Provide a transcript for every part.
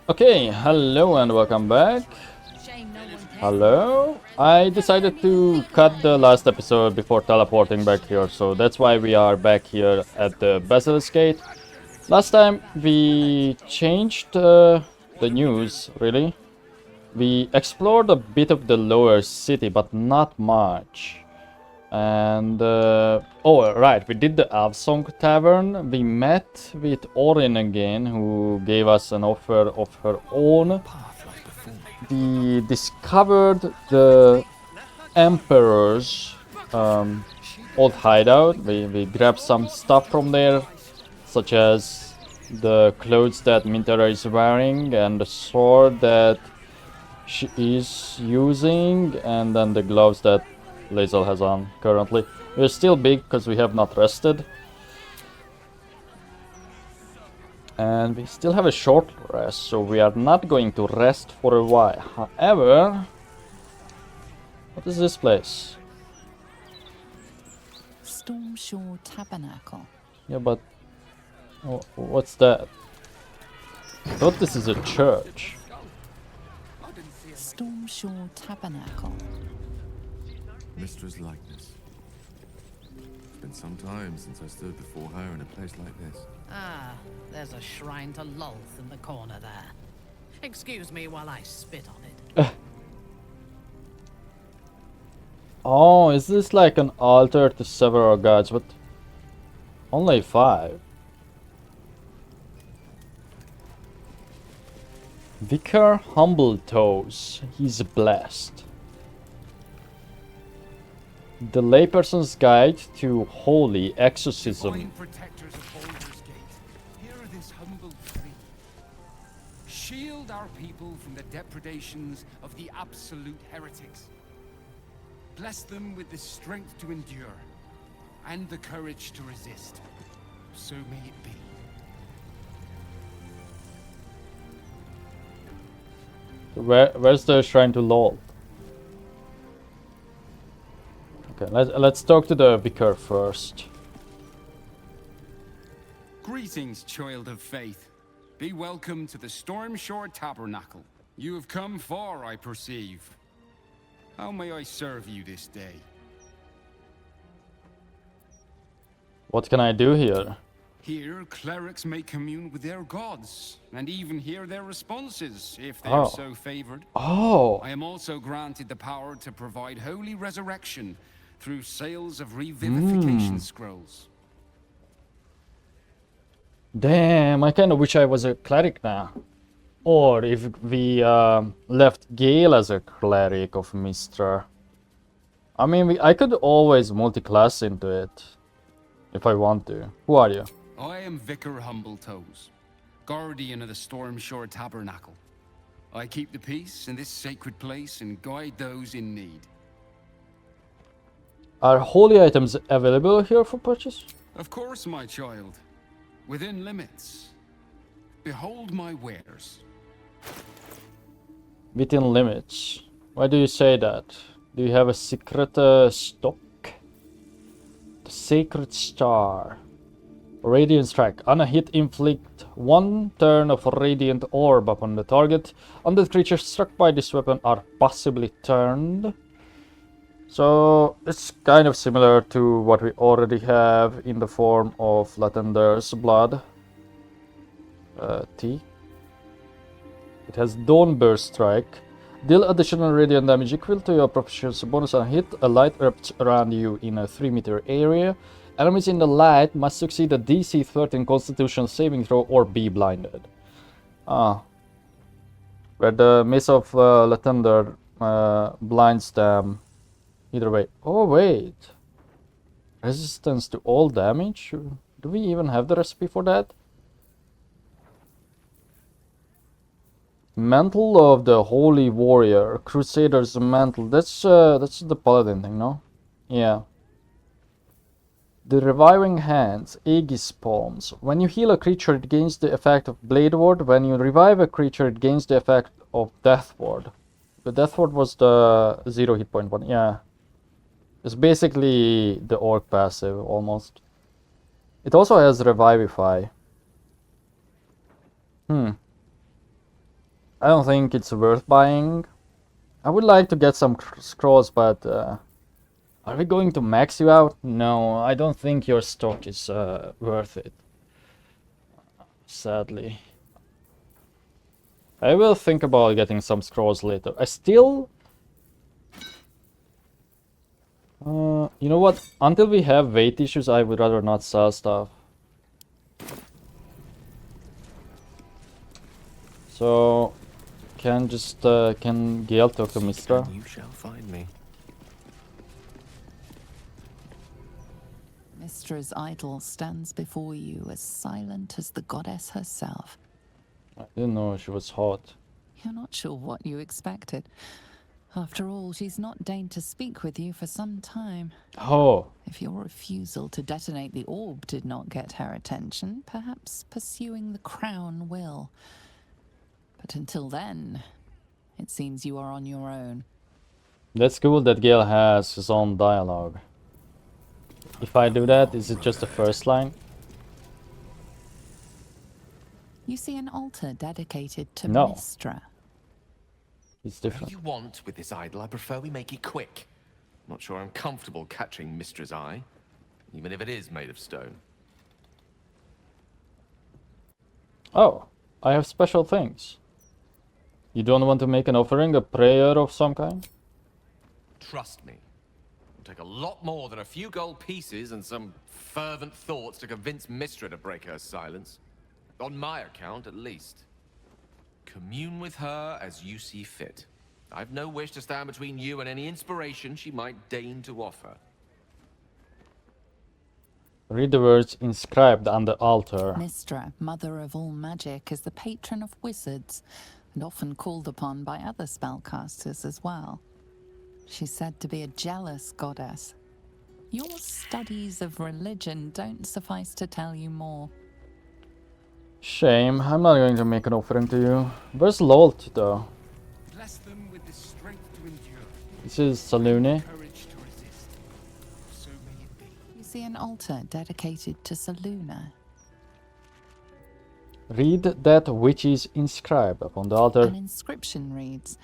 Okay, hello and welcome back. Hello. I decided to cut the last episode before teleporting back here, so that's why we are back here at the Basilisk Gate. Last time we changed the news, really. We explored a bit of the lower city, but not much. And oh right, we did the Avsong Tavern. We met with Orin again, who gave us an offer of her own. We discovered the Emperor's old hideout. We grabbed some stuff from there, such as the clothes that Mintara is wearing and the sword that she is using, and then the gloves that Lae'zel has on currently. We're still big because we have not rested. And we still have a short rest, so we are not going to rest for a while. However, what is this place? Stormshore Tabernacle. Yeah, but what's that? I thought this is a church. Stormshore Tabernacle. Mistress' likeness. It's been some time since I stood before her in a place like this. Ah, there's a shrine to Lolth in the corner there. Excuse me while I spit on it. Oh, is this like an altar to several gods? But only 5. Vicar Humble Toes. He's blessed. The layperson's guide to holy exorcism. Divine protectors of Baldur's Gate, hear this humble plea. Shield our people from the depredations of the absolute heretics. Bless them with the strength to endure and the courage to resist. So may it be. Where's the shrine to Lol? Okay, let's talk to the vicar first. Greetings, child of faith. Be welcome to the Stormshore Tabernacle. You have come far, I perceive. How may I serve you this day? What can I do here? Here, clerics may commune with their gods, and even hear their responses, if they Oh. are so favored. Oh, I am also granted the power to provide holy resurrection through sales of revivification scrolls. damn, I kind of wish I was a cleric now. Or if we left Gale as a cleric of Mistra. I mean, I could always multi-class into it. If I want to. Who are you? I am Vicar Humbletoes, guardian of the Stormshore Tabernacle. I keep the peace in this sacred place and guide those in need. Are holy items available here for purchase? Of course, my child. Within limits. Behold my wares. Within limits. Why do you say that? Do you have a secret stock? The Sacred Star. Radiant Strike. On a hit, inflict 1 turn of Radiant Orb upon the target. Undead creatures struck by this weapon are possibly turned. So it's kind of similar to what we already have in the form of Latender's Blood. T. It has Dawnburst Strike. Deal additional radiant damage equal to your proficiency bonus on a hit. A light erupts around you in a 3-meter area. Enemies in the light must succeed a DC 13 Constitution saving throw or be blinded. Ah. Where the Mace of Latender blinds them. Either way. Oh, wait. Resistance to all damage? Do we even have the recipe for that? Mantle of the Holy Warrior. Crusader's Mantle. That's the Paladin thing, no? Yeah. The Reviving Hands, Aegis Palms. When you heal a creature, it gains the effect of Blade Ward. When you revive a creature, it gains the effect of Death Ward. The Death Ward was the 0 hit point one. Yeah. It's basically the Orc passive, almost. It also has Revivify. I don't think it's worth buying. I would like to get some scrolls, but are we going to max you out? No, I don't think your stock is worth it. Sadly. I will think about getting some scrolls later. I still... you know what? Until we have weight issues, I would rather not sell stuff. So... can Gale talk to Mistra? You shall find me. Mistra's idol stands before you as silent as the goddess herself. I didn't know she was hot. You're not sure what you expected. After all, she's not deigned to speak with you for some time. Oh, If your refusal to detonate the orb did not get her attention, perhaps pursuing the crown will. But until then, it seems you are on your own. that's cool that Gale has his own dialogue. If I do that, is it just the first line? You see an altar dedicated to No. Mistra. It's Whatever different. you want with this idol, I prefer we make it quick. Not sure I'm comfortable catching Mistra's eye, even if it is made of stone. Oh, I have special things. You don't want to make an offering, a prayer of some kind? Trust me. It'll take a lot more than a few gold pieces and some fervent thoughts to convince Mistra to break her silence. On my account, at least. Commune with her as you see fit. I've no wish to stand between you and any inspiration she might deign to offer. Read the words inscribed on the altar. Mistra, mother of all magic, is the patron of wizards, and often called upon by other spellcasters as well. She's said to be a jealous goddess. Your studies of religion don't suffice to tell you more. Shame, I'm not going to make an offering to you. Where's Lolt, though? Bless them with the strength to endure, This is Salune. courage to resist. So may it be. You see an altar dedicated to Saluna. Read that which is inscribed upon the altar. An inscription reads,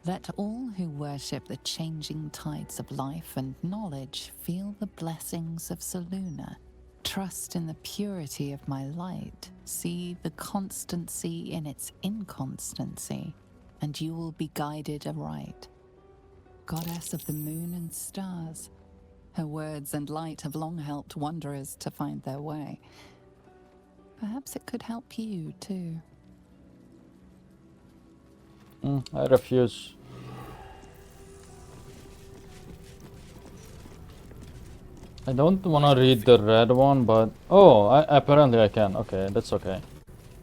"Let all who worship the changing tides of life and knowledge feel the blessings of Saluna. Trust in the purity of my light. See the constancy in its inconstancy, and you will be guided aright. Goddess of the moon and stars. Her words and light have long helped wanderers to find their way. Perhaps it could help you too." I refuse. I don't want to read the red one, but... Oh, apparently I can. Okay, that's okay.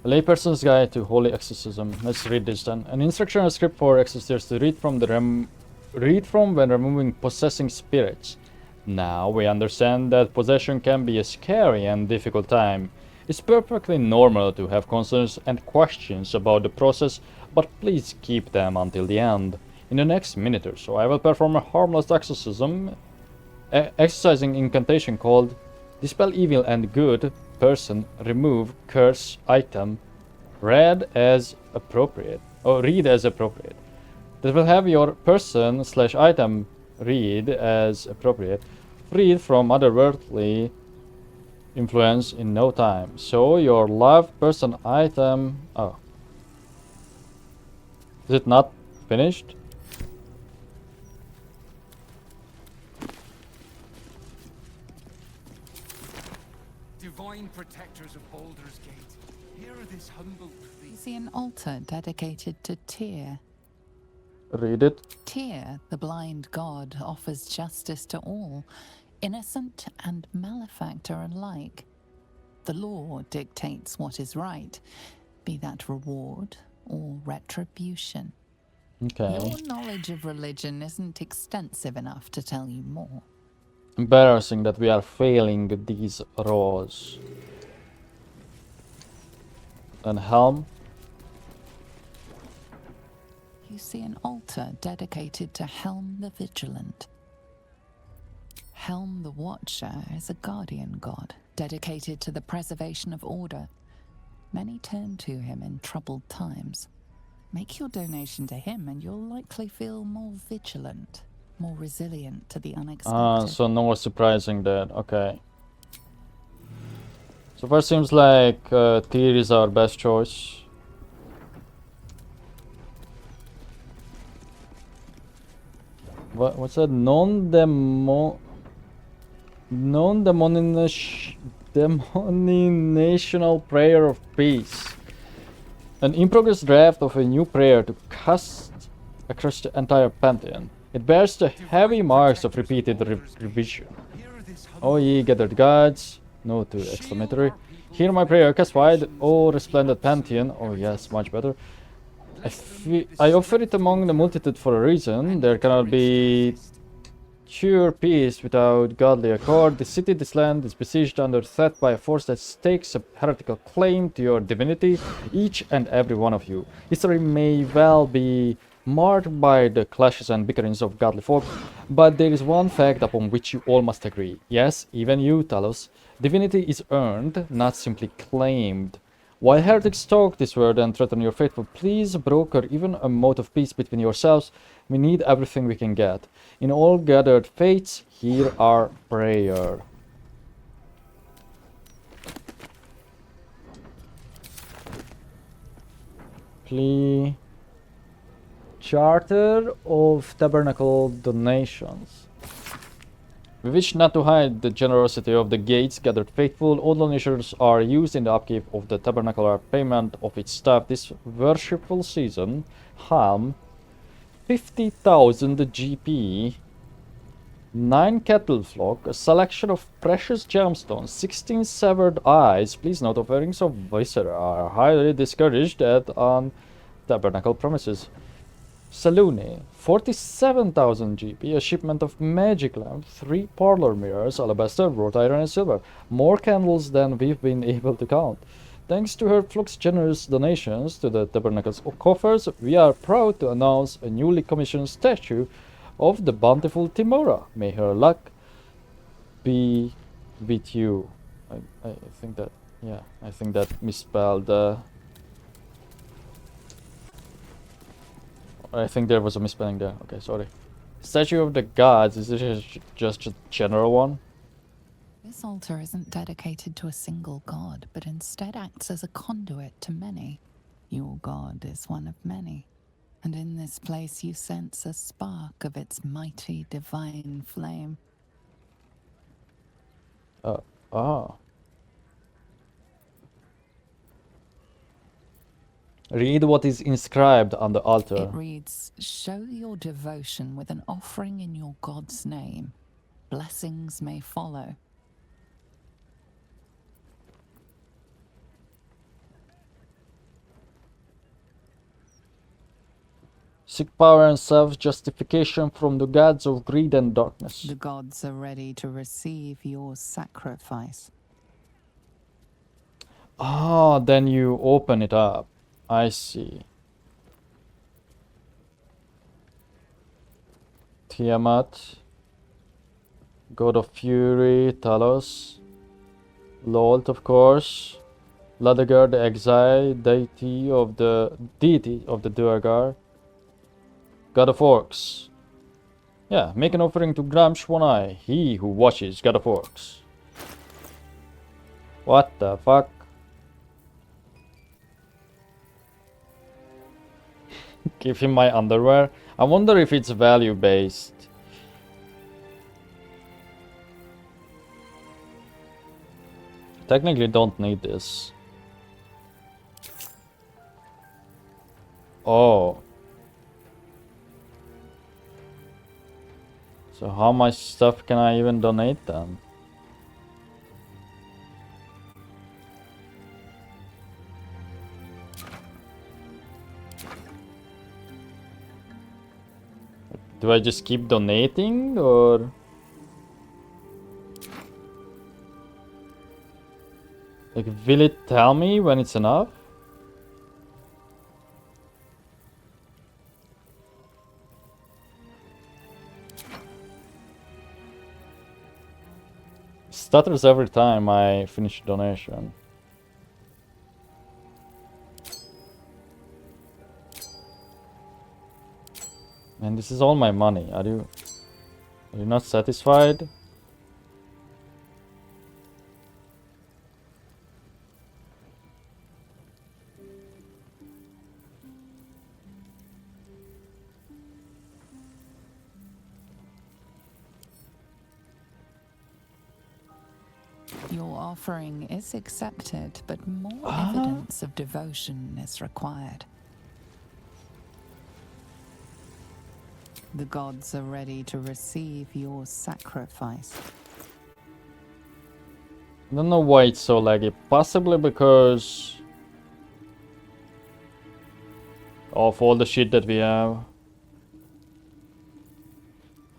A layperson's guide to holy exorcism. Let's read this then. An instructional script for exorcists to read from when removing possessing spirits. Now we understand that possession can be a scary and difficult time. It's perfectly normal to have concerns and questions about the process, but please keep them until the end. In the next minute or so, I will perform a harmless exorcism, exercising incantation called Dispel Evil and Good Person Remove Curse Item. Read as appropriate. That will have your person/item read as appropriate. Freed from otherworldly influence in no time. So your loved person item... Oh. Is it not finished? Divine protectors of Baldur's Gate, hear this humble plea. You see an altar dedicated to Tyr. Read it. Tyr, the blind god, offers justice to all, innocent and malefactor alike. The law dictates what is right, be that reward or retribution. Okay. Your knowledge of religion isn't extensive enough to tell you more. Embarrassing that we are failing these roles. And Helm. You see an altar dedicated to Helm the Vigilant. Helm the Watcher is a guardian god, dedicated to the preservation of order. Many turn to him in troubled times. Make your donation to him and you'll likely feel more vigilant, more resilient to the unexpected. So no surprising that. Okay. So far seems like Tyr is our best choice. What's that? Non-demonizational prayer of peace. An in-progress draft of a new prayer to cast across the entire pantheon. It bears the heavy marks of repeated revision. O ye gathered gods, no to exclamatory. Hear my prayer, cast wide, O resplendent pantheon. Oh yes, much better. I offer it among the multitude for a reason. There cannot be sure peace without godly accord. This city, this land is besieged under threat by a force that stakes a heretical claim to your divinity, each and every one of you. History may well be marked by the clashes and bickerings of godly folk, but there is one fact upon which you all must agree. Yes, even you, Talos. Divinity is earned, not simply claimed. While heretics talk this word and threaten your faithful, please broker even a mote of peace between yourselves. We need everything we can get. In all gathered faiths, hear our prayer. Plea. Charter of Tabernacle donations. We wish not to hide the generosity of the gates gathered faithful. All donations are used in the upkeep of the tabernacle or payment of its staff this worshipful season. Halm, 50,000 GP, 9 cattle flock, a selection of precious gemstones, 16 severed eyes. Please note offerings of viscera are highly discouraged on tabernacle premises. Salune, 47,000 GP, a shipment of magic lamp, 3 parlor mirrors, alabaster, wrought iron and silver. More candles than we've been able to count. Thanks to her flock's generous donations to the tabernacle's coffers, we are proud to announce a newly commissioned statue of the bountiful Timora. May her luck be with you. I think that, yeah, I think that misspelled. I think there was a misspelling there. Okay, sorry. Statue of the gods, is it just a general one? This altar isn't dedicated to a single god, but instead acts as a conduit to many. Your god is one of many, and in this place you sense a spark of its mighty divine flame. Read what is inscribed on the altar. It reads, "Show your devotion with an offering in your god's name. Blessings may follow." Seek power and self-justification from the gods of greed and darkness. The gods are ready to receive your sacrifice. Ah, then you open it up. I see. Tiamat, God of Fury, Talos, Lord, of course, Ladagar, the exile, deity of the Duergar, God of Orcs. Yeah, make an offering to Gramsh One Eye, he who watches God of Orcs. What the fuck? Give him my underwear. I wonder if it's value based. Technically don't need this. Oh. So how much stuff can I even donate then? Do I just keep donating, or like, will it tell me when it's enough? Stutters every time I finish a donation. Man, this is all my money. Are you not satisfied? Your offering is accepted, but more evidence of devotion is required. The gods are ready to receive your sacrifice. I don't know why it's so laggy. Possibly because of all the shit that we have.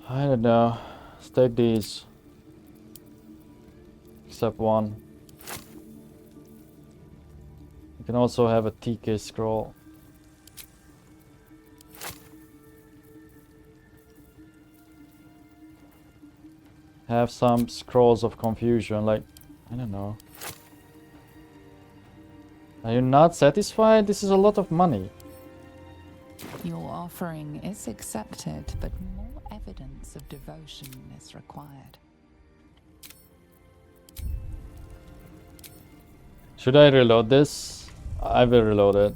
I don't know. Let's take these. Except one. You can also have a TK scroll. Have some scrolls of confusion, like, I don't know. Are you not satisfied? This is a lot of money. Your offering is accepted, but more evidence of devotion is required. Should I reload this? I will reload it.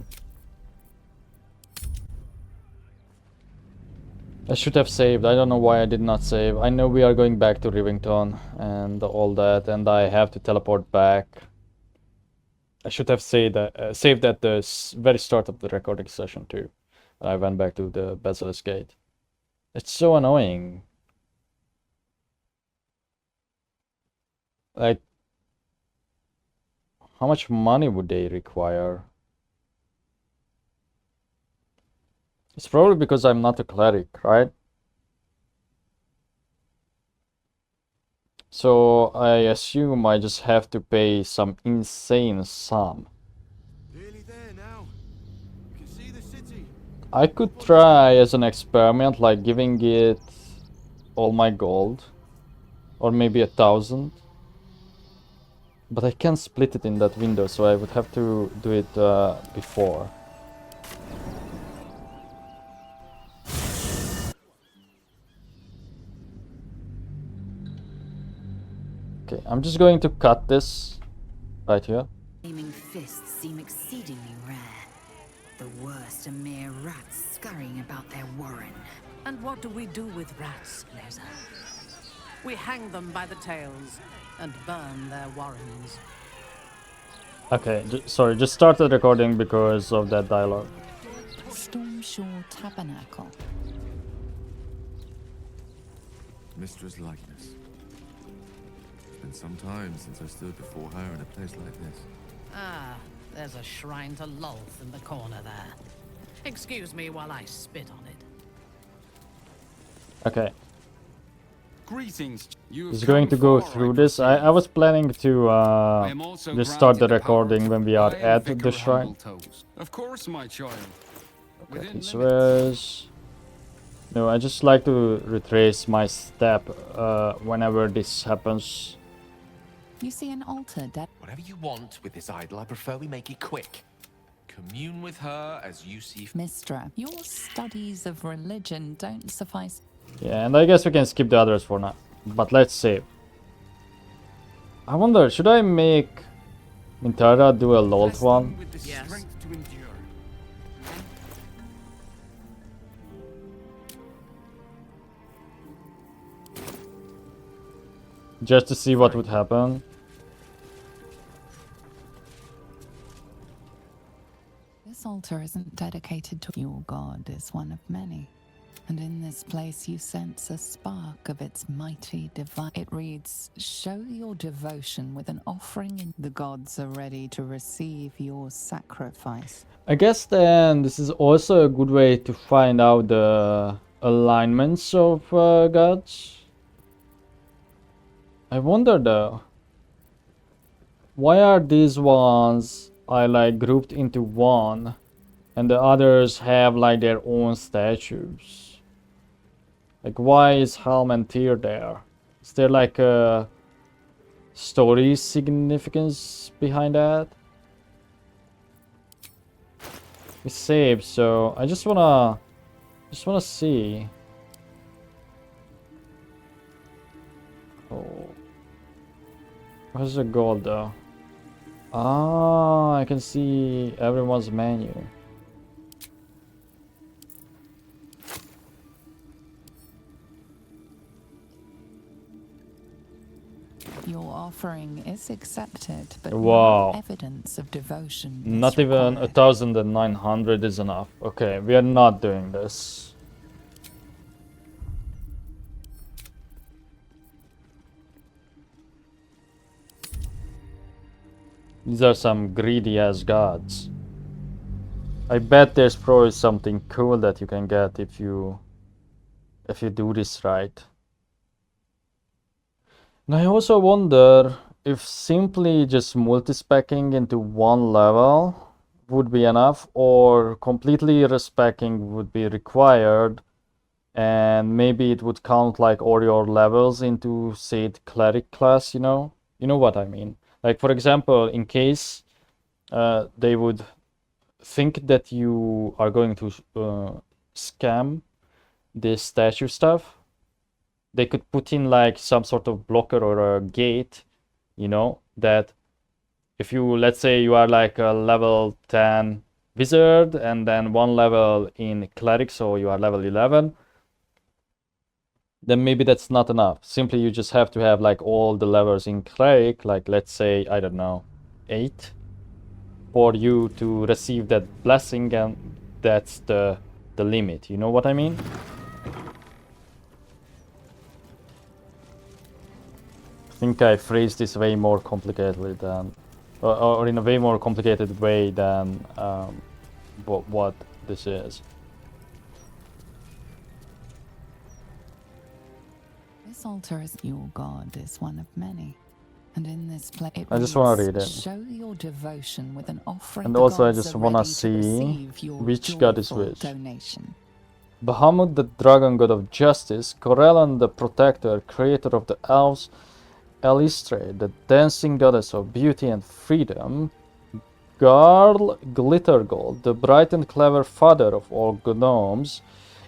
I should have saved. I don't know why I did not save. I know we are going back to Rivington and all that, and I have to teleport back. I should have saved at the very start of the recording session too. I went back to the Basilisk Gate. It's so annoying. Like, how much money would they require? It's probably because I'm not a cleric, right? So I assume I just have to pay some insane sum. Nearly there now. You can see the city. I could try as an experiment, like giving it all my gold. Or maybe 1,000. But I can't split it in that window, so I would have to do it before. Okay, I'm just going to cut this right here. Flaming fists seem exceedingly rare. The worst are mere rats scurrying about their warren. And what do we do with rats, Blazer? We hang them by the tails and burn their warrens. Okay, sorry, just started recording because of that dialogue. Stormshore Tabernacle. Mistress' likeness. It's been some time since I stood before her in a place like this. Ah, there's a shrine to Lolth in the corner there. Excuse me while I spit on it. Okay, Greetings. You have just going to come go far, through I this. I was planning to I am also just start the granted power recording when we to are buy and at vicar the shrine. Humbletoes. Of course, my child. Okay, Within he limits. swears. No, I just like to retrace my step whenever this happens. You see an altar Whatever you want with this idol, I prefer we make it quick. Commune with her as you see Mistra. Your studies of religion don't suffice. Yeah, and I guess we can skip the others for now. But let's save. I wonder, should I make Mintara do a Lolt Bless one? them with the Yes. strength to endure. Just to see what would happen. This altar isn't dedicated to your god is one of many. And in this place you sense a spark of its mighty divine. It reads, show your devotion with an offering in the gods are ready to receive your sacrifice. I guess then this is also a good way to find out the alignments of gods. I wonder though, why are these ones I like grouped into one and the others have like their own statues? Like, why is Helm and Tyr there? Is there like a story significance behind that? We saved, so I just wanna Just wanna see. Oh. Where's the gold though? Ah, I can see everyone's menu. Your offering is accepted, but Wow. no evidence of devotion is Not even required. 1,900 is enough. Okay, we are not doing this. These are some greedy ass gods. I bet there's probably something cool that you can get if you do this right. And I also wonder if simply just multi-specking into one level would be enough, or completely respecking would be required, and maybe it would count like all your levels into, say, the cleric class, you know? You know what I mean? Like, for example, in case they would think that you are going to scam this statue stuff, they could put in like some sort of blocker or a gate, you know, that if you, let's say you are like a level 10 wizard and then one level in cleric, so you are level 11, then maybe that's not enough. Simply you just have to have like all the levels in cleric, like let's say, I don't know, 8, for you to receive that blessing, and that's the limit. You know what I mean? I think I phrased this way more complicatedly than, or in a way more complicated way than what this is. This altar is your god is one of many. And in this place, I just want to read it. Show your devotion with an offering. And The also I gods just are want to ready see receive your which god is joyful which. donation. Bahamut, the dragon god of justice, Corellan, the protector, creator of the elves, Elistre, the dancing goddess of beauty and freedom, Garl Glittergold, the bright and clever father of all gnomes,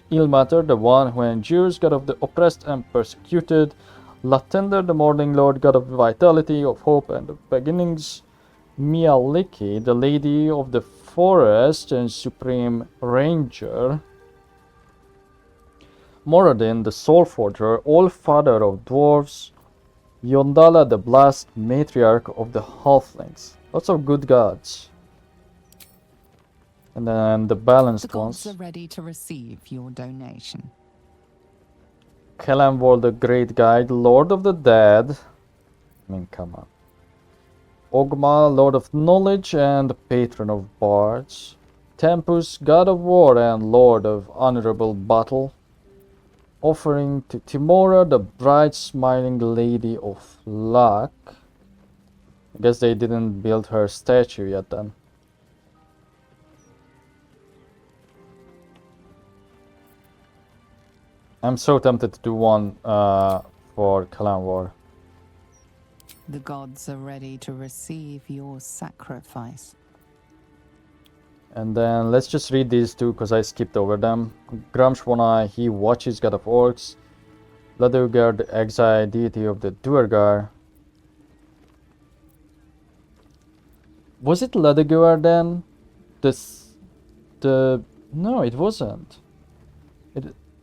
Ilmater, the one who endures, god of the oppressed and persecuted, Latender, the morning lord, god of vitality, of hope and of beginnings, Mialiki, the lady of the forest and supreme ranger, Moradin, the soul forger, all father of dwarves, Yondala, the blessed matriarch of the halflings. Lots of good gods. And then the balanced The gods ones. are ready to receive your donation. Kelanvor, the great guide, lord of the dead. I mean, come on. Ogma, lord of knowledge and patron of bards. Tempus, god of war and lord of honorable battle. Offering to Timora, the bright smiling lady of luck. I guess they didn't build her statue yet then. I'm so tempted to do one for Kelanvor. The gods are ready to receive your sacrifice. And then let's just read these two because I skipped over them. Gramshwana, he watches, god of orcs. Ladugar, the exile deity of the Duergar. Was it Ladugar then? No, it wasn't.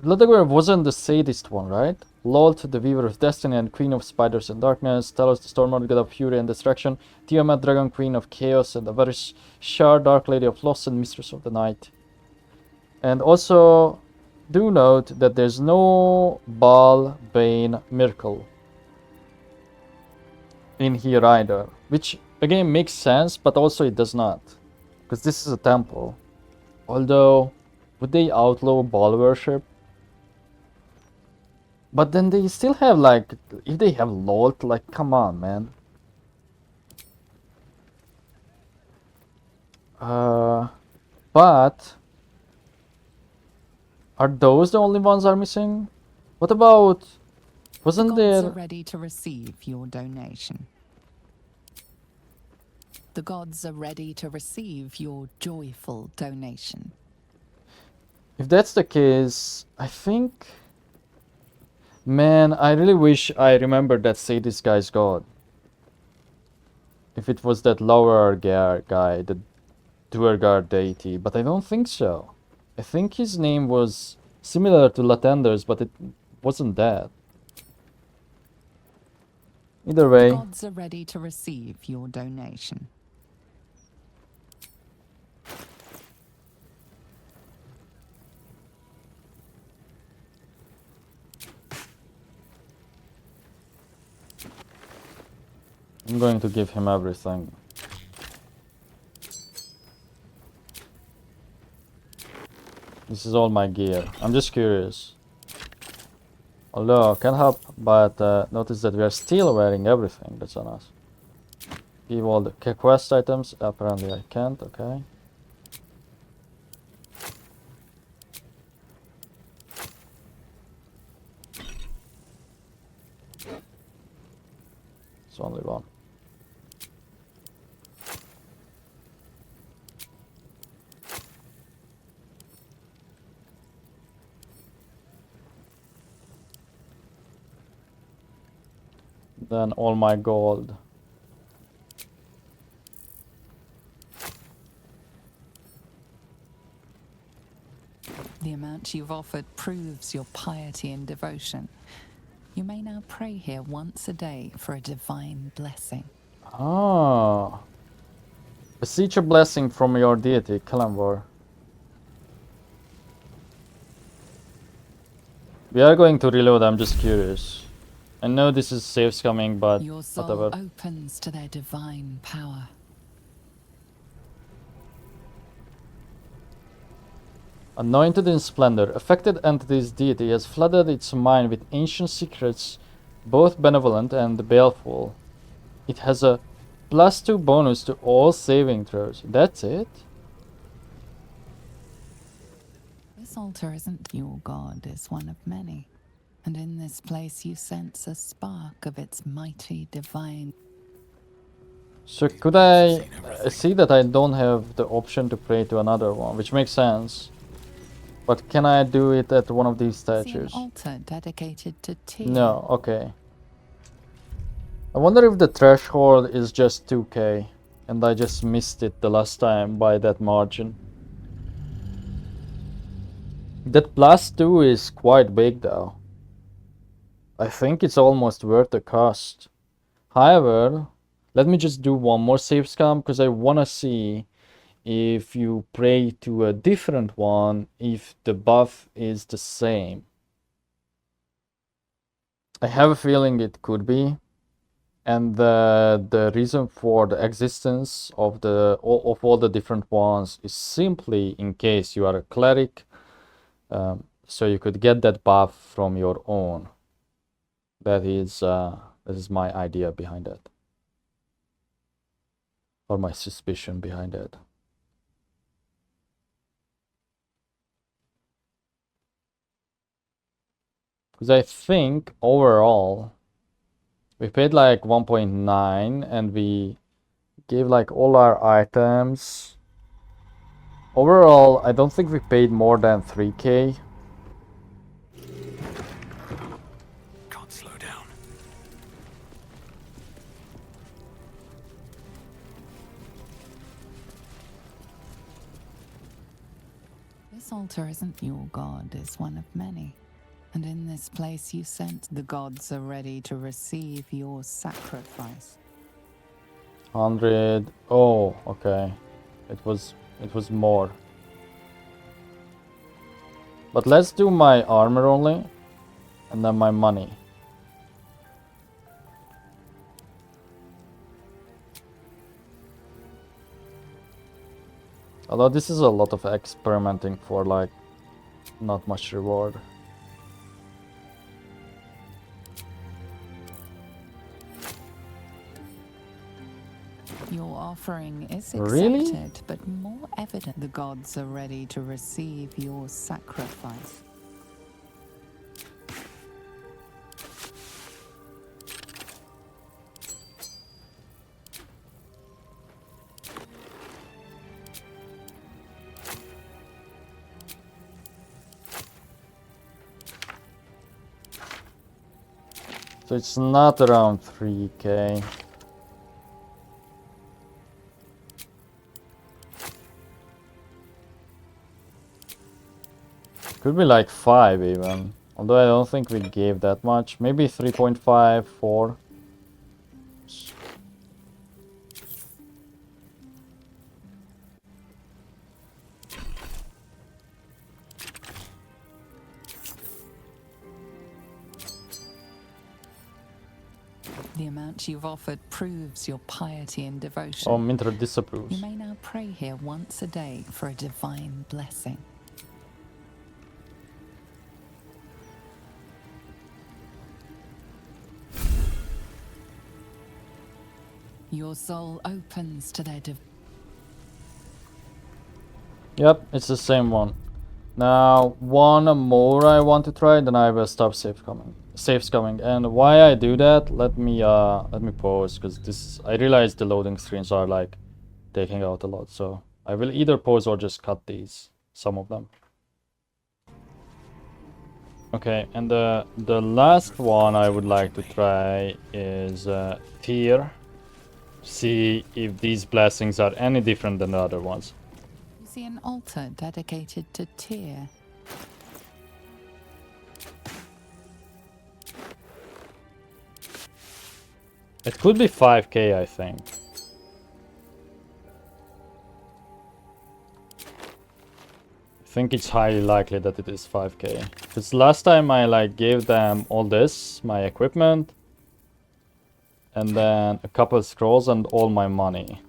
Ladugar wasn't the sadist one, right? Lolt, the weaver of destiny and queen of spiders and darkness. Talos, the stormlord, god of fury and destruction. Tiamat, dragon queen of chaos and avarice. Shar, dark lady of loss and mistress of the night. And also, do note that there's no Baal, Bane, Miracle in here either. Which, again, makes sense, but also it does not. Because this is a temple. Although, would they outlaw Baal worship? But then they still have, like, if they have Lolt, like, come on, man. But are those the only ones are missing? What about, wasn't The gods there? are ready to receive your donation. The gods are ready to receive your joyful donation. If that's the case, I think... Man, I really wish I remembered that Sadist guy's god. If it was that lower guy, the Duergar deity, but I don't think so. I think his name was similar to Latender's, but it wasn't that. Either The way, gods are ready to receive your donation. I'm going to give him everything. This is all my gear. I'm just curious. Although, can't help but notice that we are still wearing everything. That's on us. Give all the quest items. Apparently I can't, okay. It's only one. Then all my gold. The amount you've offered proves your piety and devotion. You may now pray here once a day for a divine blessing. Ah. Beseech a blessing from your deity, Kalamvor. We are going to reload, I'm just curious. I know this is saves coming, but Your soul whatever. opens to their divine power. Anointed in splendor, affected entity's deity has flooded its mind with ancient secrets, both benevolent and baleful. It has a +2 bonus to all saving throws. That's it? This altar isn't your god, is one of many. And in this place you sense a spark of its mighty divine. So could I see that I don't have the option to pray to another one, which makes sense. But can I do it at one of these See an statues? altar dedicated to Tyr. No, okay. I wonder if the threshold is just 2k and I just missed it the last time by that margin. That +2 is quite big though. I think it's almost worth the cost. However, let me just do one more save scam because I want to see if you pray to a different one, if the buff is the same. I have a feeling it could be. And the reason for the existence of all the different ones is simply in case you are a cleric, so you could get that buff from your own. That is my idea behind it, or my suspicion behind it. Because I think overall we paid like 1.9 and we gave like all our items. Overall, I don't think we paid more than 3k. Can't slow down. This altar isn't your god, is one of many. And in this place you sense the gods are ready to receive your sacrifice. 100. Oh, okay. It was more. But let's do my armor only, and then my money. Although this is a lot of experimenting for like not much reward. Your offering is Really? accepted, but more evident the gods are ready to receive your sacrifice. So it's not around 3k. Could be like 5 even. Although I don't think we gave that much. Maybe 3.5, 4. The amount you've offered proves your piety and devotion. Oh, Minter You disapproves. may now pray here once a day for a divine blessing. Your soul opens to their Yep, it's the same one. Now, one more I want to try, then I will stop saves coming. And why I do that, let me pause, because this I realize the loading screens are like taking out a lot, so I will either pause or just cut some of them. Okay, and the last one I would like to try is Tear. See if these blessings are any different than the other ones. You see an altar dedicated to Tyr. It could be 5k, I think. I think it's highly likely that it is 5k. Because last time I like gave them all this, my equipment, and then a couple scrolls and all my money.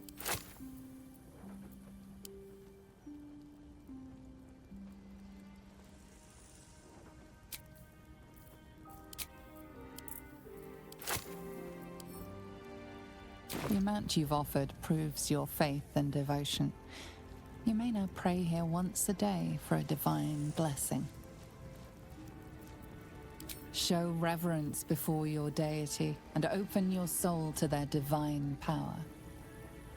The amount you've offered proves your faith and devotion. You may now pray here once a day for a divine blessing. Show reverence before your deity and open your soul to their divine power.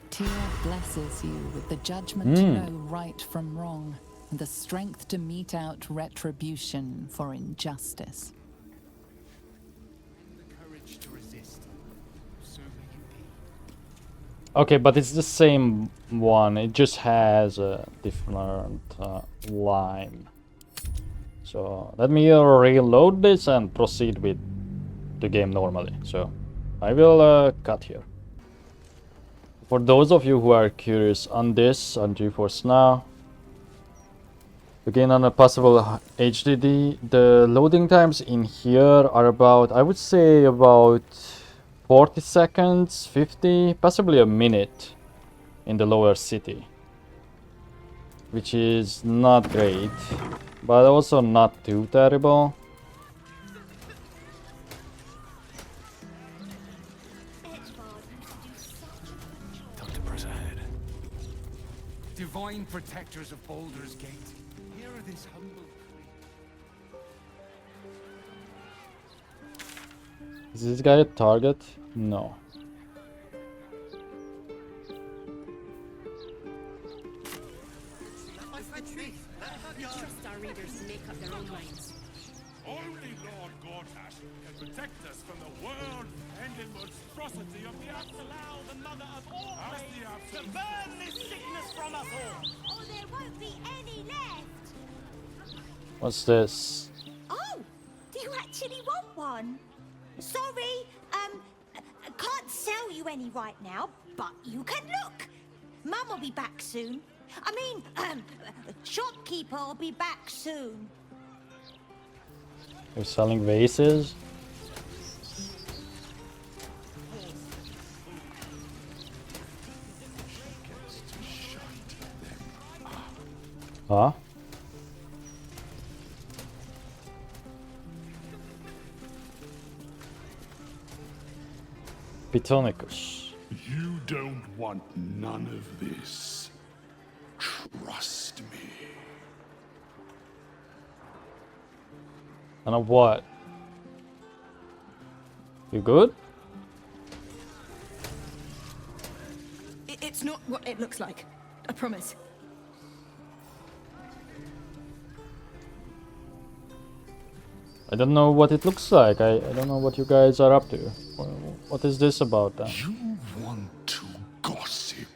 Tyr blesses you with the judgment to know right from wrong and the strength to mete out retribution for injustice. The courage to resist. So may you be. Okay, but it's the same one. It just has a different line. So let me reload this and proceed with the game normally. So I will cut here. For those of you who are curious on this, on GeForce Now, again on a possible HDD, the loading times in here are about, I would say about 40 seconds, 50, possibly a minute in the lower city. Which is not great, but also not too terrible. Time to press ahead. Divine protectors of Baldur's Gate, hear this humble plea. Is this guy a target? No. Only Lord Gortash can protect us from the world-ending monstrosity of the Absolute. Allow the mother of all How's plagues the to Absolute? burn this sickness from us all. Or there won't be any left. What's this? Oh, do you actually want one? Sorry, I can't sell you any right now, but you can look. Mum will be back soon. I mean, shopkeeper will be back soon. You're selling vases? Huh? Pitonicus. You don't want none of this. Trust me. And of what? You good? It's not what it looks like. I promise. I don't know what it looks like. I don't know what you guys are up to. What is this about then? You want to gossip?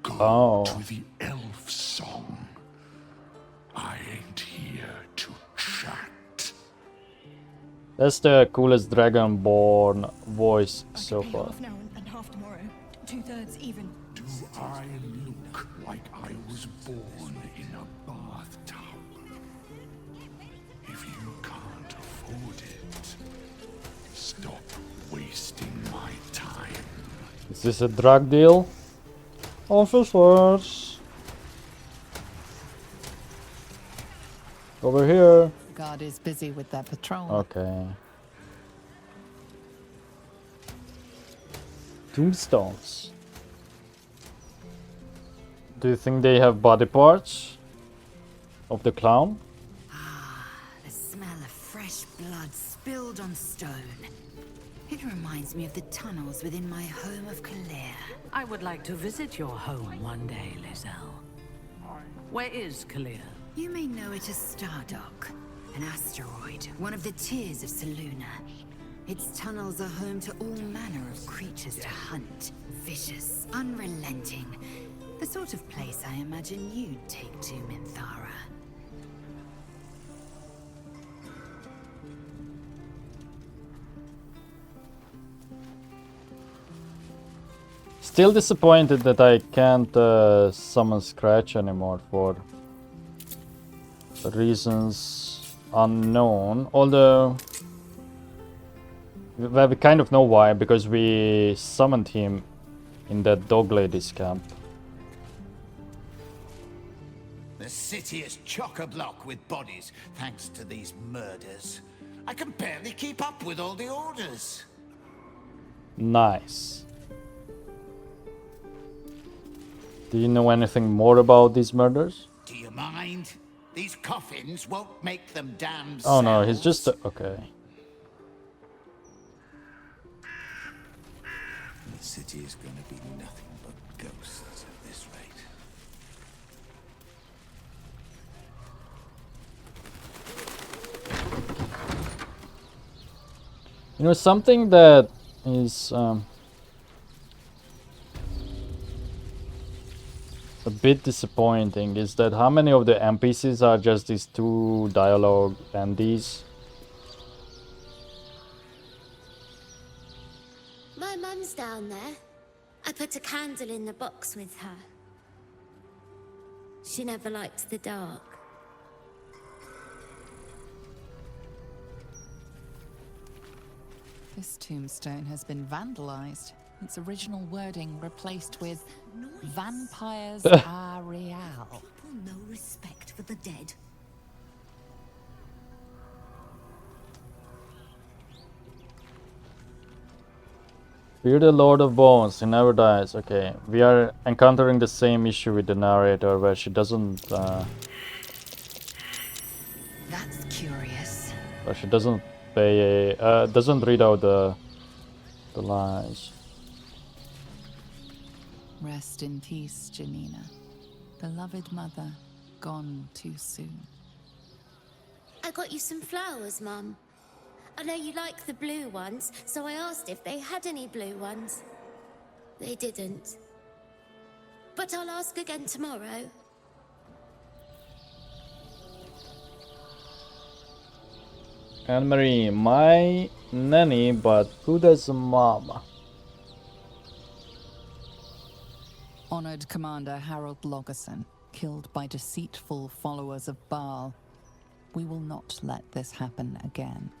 Go Oh. to the elf song. I ain't here to chat. That's the coolest Dragonborn voice so far. Half now and half tomorrow. 2/3 even. Do I look like I was born in a bathtub? If you can't afford it, stop wasting my time. Is this a drug deal? Officers! Over here. Guard is busy with their patrol. Okay. Tombstones. Do you think they have body parts of the clown? The smell of fresh blood spilled on stone. It reminds me of the tunnels within my home of Kalir. I would like to visit your home one day, Lizelle. Where is Kalir? You may know it as Stardock, an asteroid, one of the tears of Selûne. Its tunnels are home to all manner of creatures to hunt. Vicious, unrelenting. The sort of place I imagine you'd take to, Minthara. Still disappointed that I can't summon Scratch anymore for reasons unknown. Although we kind of know why, because we summoned him in that dog lady's camp. The city is chock-a-block with bodies, thanks to these murders. I can barely keep up with all the orders. Nice. Do you know anything more about these murders? Do you mind? These coffins won't make them damn Oh no, he's selves. just okay. The city is going to be nothing but ghosts at this rate. You know, something that is a bit disappointing is that how many of the NPCs are just these two dialogue NDs? My mum's down there. I put a candle in the box with her. She never liked the dark. This tombstone has been vandalized. Its original wording replaced with vampires are real. People no respect for the dead. Fear the Lord of Bones, he never dies. Okay, we are encountering the same issue with the narrator where she doesn't That's curious. where she doesn't pay doesn't read out the lines. Rest in peace, Janina. Beloved mother, gone too soon. I got you some flowers, Mum. I know you like the blue ones, so I asked if they had any blue ones. They didn't. But I'll ask again tomorrow. Anne-Marie, my nanny, but who does mama? Honored Commander Harold Logerson, killed by deceitful followers of Baal. We will not let this happen again.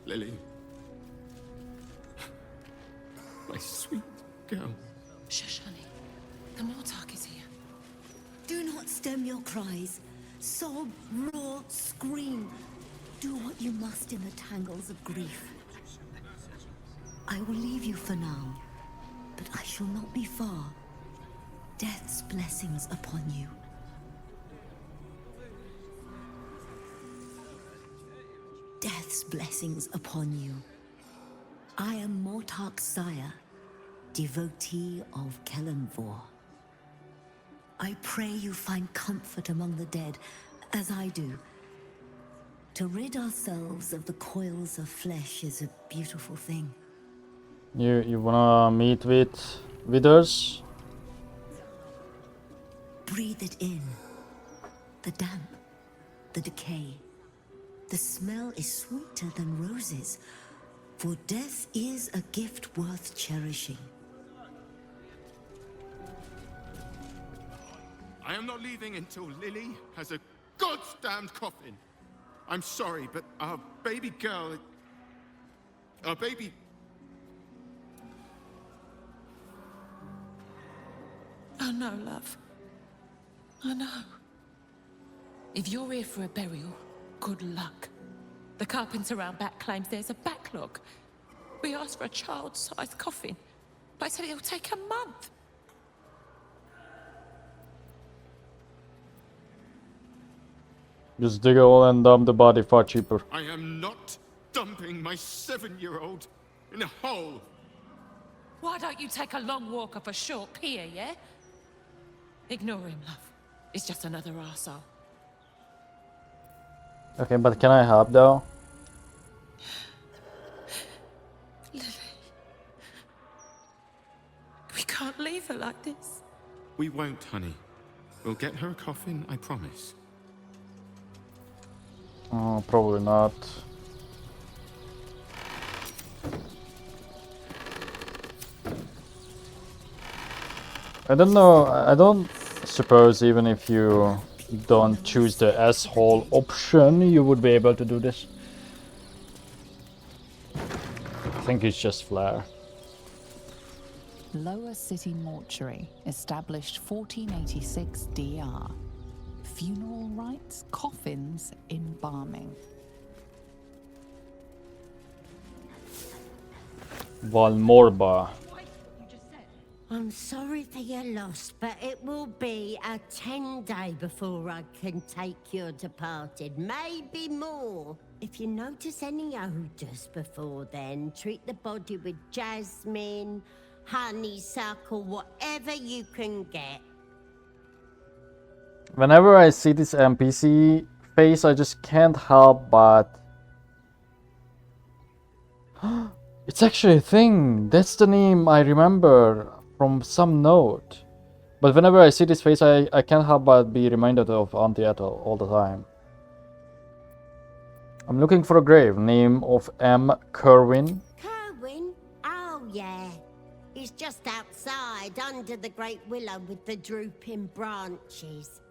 Lily. My sweet girl. Shush, honey. The Mortark is here. Do not stem your cries. Sob, roar, scream. Do what you must in the tangles of grief. I will leave you for now, but I shall not be far. Death's blessings upon you. Death's blessings upon you. I am Mortark's sire, devotee of Kellanvor. I pray you find comfort among the dead, as I do. To rid ourselves of the coils of flesh is a beautiful thing. You wanna meet with withers? Breathe it in. The damp, the decay. The smell is sweeter than roses, for death is a gift worth cherishing. I am not leaving until Lily has a goddamned coffin. I'm sorry, but our baby girl... Our baby... I know, love. I know. If you're here for a burial, good luck. The carpenter around back claims there's a backlog. We asked for a child-sized coffin, but I said it'll take a month. Just dig a hole and dump the body far cheaper. I am not dumping my 7-year-old in a hole. Why don't you take a long walk up a short pier, yeah? Ignore him, love. It's just another arsehole. Okay, but can I help though? Lily. We can't leave her like this. We won't, honey. We'll get her a coffin, I promise. Oh, probably not. I don't know. I don't suppose even if you don't choose the asshole option, you would be able to do this. I think it's just flair. Lower City Mortuary, established 1486 DR. Funeral rites, coffins, embalming. Valmorba. I'm sorry for your loss, but it will be a 10-day before I can take your departed, maybe more. If you notice any odours before then, treat the body with jasmine, honeysuckle, whatever you can get. Whenever I see this NPC face, I just can't help but... It's actually a thing! That's the name I remember from some note. But whenever I see this face, I can't help but be reminded of Auntie Ethel all the time. I'm looking for a grave. Name of M. Kerwin. Kerwin? Oh, yeah. He's just outside, under the great willow with the drooping branches.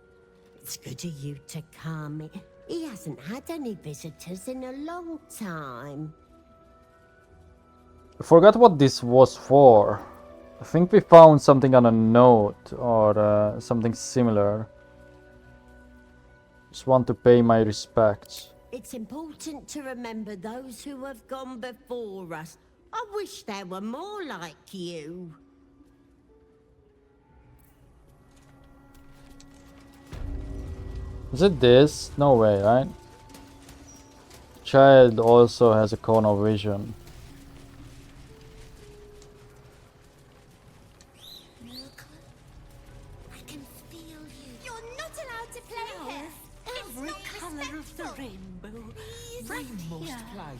It's good of you to come. He hasn't had any visitors in a long time. I forgot what this was for. I think we found something on a note or something similar. Just want to pay my respects. It's important to remember those who have gone before us. I wish there were more like you. Is it this? No way, right? Child also has a cone of vision.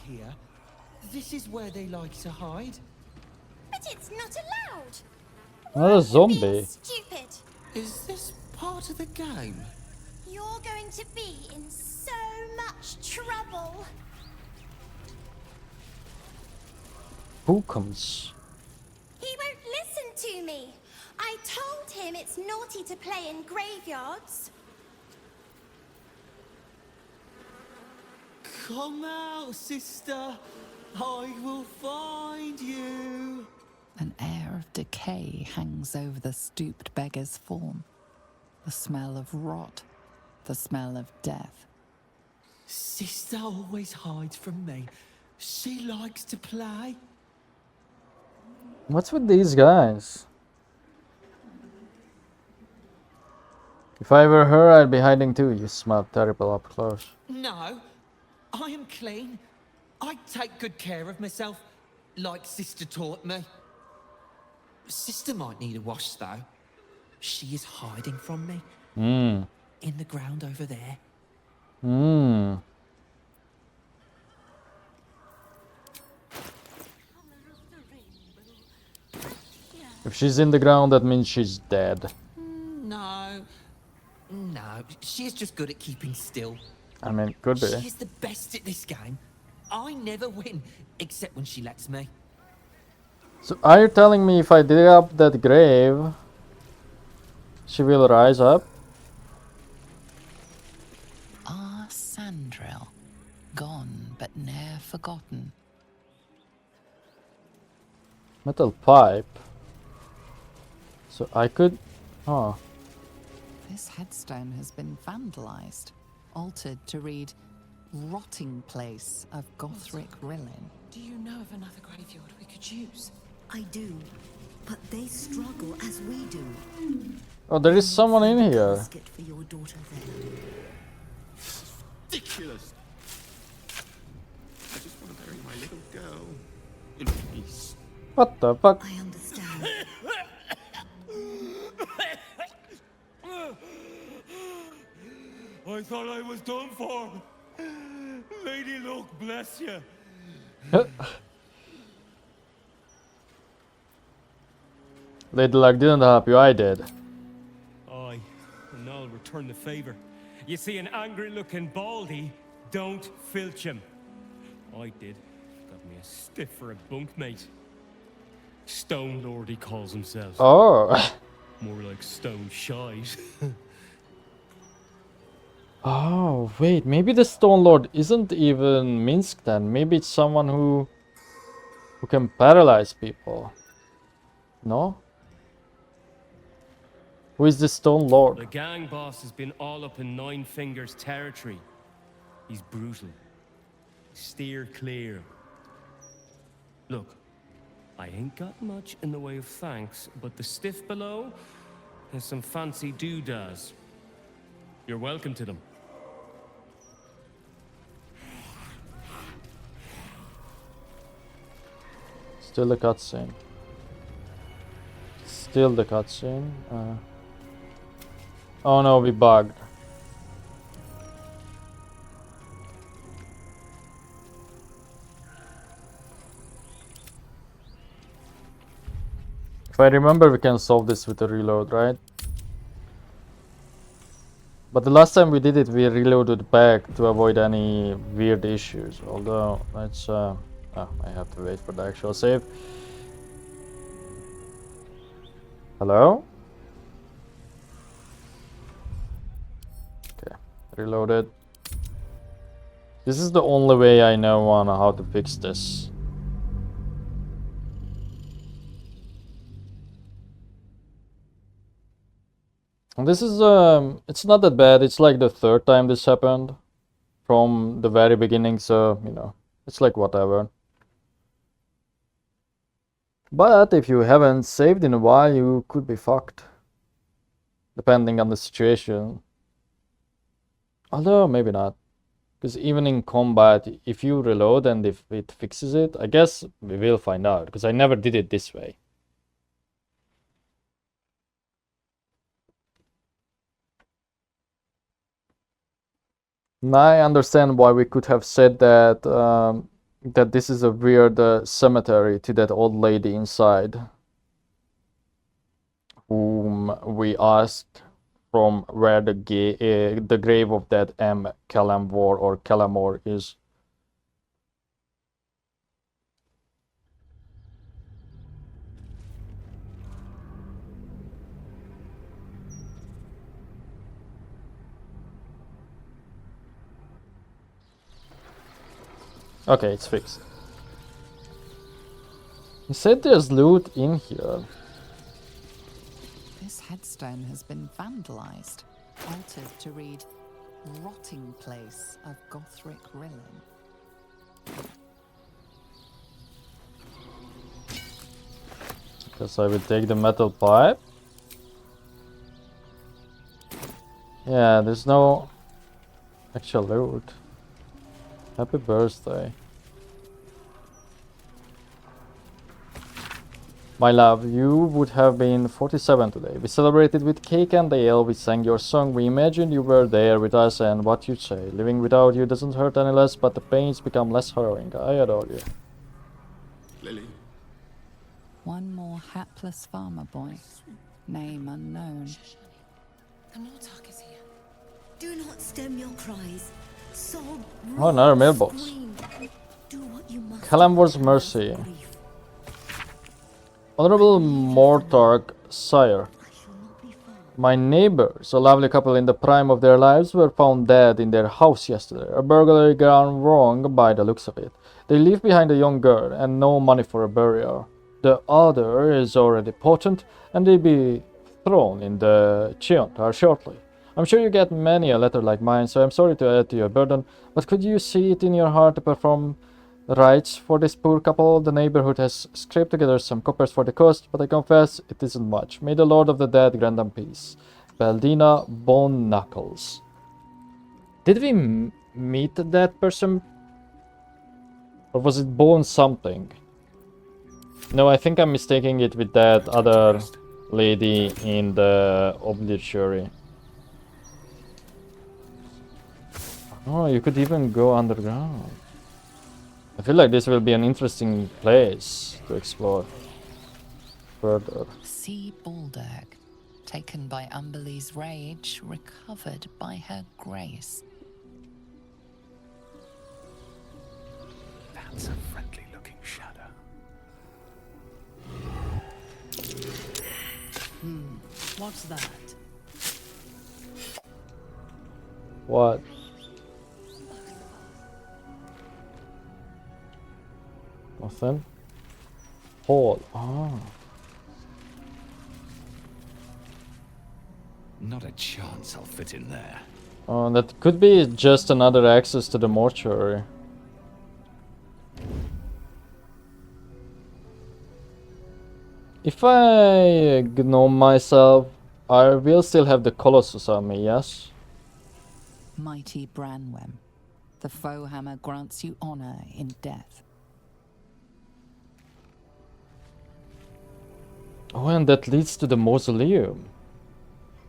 Here. This is where they like to hide. But it's not allowed. Not a zombie. Stupid. Is this part of the game? You're going to be in so much trouble. Spookums. He won't listen to me. I told him it's naughty to play in graveyards. Come out, sister. I will find you. An air of decay hangs over the stooped beggar's form. The smell of rot, the smell of death. Sister always hides from me. She likes to play. What's with these guys? If I were her, I'd be hiding too. You smell terrible up close. No, I am clean. I take good care of myself, like Sister taught me. Sister might need a wash, though. She is hiding from me. In the ground over there. If she's in the ground, that means she's dead. No. No, she is just good at keeping still. I mean, could be. She is the best at this game. I never win, except when she lets me. So are you telling me if I dig up that grave, she will rise up? Ah, Sandrill, gone but ne'er forgotten. Metal pipe. So I could... Oh. This headstone has been vandalized, altered to read Rotting Place of Gothric Rillin. Do you know of another graveyard we could use? I do, but they struggle as we do. Oh, there is someone in here. Casket for your daughter there. Ridiculous. I just want to bury my little girl in peace. What the fuck? I understand. I thought I was done for. Lady Luck, bless you. Lady Luck didn't help you, I did. Aye, and I'll return the favor. You see an angry-looking baldy, don't filch him. I did. Got me a stiff for a bunkmate. Stone Lord, he calls himself. Oh. More like Stone Shite. Oh, wait, maybe the Stone Lord isn't even Minsk then. Maybe it's someone who can paralyze people. No? Who is the Stone Lord? The gang boss has been all up in Nine Fingers territory. He's brutal. Steer clear. Look, I ain't got much in the way of thanks, but the stiff below has some fancy doodads. You're welcome to them. Still the cutscene. Still the cutscene. Oh no, we bugged. If I remember, we can solve this with a reload, right? But the last time we did it, we reloaded back to avoid any weird issues. Although, let's... oh, I have to wait for the actual save. Hello? Okay, reloaded. This is the only way I know on how to fix this. And this is it's not that bad. It's like the third time this happened from the very beginning, so you know, it's like whatever. But if you haven't saved in a while, you could be fucked, depending on the situation. Although maybe not, because even in combat, if you reload and if it fixes it, I guess we will find out, because I never did it this way. Now I understand why we could have said that that this is a weird cemetery to that old lady inside, whom we asked from where the grave of that Calamvor or Calamor is. Okay, it's fixed. He said there's loot in here. This headstone has been vandalized, altered to read Rotting Place of Gothric Rillin. Guess I will take the metal pipe. Yeah, there's no actual loot. Happy birthday. My love, you would have been 47 today. We celebrated with cake and ale, we sang your song, we imagined you were there with us and what you'd say. Living without you doesn't hurt any less, but the pains become less harrowing. I adore you. Lily, One more hapless farmer boy, name unknown. The Mortark is here. Do not stem your cries. Sob, Oh, another mailbox. scream. Do what you must. Calamvor's Mercy. Honorable Mortark, sire. My neighbors, a lovely couple in the prime of their lives, were found dead in their house yesterday. A burglary gone wrong by the looks of it. They leave behind a young girl and no money for a burial. The other is already potent, and they'll be thrown in the Cheontar shortly. I'm sure you get many a letter like mine, so I'm sorry to add to your burden, but could you see it in your heart to perform rites for this poor couple? The neighborhood has scraped together some coppers for the cost, but I confess it isn't much. May the Lord of the Dead grant them peace. Baldina Bone Knuckles. Did we meet that person? Or was it Bone something? No, I think I'm mistaking it with that other lady in the obituary. Oh, you could even go underground. I feel like this will be an interesting place to explore further. See Baldur, taken by Umberlee's rage, recovered by her grace. That's a friendly-looking shadow. What's that? What? Nothing. Hole. Ah. Not a chance I'll fit in there. Oh, that could be just another access to the mortuary. If I gnome myself, I will still have the Colossus on me, yes? Mighty Branwem, the foe hammer grants you honor in death. Oh, and that leads to the Mausoleum.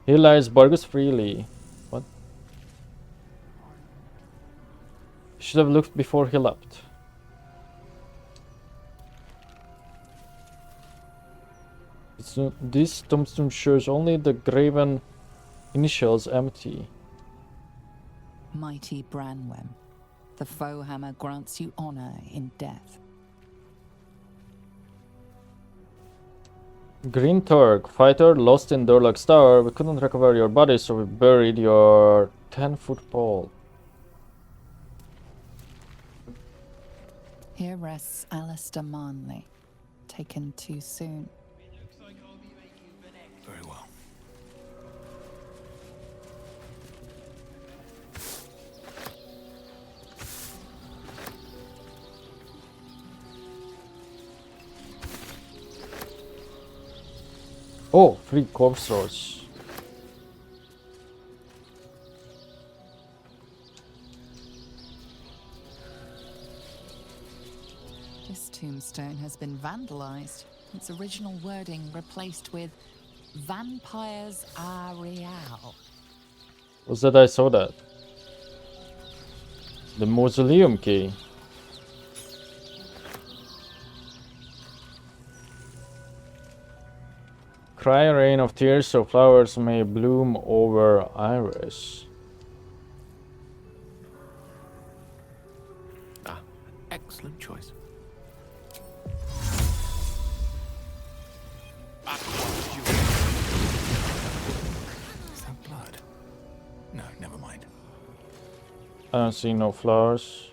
Here lies Bargus freely. What? Should have looked before he leapt. This tombstone shows only the graven initials empty. Mighty Branwem, the foe hammer grants you honor in death. Green Turk, fighter lost in Durlag's tower. We couldn't recover your body, so we buried your 10-foot pole. Here rests Alistair Marnley, taken too soon. Very well. Oh, free corpse rolls. This tombstone has been vandalized. Its original wording replaced with "Vampires are real." Was that I saw that? The Mausoleum key. Cry a rain of tears so flowers may bloom over iris. Ah, excellent choice. Is that blood? No, never mind. I don't see no flowers.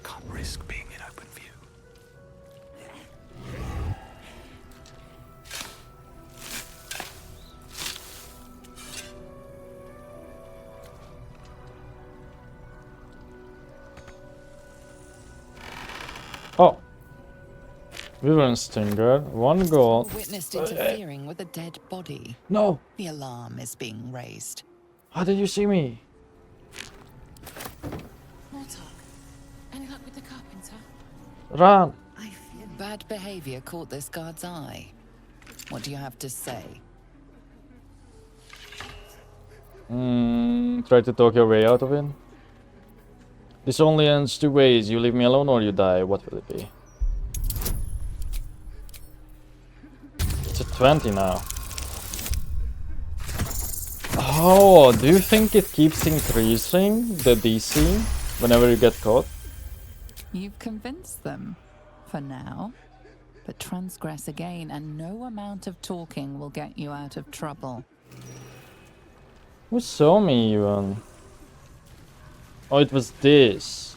Can't risk being in open view. Oh. Wyvern Stinger, 1 goal. Witnessed interfering with a dead body. No. The alarm is being raised. How did you see me? Mortark, any luck with the carpenter? Run! Bad behavior caught this guard's eye. What do you have to say? Try to talk your way out of it. This only ends 2 ways. You leave me alone or you die. What will it be? 20 now. Oh, do you think it keeps increasing the DC whenever you get caught? You've convinced them, for now. But transgress again, and no amount of talking will get you out of trouble. Who saw me even? Oh, it was this.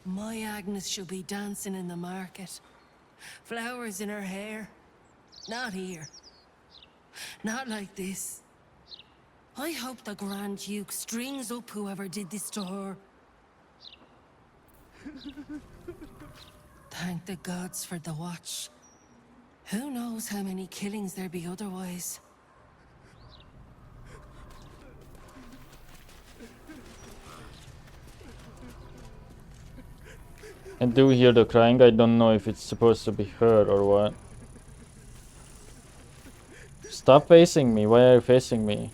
My Agnes shall be dancing in the market. Flowers in her hair. Not here. Not like this. I hope the Grand Duke strings up whoever did this to her. Thank the gods for the watch. Who knows how many killings there be otherwise? I do hear the crying. I don't know if it's supposed to be heard or what. Stop facing me. Why are you facing me?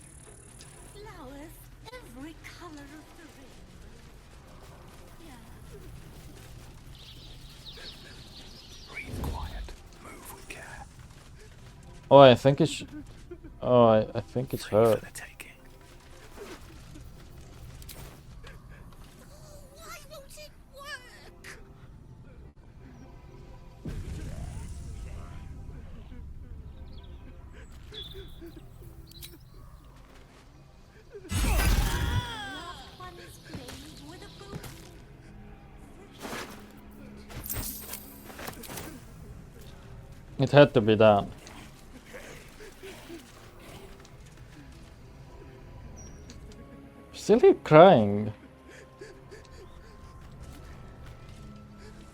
Oh, I think it's. Oh, I think it's her. It had to be done. Still keep crying.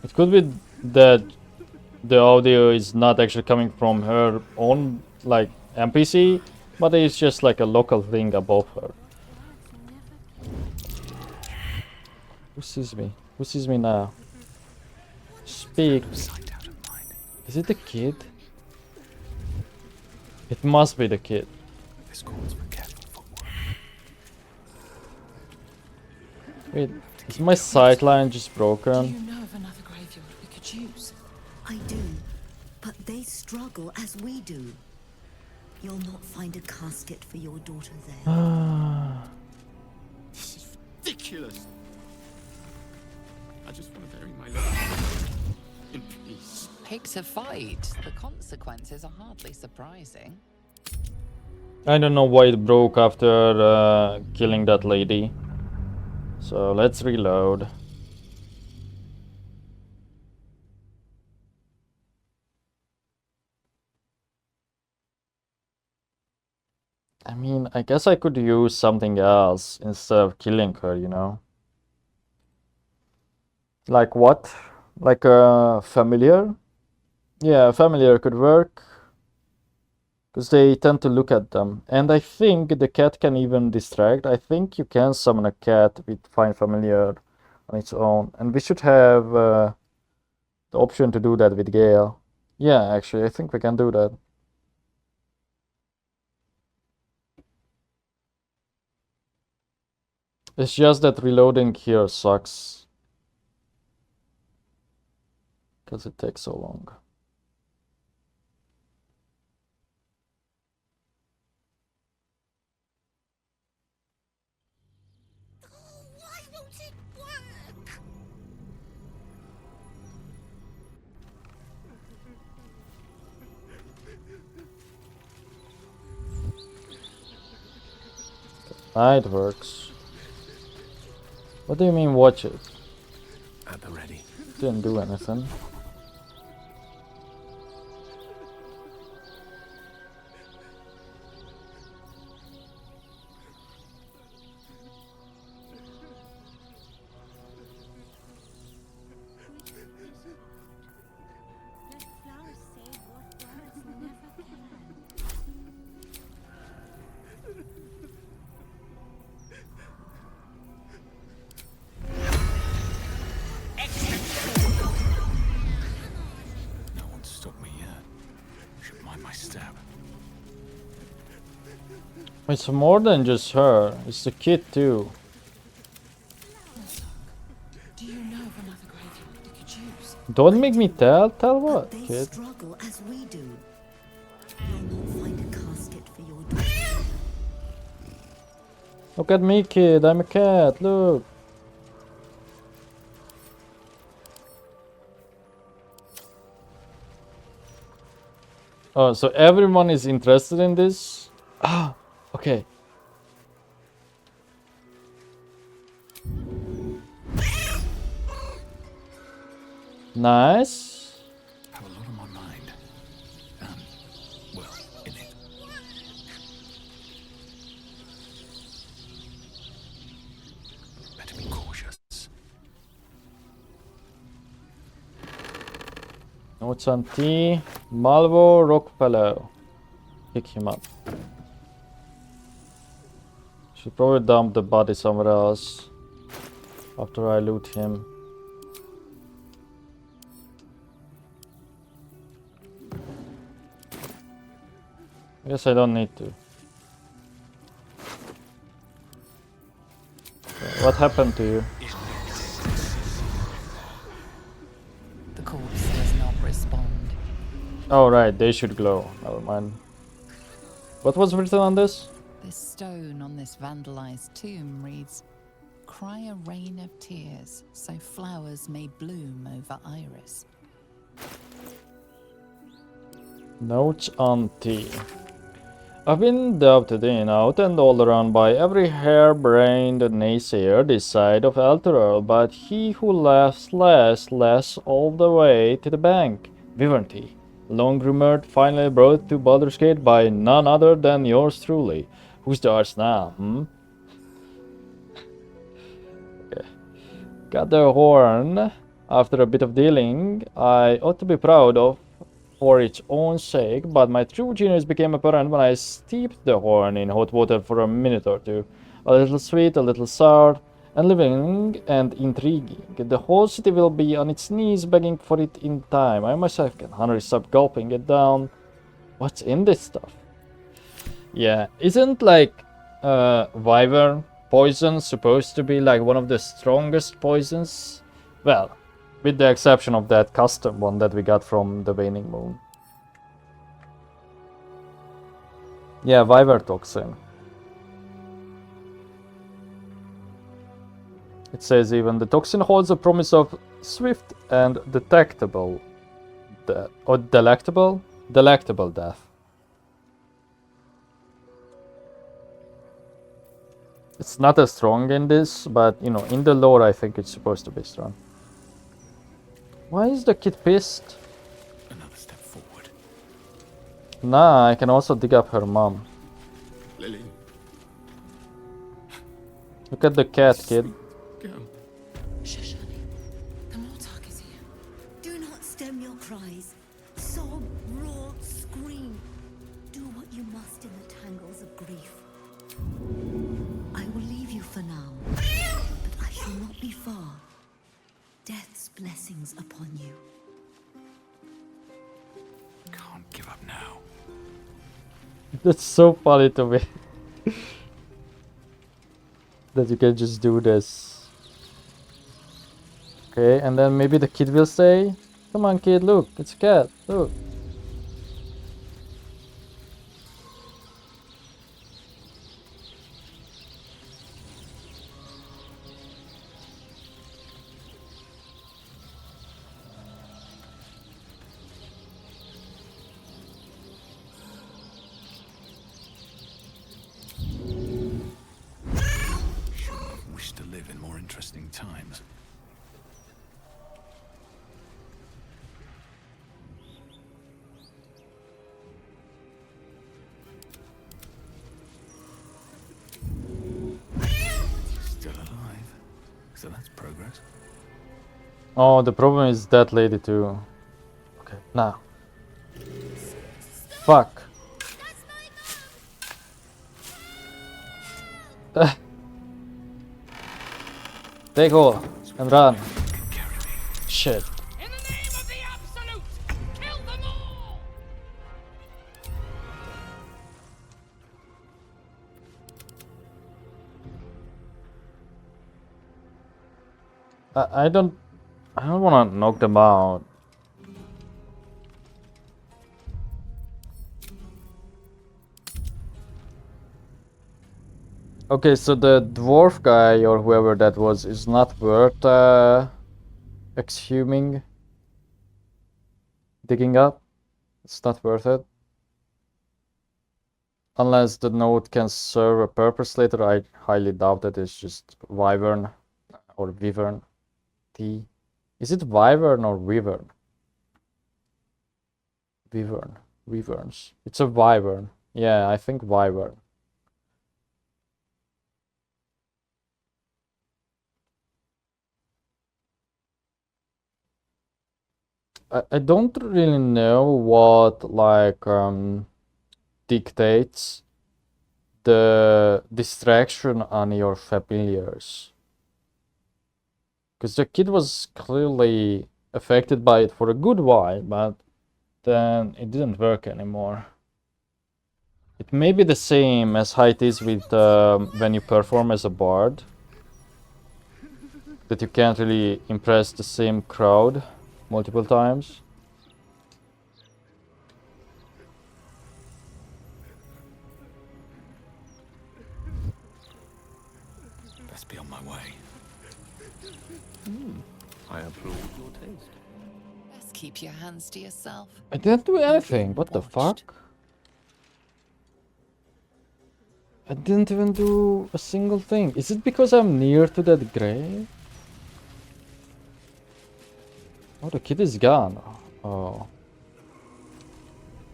It could be that the audio is not actually coming from her own like NPC, but it's just like a local thing above her. Who sees me? Who sees me now? Speak. Is it the kid? It must be the kid. This calls for careful footwork. Wait, is my sightline just broken? Do you know of another graveyard we could use? I do, but they struggle as we do. You'll not find a casket for your daughter there. This is ridiculous. I just want to bury my love in peace. Pick a fight. The consequences are hardly surprising. I don't know why it broke after killing that lady. So let's reload. I mean, I guess I could use something else instead of killing her, you know? Like what? Like a familiar? Yeah, a familiar could work. Because they tend to look at them. And I think the cat can even distract. I think you can summon a cat with Find Familiar on its own. And we should have the option to do that with Gale. Yeah, actually, I think we can do that. It's just that reloading here sucks. Because it takes so long. Why won't it work? It works. What do you mean watch it? At the ready. Didn't do anything. It's more than just her, it's the kid too. Do you know of another graveyard we could use? Don't make me tell. Tell what, They kid? struggle as we do. You'll not find a casket for your daughter. Look at me, kid. I'm a cat. Look. Oh, so everyone is interested in this? Ah, okay. Nice. Have a lot on my mind. Well, in it. Better be cautious. Notes on T. Malvo Rockfellow. Pick him up. Should probably dump the body somewhere else after I loot him. I guess I don't need to. What happened to you? The corpse does not respond. Oh right, they should glow. Never mind. What was written on this? This stone on this vandalized tomb reads, "Cry a rain of tears, so flowers may bloom over Iris." Notes on T. I've been doubted in, out and all around by every hair-brained naysayer this side of Elturel, but he who laughs laughs all the way to the bank. Vivanti, long rumored, finally brought to Baldur's Gate by none other than yours truly. Who's the arse now, Okay. Got the horn. After a bit of dealing, I ought to be proud of for its own sake, but my true genius became apparent when I steeped the horn in hot water for a minute or two. A little sweet, a little sour, and living and intriguing. The whole city will be on its knees begging for it in time. I myself can hardly stop gulping it down. What's in this stuff? Yeah, isn't like wyvern poison supposed to be like one of the strongest poisons? Well, with the exception of that custom one that we got from the Waning Moon. Yeah, wyvern toxin. It says even the toxin holds a promise of swift and delectable death. It's not as strong in this, but you know, in the lore I think it's supposed to be strong. Why is the kid pissed? Another step forward. Nah, I can also dig up her mom. Lily. Look at the cat, kid. Girl. Shush, honey. The Mortark is here. Do not stem your cries. Sob, roar, scream. Do what you must in the tangles of grief. I will leave you for now, but I shall not be far. Death's blessings upon you. Can't give up now. That's so funny to me. That you can just do this. Okay, and then maybe the kid will say, "Come on kid, look, it's a cat, look." Wish to live in more interesting times. Still alive. So that's progress. Oh, the problem is that lady too. Okay, now. Fuck. Take all and run. Shit. In the name of the Absolute, kill them all! I don't I don't want to knock them out. Okay, so the dwarf guy or whoever that was is not worth exhuming, digging up. It's not worth it. Unless the node can serve a purpose later, I highly doubt that it's just wyvern or wyvern. T. Is it wyvern or wyvern? Wyvern. Wyverns. It's a wyvern. Yeah, I think wyvern. I don't really know what like dictates the distraction on your familiars. Because the kid was clearly affected by it for a good while, but then it didn't work anymore. It may be the same as how it is with when you perform as a bard. That you can't really impress the same crowd multiple times. Best be on my way. I applaud your taste. Best keep your hands to yourself. I didn't do anything. What the fuck? I didn't even do a single thing. Is it because I'm near to that grave? Oh, the kid is gone. Oh.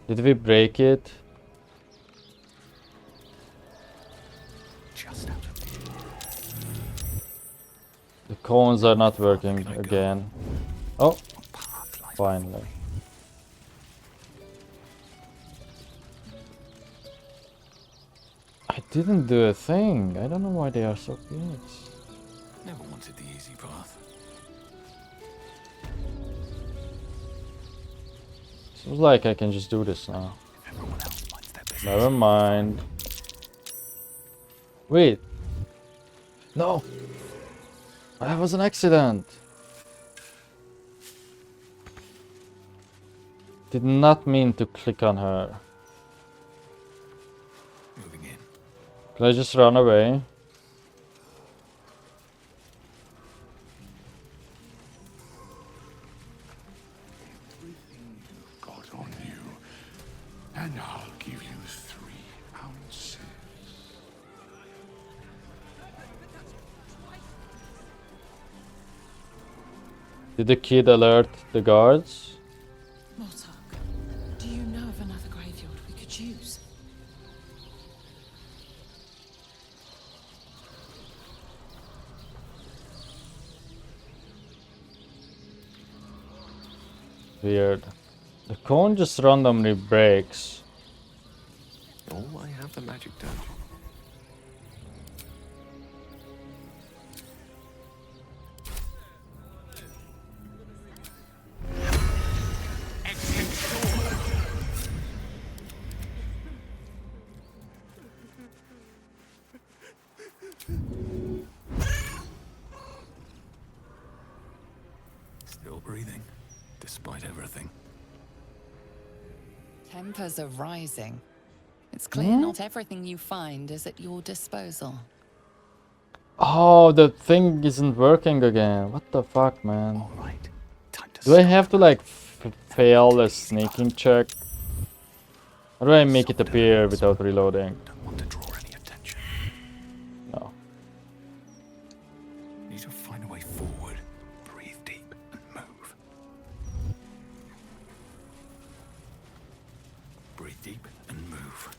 Did we break it? Just out of view. The cones are not working again. Oh, finally. I didn't do a thing. I don't know why they are so pissed. Never wanted the easy path. Seems like I can just do this now. Never mind. Wait. No. That was an accident. Did not mean to click on her. Moving in. Can I just run away? And I'll give you 3 ounces. Did the kid alert the guards? Mortark, do you know of another graveyard we could use? Weird. The cone just randomly breaks. Oh, I have the magic touch. Still breathing, despite everything. Tempers are rising. It's clear not everything you find is at your disposal. Oh, the thing isn't working again. What the fuck, man? Alright, time to Do I have to like fail a sneaking check? How do I make it appear without reloading? Don't want to draw any attention. No. Need to find a way forward. Breathe deep and move. Breathe deep and move.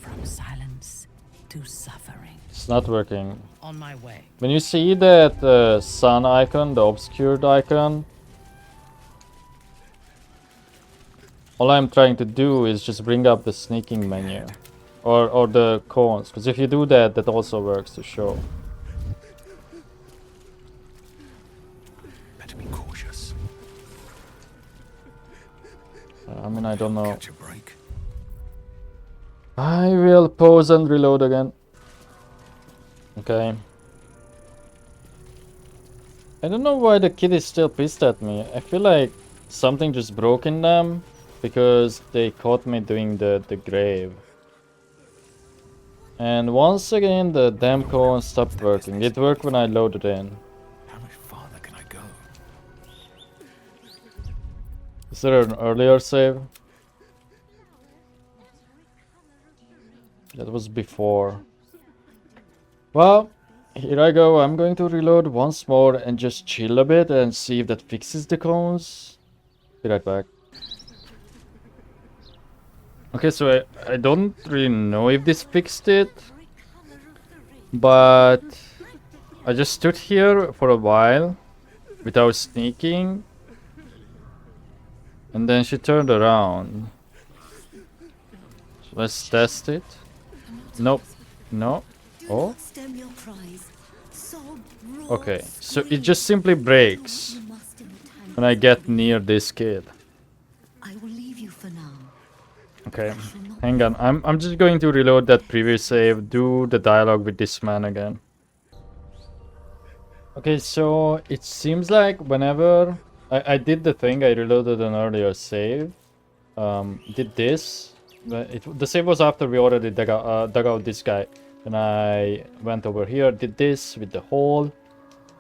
From silence to suffering. It's not working. On my way. When you see that sun icon, the obscured icon, all I'm trying to do is just bring up the sneaking menu. Or the cones, because if you do that, that also works to show. Better be cautious. I mean, I don't know. Catch a break. I will pause and reload again. Okay. I don't know why the kid is still pissed at me. I feel like something just broke in them because they caught me doing the grave. And once again the damn cone stopped working. It worked when I loaded in. How much farther can I go? Is there an earlier save? That was before. Well, here I go. I'm going to reload once more and just chill a bit and see if that fixes the cones. Be right back. Okay, so I don't really know if this fixed it, but I just stood here for a while without sneaking, and then she turned around. So let's test it. Nope. No. Oh. Okay, so it just simply breaks when I get near this kid. I will leave you for now. Okay, hang on. I'm just going to reload that previous save, do the dialogue with this man again. Okay, so it seems like whenever I did the thing, I reloaded an earlier save. Did this. The save was after we already dug out this guy. And I went over here, did this with the hole.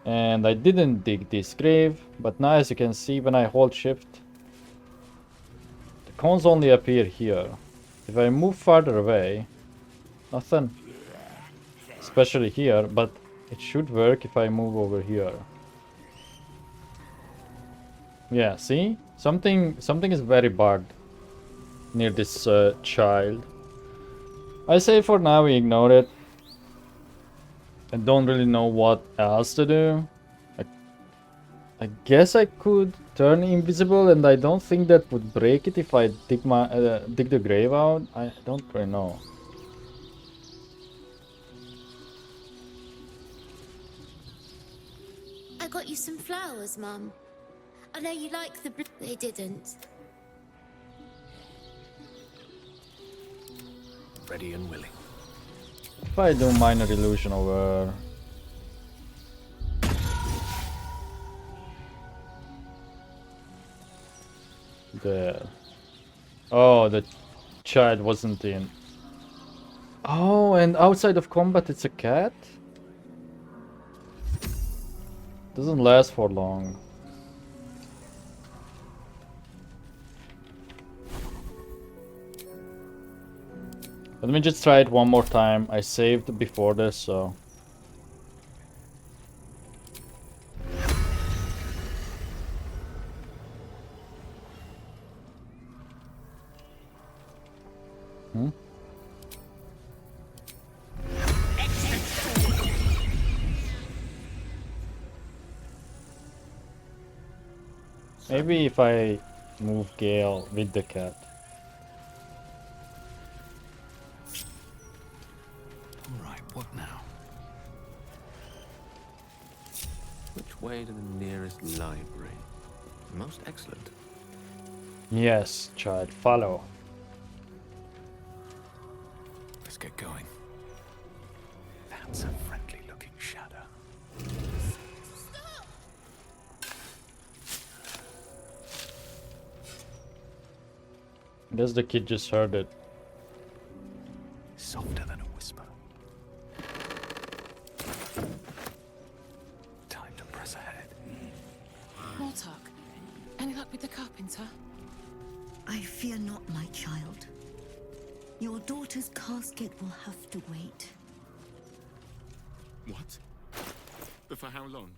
And I didn't dig this grave. But now as you can see, when I hold shift, cones only appear here. If I move farther away, nothing. Especially here, but it should work if I move over here. Yeah, see? Something is very bugged near this child. I say for now we ignore it. I don't really know what else to do. I guess I could turn invisible, and I don't think that would break it if I dig the grave out. I don't really know. I got you some flowers, Mum. I know you like the blue. They didn't. Ready and willing. If I do minor illusion over... there. Oh, the child wasn't in. Oh, and outside of combat it's a cat? Doesn't last for long. Let me just try it one more time. I saved before this, so... Maybe if I move Gale with the cat. Alright, what now? Which way to the nearest library? Most excellent. Yes, child, follow. Let's get going. That's a friendly looking shadow. I guess the kid just heard it. Softer than a whisper. Time to press ahead. Mortark, any luck with the carpenter? I fear not, my child. Your daughter's casket will have to wait. What? But for how long?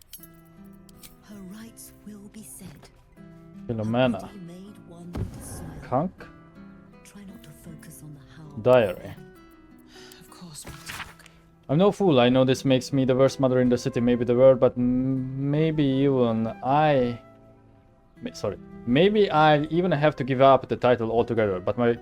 Her rites will be said. Philomena. He made one with the soil. Conk. Try not to focus on the how. Diary. Of course, Mortark. I'm no fool. I know this makes me the worst mother in the city, maybe the world, but maybe even I... Sorry. Maybe I even have to give up the title altogether, but my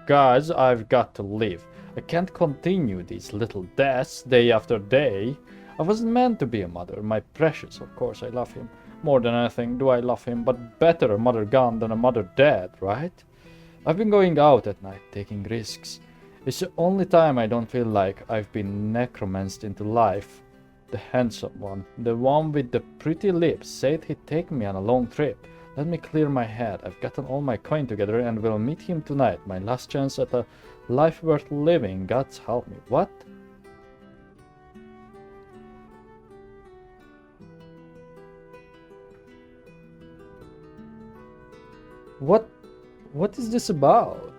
gods, I've got to live. I can't continue these little deaths day after day. I wasn't meant to be a mother. My precious, of course, I love him. More than anything do I love him, but better a mother gone than a mother dead, right? I've been going out at night, taking risks. It's the only time I don't feel like I've been necromanced into life. The handsome one. The one with the pretty lips. Said he'd take me on a long trip. Let me clear my head. I've gotten all my coin together and will meet him tonight. My last chance at a life worth living. God's help me. What? What is this about?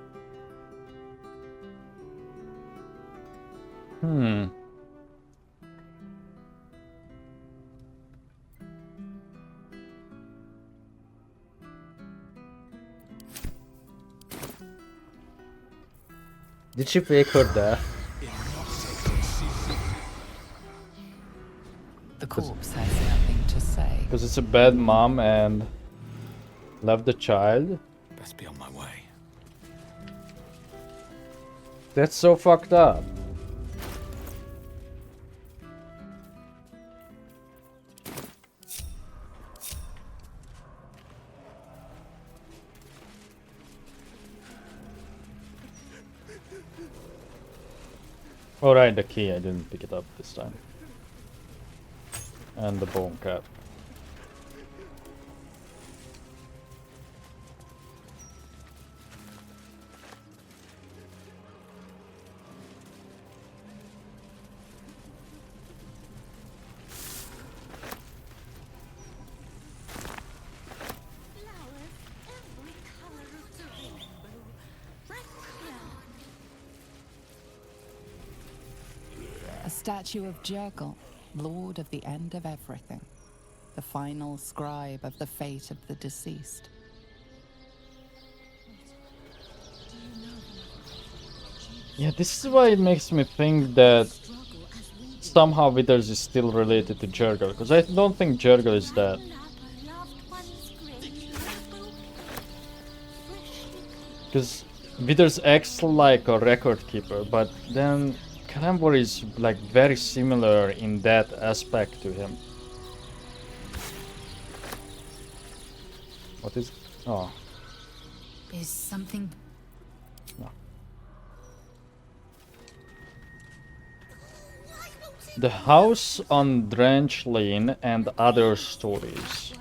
Did she fake her death? The corpse has nothing to say. Because it's a bad mom and left the child? Best be on my way. That's so fucked up. Alright, the key, I didn't pick it up this time. And the bone cap. A statue of Jurgle, lord of the end of everything, the final scribe of the fate of the deceased. Yeah, this is why it makes me think that somehow Withers is still related to Jurgle, because I don't think Jurgle is dead. Because Withers acts like a record keeper, but then Kalambor is like very similar in that aspect to him. What is... oh. Is something... No. The House on Drench Lane and Other Stories.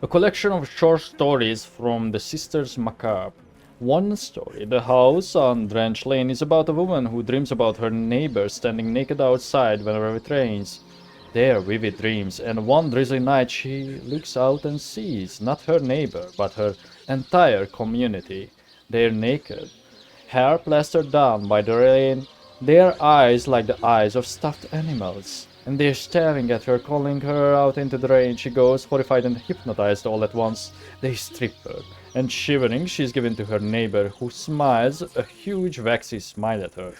A collection of short stories from the Sisters Macabre. One story, The House on Drench Lane, is about a woman who dreams about her neighbor standing naked outside whenever it rains. They are vivid dreams, and one drizzly night she looks out and sees not her neighbor, but her entire community. They are naked, hair plastered down by the rain, their eyes like the eyes of stuffed animals. And they are staring at her, calling her out into the rain. She goes, horrified and hypnotized all at once. They strip her, and shivering, she is given to her neighbor, who smiles a huge waxy smile at her.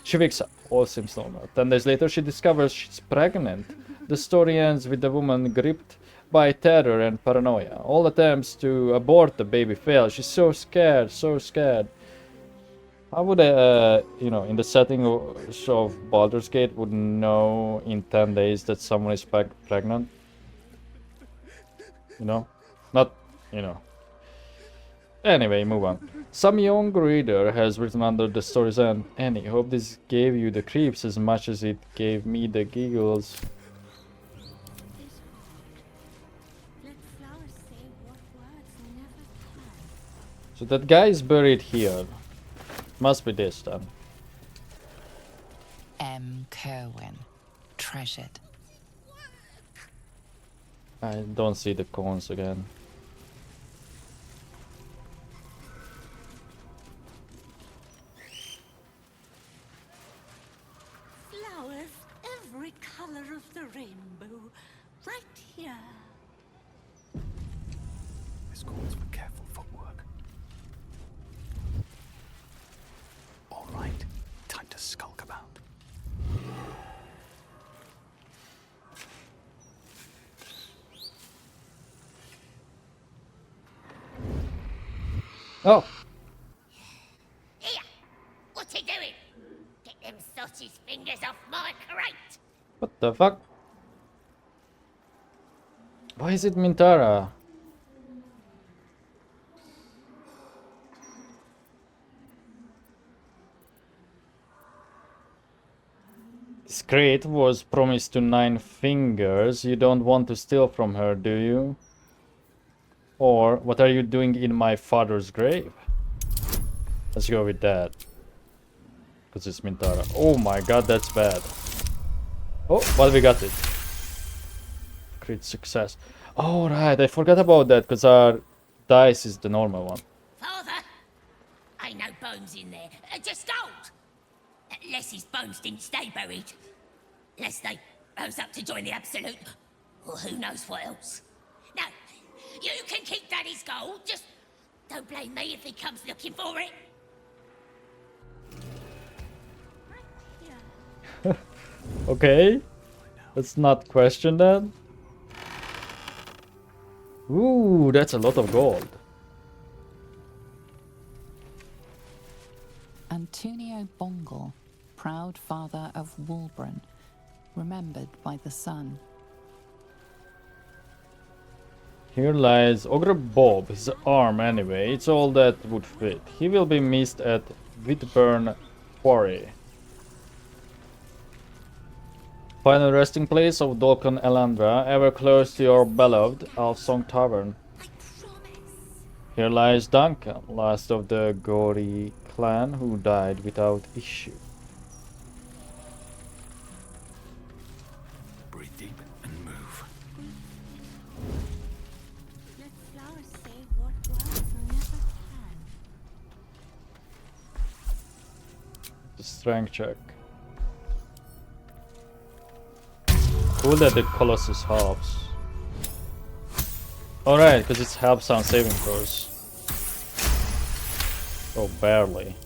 She wakes up, all seems normal. 10 days later, she discovers she's pregnant. The story ends with the woman gripped by terror and paranoia. All attempts to abort the baby fail. She's so scared, so scared. How would you know, in the setting of Baldur's Gate, would know in 10 days that someone is pregnant? You know? Not, you know. Anyway, move on. Some young reader has written under the story's end, Annie, hope this gave you the creeps as much as it gave me the giggles. So that guy is buried here. Must be this then. M. Kerwin, treasured. I don't see the cones again. Flowers, every color of the rainbow, right here. This calls for careful footwork. All right, time to skulk about. Oh. Here! What's he doing? Get them sausage fingers off my crate! What the fuck? Why is it Mintara? This crate was promised to 9 Fingers. You don't want to steal from her, do you? Or, what are you doing in my father's grave? Let's go with that. Because it's Mintara. Oh my god, that's bad. Oh, but we got it. Crit success. Oh right, I forgot about that because our dice is the normal one. Father, ain't no bones in there, just gold. Unless his bones didn't stay buried. Unless they rose up to join the Absolute, or who knows what else. No, you can keep Daddy's gold, just don't blame me if he comes looking for it. Okay, let's not question that. Ooh, that's a lot of gold. Antonio Bongal, proud father of Wulbren, remembered by the sun. Here lies Ogre Bob, his arm anyway, it's all that would fit. He will be missed at Whitburn Quarry. Final resting place of Dolken Elandra, ever close to your beloved Alfsong Tavern. Here lies Duncan, last of the Gory clan who died without issue. Breathe deep and move. Let flowers say what words never can. The strength check. Cool that the Colossus helps. Alright, because it helps on saving throws. Oh, barely.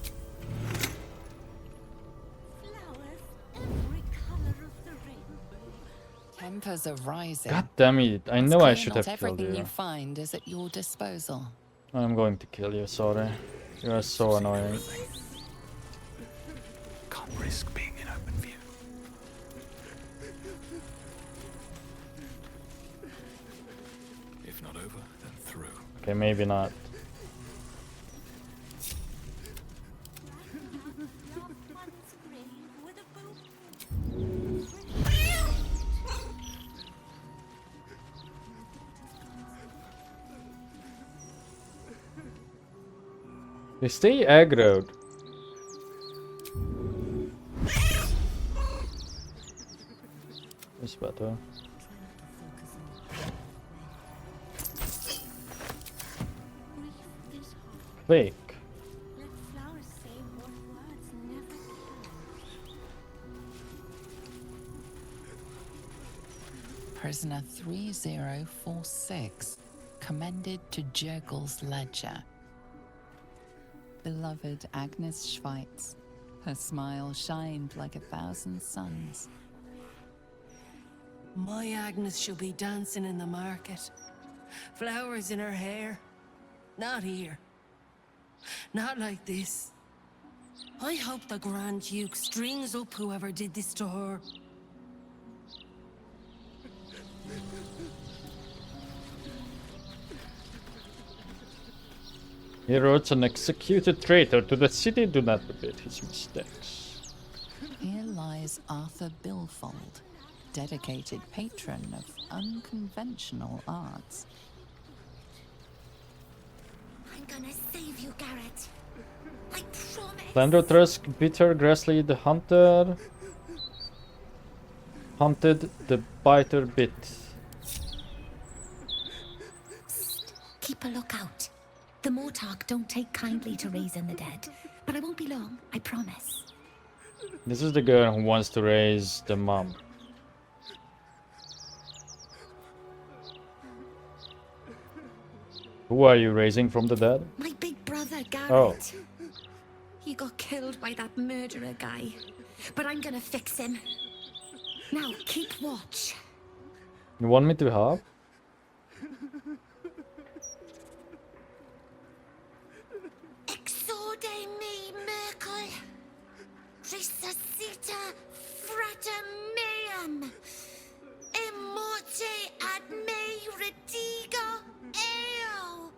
Tempers are rising. God damn it, I know I should have Not killed everything you. you find is at your disposal. I'm going to kill you, sorry. You are so annoying. Can't risk being in open view. If not over, then through. Okay, maybe not. They stay aggroed. It's better. Fake. Let flowers say what words never can. Prisoner 3046, commended to Jurgel's ledger. Beloved Agnes Schweitz, her smile shined like 1,000 suns. My Agnes shall be dancing in the market. Flowers in her hair. Not here. Not like this. I hope the Grand Duke strings up whoever did this to her. He wrote an executed traitor to the city. Do not repeat his mistakes. Here lies Arthur Bilfold, dedicated patron of unconventional arts. I'm gonna save you, Garrett. I promise. Landrotrusk, Bitter, Grassley, the Hunter. Hunted the Biter Bit. Keep a lookout. The Mortark don't take kindly to raising the dead. But I won't be long, I promise. This is the girl who wants to raise the mom. Who are you raising from the dead? My big brother, Garrett. Oh. He got killed by that murderer guy. But I'm gonna fix him. Now, keep watch. You want me to help? Exorde me, Merkel. Resuscita frater meum. Immorte ad me redigo eo.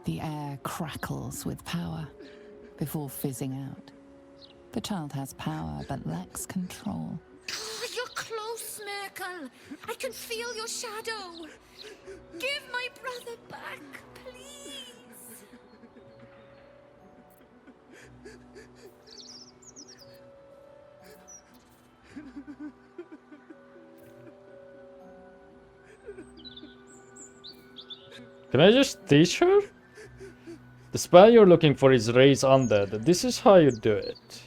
The air crackles with power before fizzing out. The child has power but lacks control. Oh, you're close, Merkel. I can feel your shadow. Give my brother back, please. Can I just teach her? The spell you're looking for is Raise Undead. This is how you do it.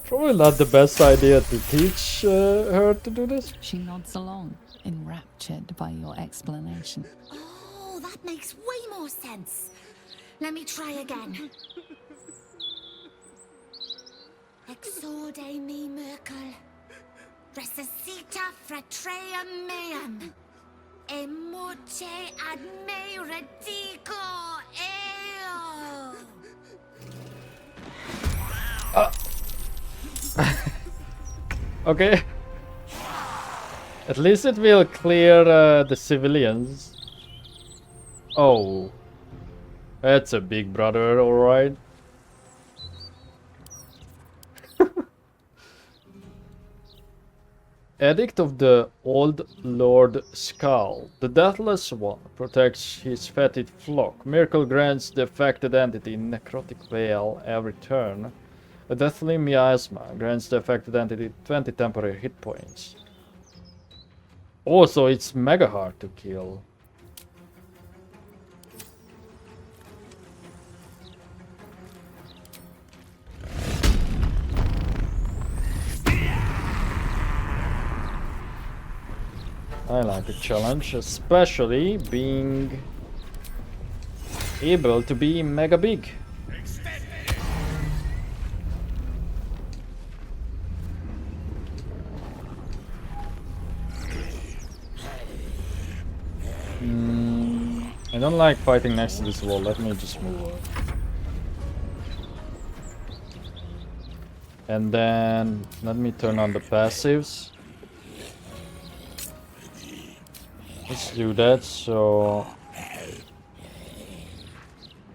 Probably not the best idea to teach her to do this. She nods along, enraptured by your explanation. Oh, that makes way more sense. Let me try again. Exorde me, Merkel. Resuscita fratrea meam. E morte ad me redico eo. Okay. At least it will clear the civilians. Oh. That's a big brother, alright. Edict of the Old Lord Skull. The Deathless One protects his fetid flock. Miracle grants the affected entity necrotic veil every turn. A deathly miasma grants the affected entity 20 temporary hit points. Also, it's mega hard to kill. I like a challenge, especially being able to be mega big. I don't like fighting next to this wall. Let me just move. And then let me turn on the passives. Let's do that. So,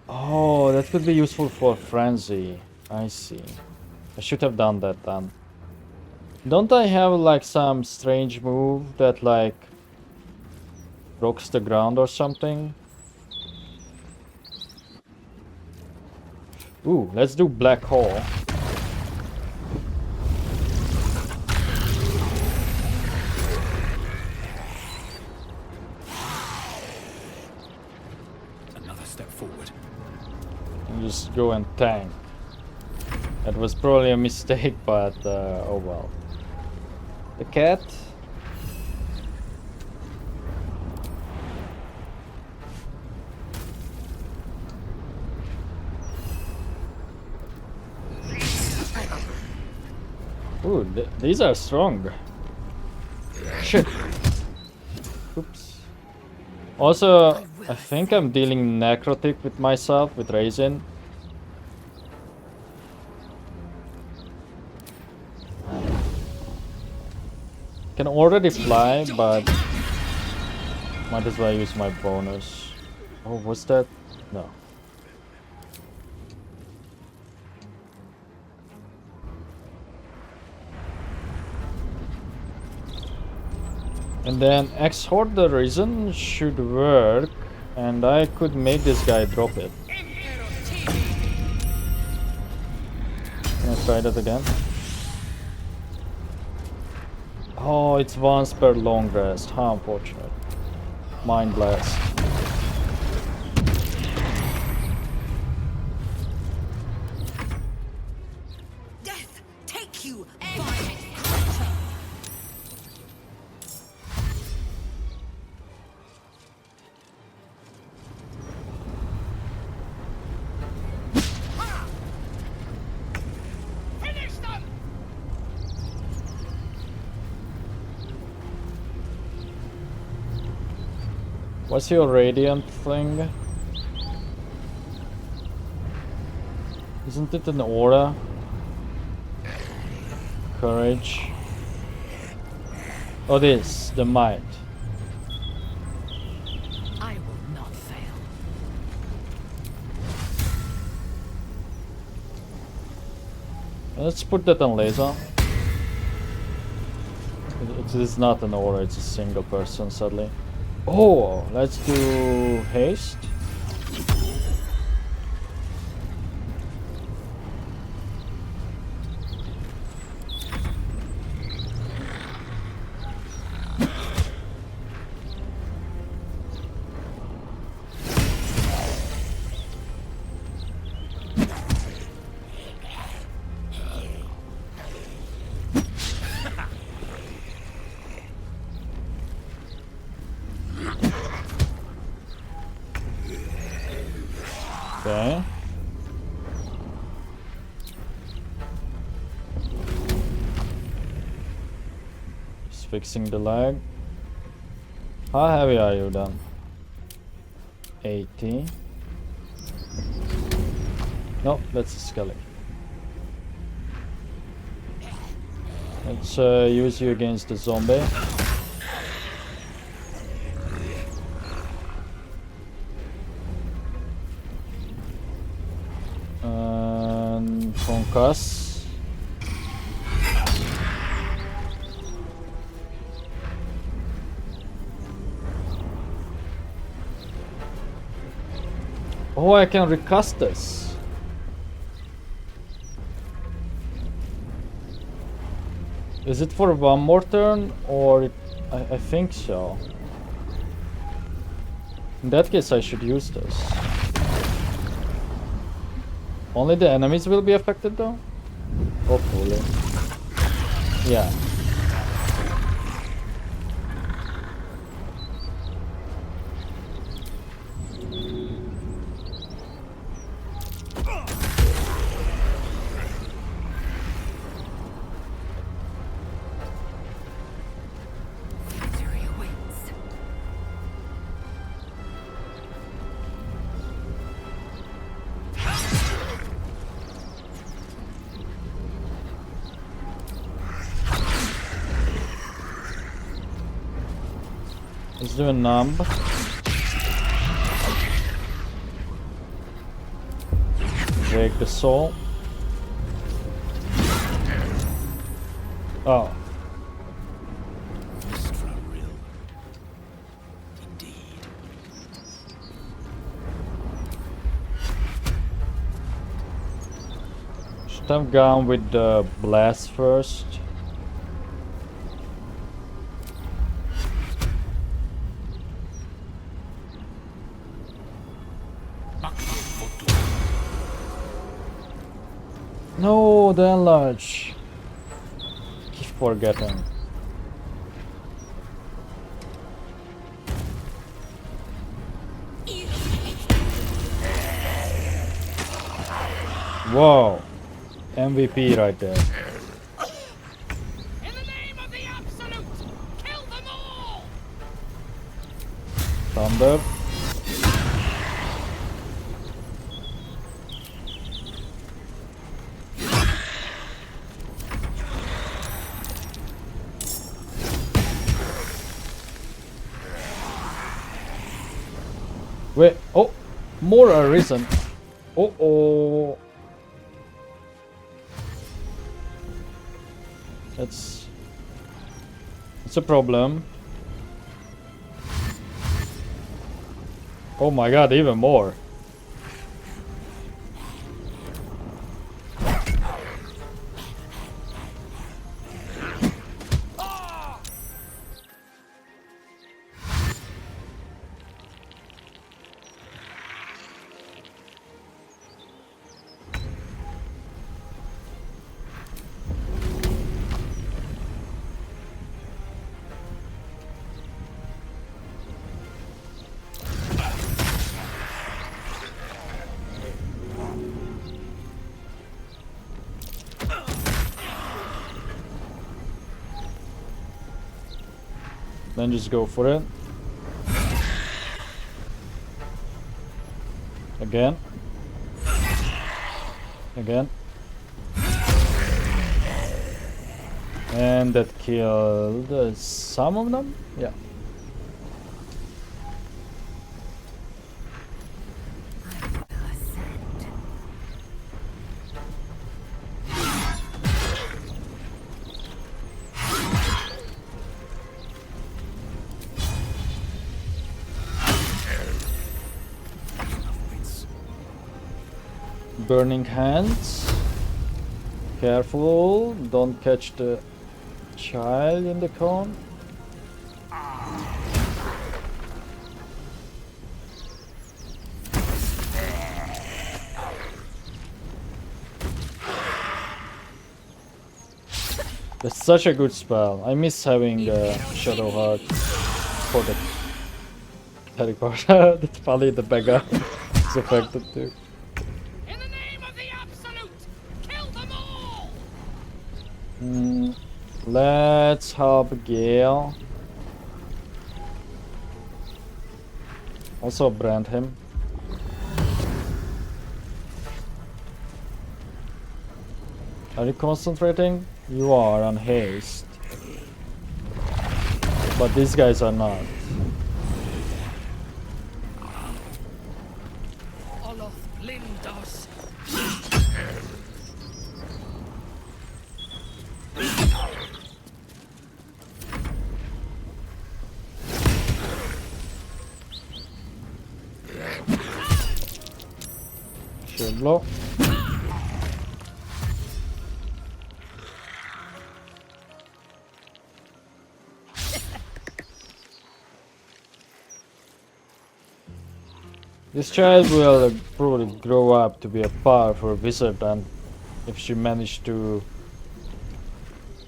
oh, that could be useful for frenzy. I see. I should have done that then. Don't I have like some strange move that like rocks the ground or something? Ooh, let's do black hole. Another step forward. And just go and tank. That was probably a mistake, but oh well. The cat. Ooh, these are strong. Shit. Oops. Also, I think I'm dealing necrotic with myself with Raisin. Can already fly, but might as well use my bonus. Oh, what's that? No. And then exhort the Risen should work, and I could make this guy drop it. Can I try that again? Oh, it's once per long rest. How unfortunate. Mind blast. Death, take you! What's your radiant thing? Isn't it an aura? Courage. Oh, this, the might. I will not fail. Let's put that on laser. It is not an aura, it's a single person, sadly. Oh, let's do haste. Okay. Just fixing the lag. How heavy are you then? 80. No, that's a skelly. Let's use you against the zombie. Concuss. Oh, I can recast this. Is it for one more turn or I think so. In that case I should use this. Only the enemies will be affected though? Hopefully. Yeah. Let's do a numb. Break the soul. Oh. Should have gone with the blast first. No, the enlarge. Keep forgetting. Whoa. MVP right there. In the name of the Absolute, kill them all! Thunder. Wait, oh, more arisen. Oh. It's a problem. Oh my god, even more. Then just go for it. Again. And that killed some of them? Yeah. Burning hands. Careful, don't catch the child in the cone. That's such a good spell. I miss having Shadow Heart for the teleport. That's probably the beggar is affected too. Let's help Gale. Also brand him. Are you concentrating? You are on haste. But these guys are not. Shield blow. This child will probably grow up to be a powerful wizard, and if she managed to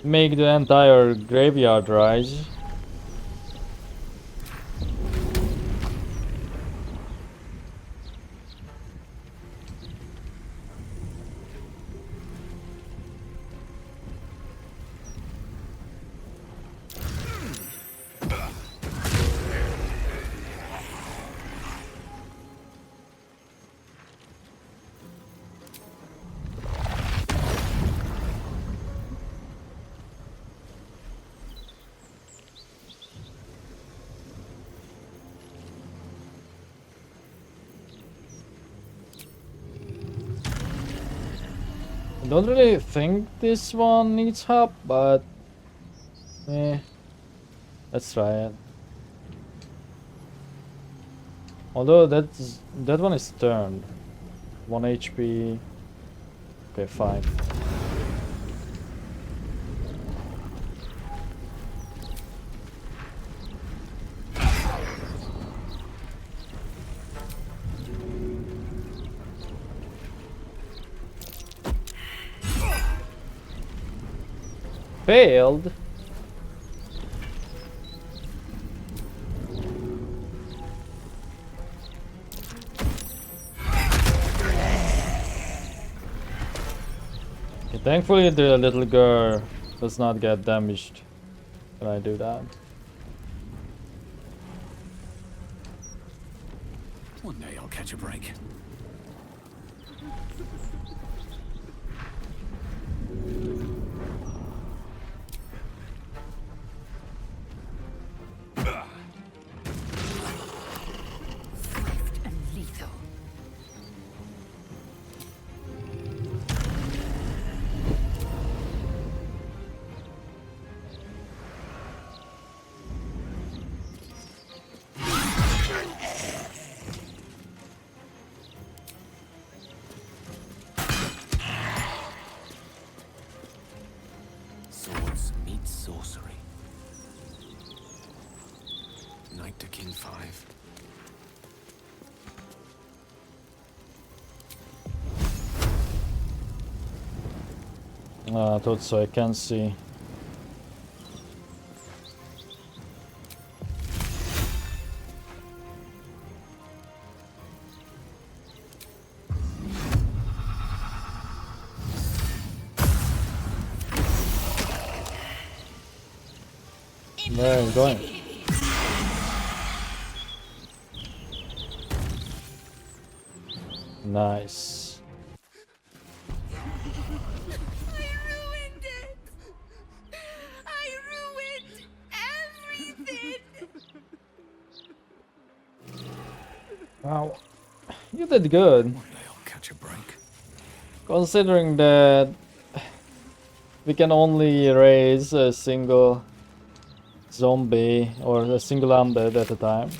make the entire graveyard rise. I don't really think this one needs help, but let's try it. Although that one is turned. 1 HP. Okay, fine. Failed. Okay, thankfully the little girl does not get damaged when I do that. One day I'll catch a break. Swords meet sorcery. Knight to King 5. I thought so, I can't see. Where are you going? Nice. I ruined it! Wow, you did good. One day I'll catch a break. Considering that we can only raise a single zombie or a single undead at a time.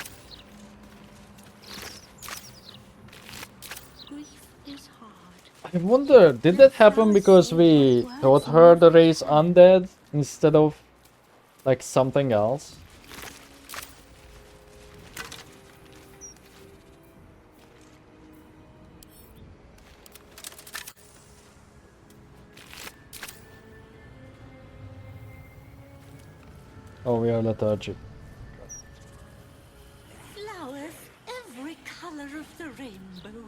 I wonder, did that happen because we taught her to raise undead instead of like something else? Oh, we are lethargic. Flowers, every color of the rainbow,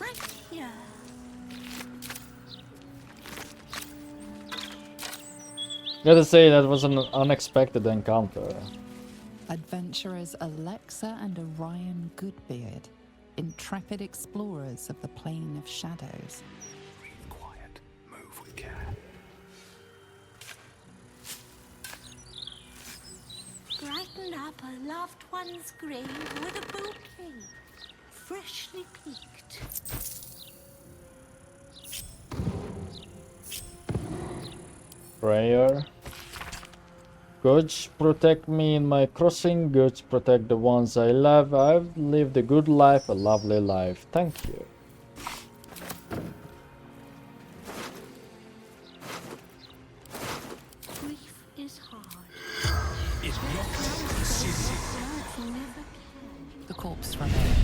right here. Gotta say, that was an unexpected encounter. Adventurers Alexa and Orion Goodbeard, intrepid explorers of the plane of shadows. Breathe quiet, move with care. Brighten up a loved one's grave with a bouquet, freshly picked. Prayer. Gods protect me in my crossing, gods protect the ones I love. I've lived a good life, a lovely life. Thank you. Grief is hard. The corpse remains.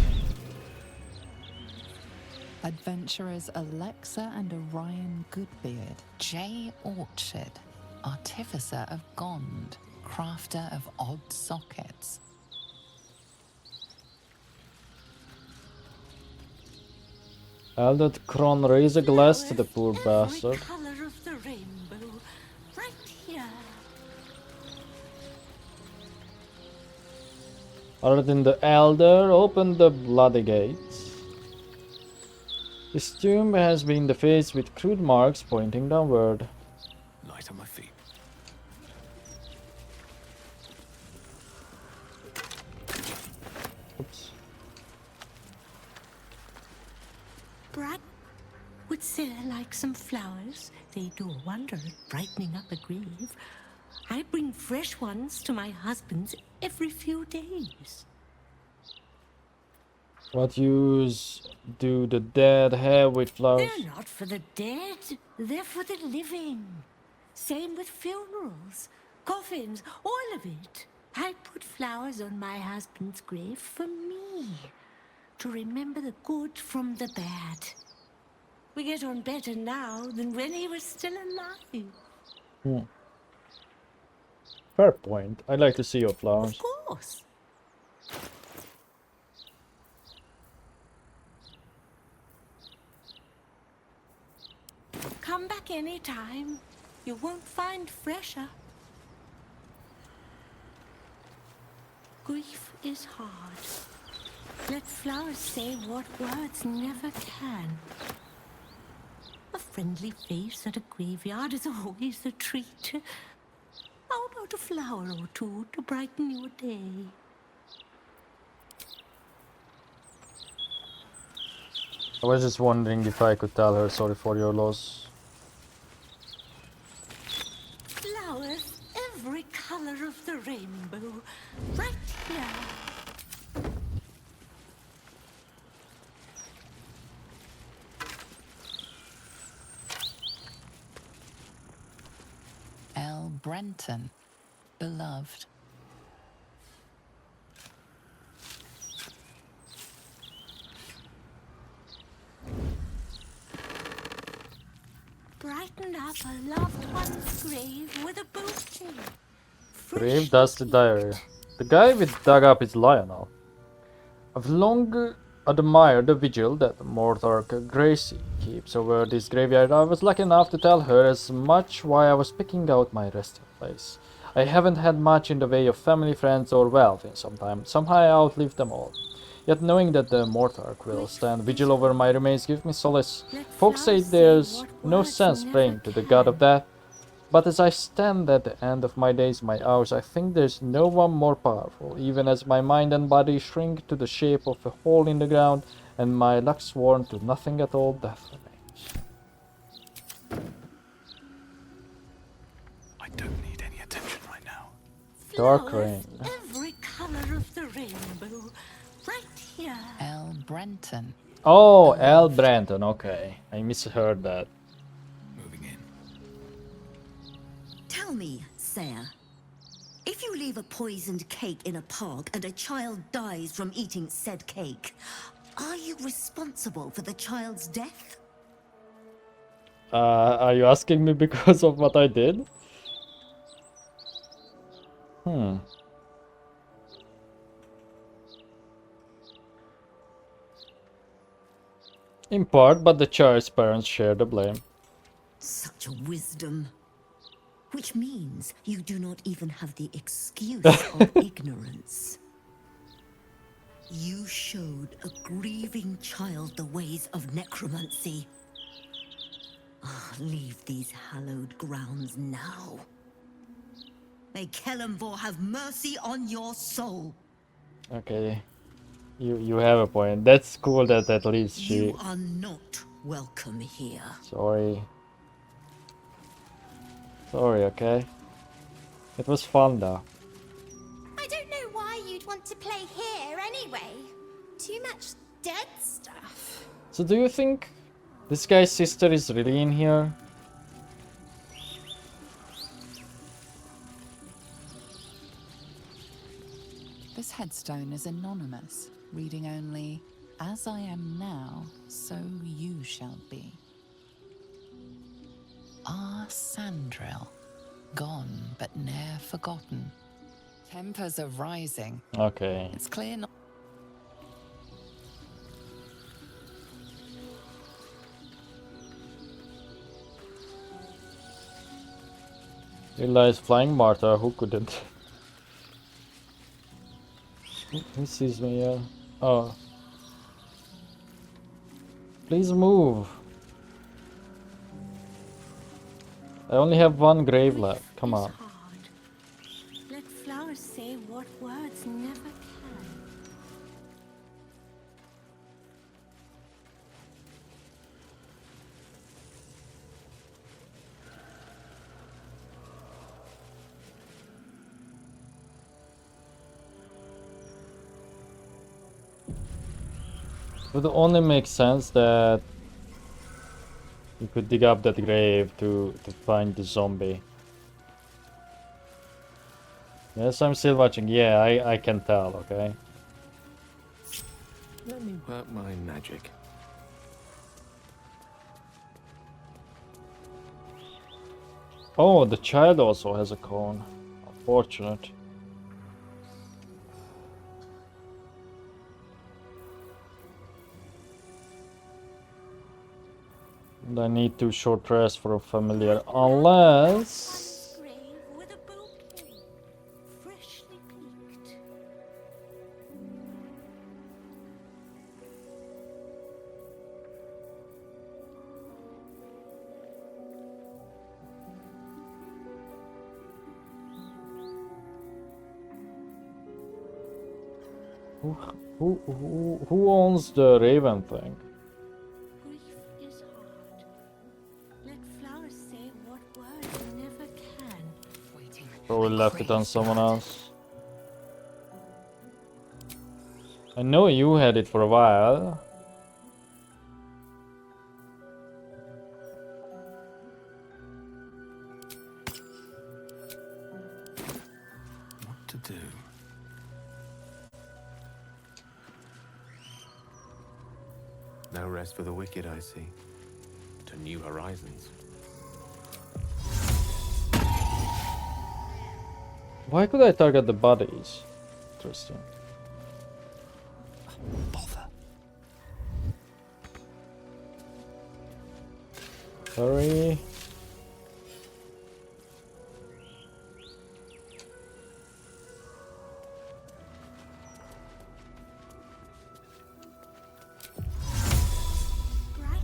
Adventurers Alexa and Orion Goodbeard, J. Orchard, artificer of Gond, crafter of odd sockets. Eldred Kron, raise a glass to the poor bastard. Color of the rainbow, right here. Arden the Elder, open the bloody gates. This tomb has been defaced with crude marks pointing downward. Light on my feet. Oops. Brad, would Sarah like some flowers? They do a wonder at brightening up a grave. I bring fresh ones to my husband's every few days. What use do the dead have with flowers? They're not for the dead, they're for the living. Same with funerals, coffins, all of it. I put flowers on my husband's grave for me, to remember the good from the bad. We get on better now than when he was still alive. Fair point. I'd like to see your flowers. Of course. Come back anytime. You won't find fresher. Grief is hard. Let flowers say what words never can. A friendly face at a graveyard is always a treat. How about a flower or two to brighten your day? I was just wondering if I could tell her sorry for your loss. Flowers, every color of the rainbow, right here. L. Brenton, beloved. Brighten up a loved one's grave with a bouquet. Grave Dusty Diary. The guy with dug up is Lionel. I've long admired the vigil that Mortark Gracie keeps over this graveyard. I was lucky enough to tell her as much while I was picking out my resting place. I haven't had much in the way of family, friends, or wealth in some time. Somehow I outlived them all. Yet knowing that the Mortark will stand vigil over my remains gives me solace. Folks say there's no sense praying to the god of death, But as I stand at the end of my days, my hours, I think there's no one more powerful, even as my mind and body shrink to the shape of a hole in the ground, and my luck sworn to nothing at all, death remains. I don't need any attention right now. Dark rain. Every color of the rainbow, right here. L. Brenton. Oh, L. Brenton, okay. I misheard that. Tell me, Sarah, if you leave a poisoned cake in a park and a child dies from eating said cake, are you responsible for the child's death? Are you asking me because of what I did? In part, but the child's parents share the blame. Such wisdom. Which means you do not even have the excuse of ignorance. You showed a grieving child the ways of necromancy. Leave these hallowed grounds now. May Kellenvor have mercy on your soul. Okay, you have a point. That's cool that at least she... You are not welcome here. Sorry. Sorry, okay? It was fun though. I don't know why you'd want to play here anyway. Too much dead stuff. So do you think this guy's sister is really in here? This headstone is anonymous, reading only, "As I am now, so you shall be." Ah, Sandrill, gone but ne'er forgotten. Tempers are rising. Okay. It's clear not. Here lies Flying Martha, who couldn't? Who sees me here? Oh. Please move. I only have one grave left. Come on. Let flowers say what words never can. It would only make sense that you could dig up that grave to find the zombie. Yes, I'm still watching. Yeah, I can tell, okay? Let me work my magic. Oh, the child also has a cone. Unfortunate. And I need to short rest for a familiar, unless... With a bouquet, freshly picked. Who owns the raven thing? Grief is hard. Let flowers say what words never can. Probably left it on someone else. I know you had it for a while. What to do? No rest for the wicked, I see. To new horizons. Why could I target the bodies? Interesting. Bother. Sorry.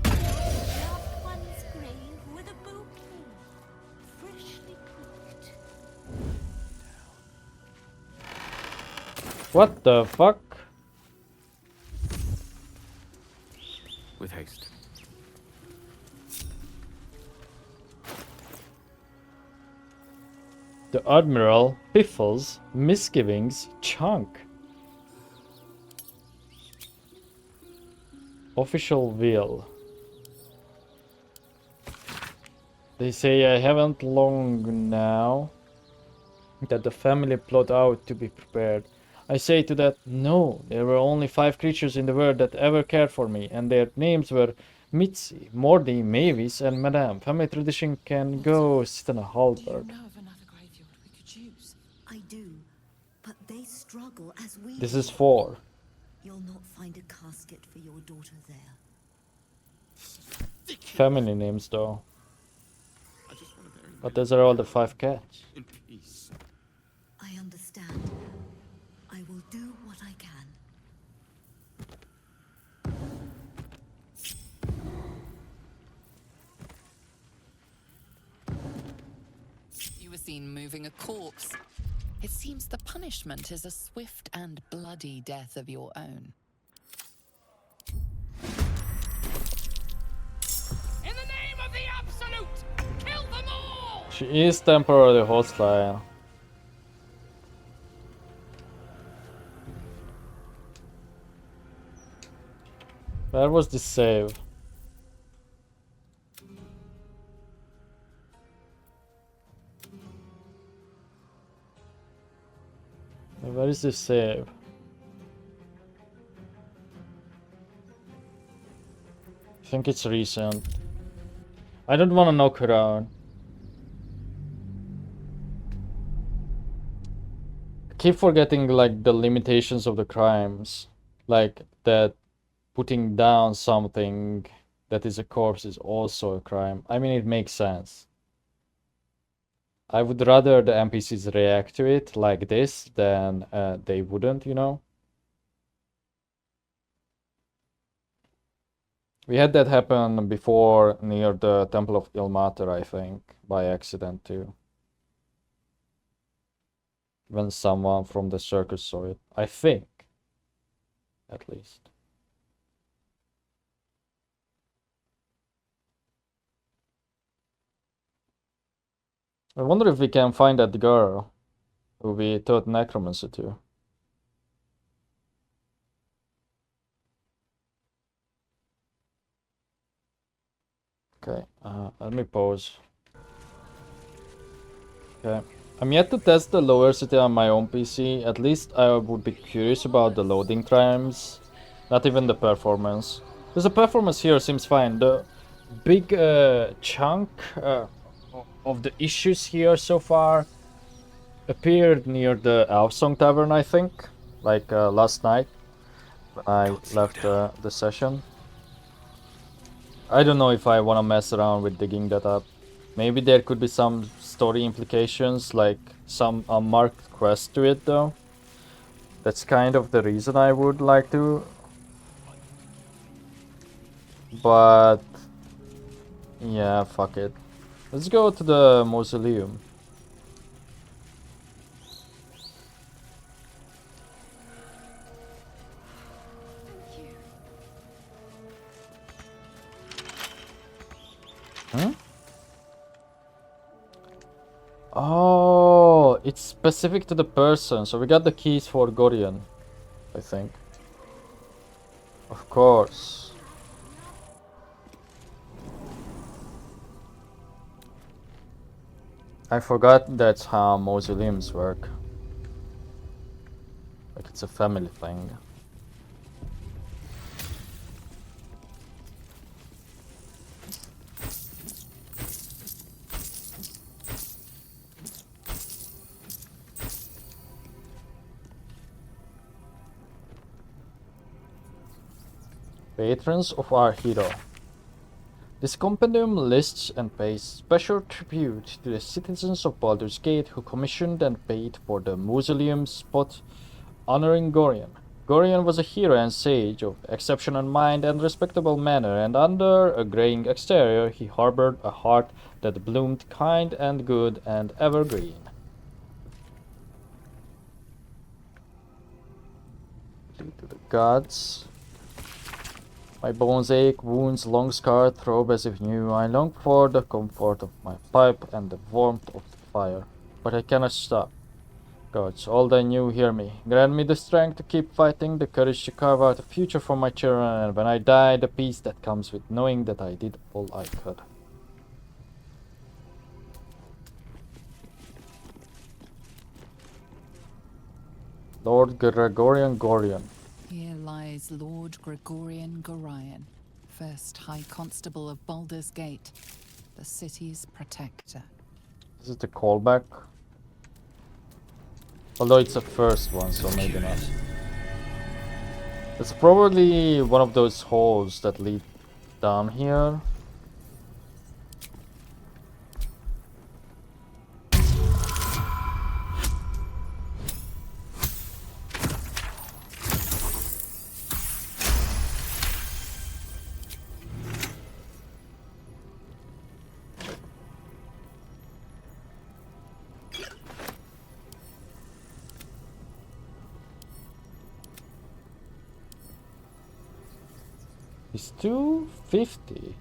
Loved one's grave with a bouquet, freshly What the fuck? With haste. The Admiral, Piffles, Misgivings, Chunk. Official will. They say I haven't long now that the family plot out to be prepared. I say to that, no, there were only 5 creatures in the world that ever cared for me, and their names were Mitzi, Mordi, Mavis, and Madame. Family tradition can go sit on a halberd. I do, but they struggle as we This do. is 4. You'll not find a casket for your daughter there. Family names though. But those are all the 5 cats. In peace. I understand. I will do what I can. You were seen moving a corpse. It seems the punishment is a swift and bloody death of your own. In the name of the Absolute, kill them all! She is temporarily hostile. Where was this save? Where is this save? I think it's recent. I don't want to knock her out. I keep forgetting like the limitations of the crimes. Like that putting down something that is a corpse is also a crime. I mean, it makes sense. I would rather the NPCs react to it like this than they wouldn't, you know? We had that happen before near the Temple of Ilmater, I think, by accident too. When someone from the circus saw it. I think. At least. I wonder if we can find that girl who we taught necromancy to. Okay, let me pause. Okay, I'm yet to test the loversity on my own PC. At least I would be curious about the loading times, not even the performance. Because the performance here seems fine. The big chunk of the issues here so far appeared near the Elfsong Tavern, I think, like last night when I left the session. I don't know if I want to mess around with digging that up. Maybe there could be some story implications, like some unmarked quest to it though. That's kind of the reason I would like to. But yeah, fuck it. Let's go to the Mausoleum. Huh? Oh, it's specific to the person. So we got the keys for Gorion, I think. Of course. I forgot that's how mausoleums work. Like it's a family thing. Patrons of our hero. This compendium lists and pays special tribute to the citizens of Baldur's Gate who commissioned and paid for the mausoleum spot honoring Gorion. Gorion was a hero and sage of exceptional mind and respectable manner, and under a graying exterior he harbored a heart that bloomed kind and good and evergreen. directly to the gods. My bones ache, wounds long scarred, throb as if new. I long for the comfort of my pipe and the warmth of the fire, but I cannot stop. Gods, all that knew, hear me. Grant me the strength to keep fighting, the courage to carve out a future for my children, and when I die, the peace that comes with knowing that I did all I could. Lord Gregorian Gorian. Here lies Lord Gregorian Gorian, first High Constable of Baldur's Gate, the city's protector. Is it a callback? Although it's the first one, so maybe not. It's probably one of those holes that lead down here. It's 250.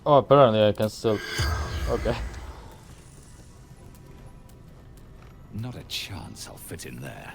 Oh, apparently I can still... Okay. Not a chance I'll fit in there.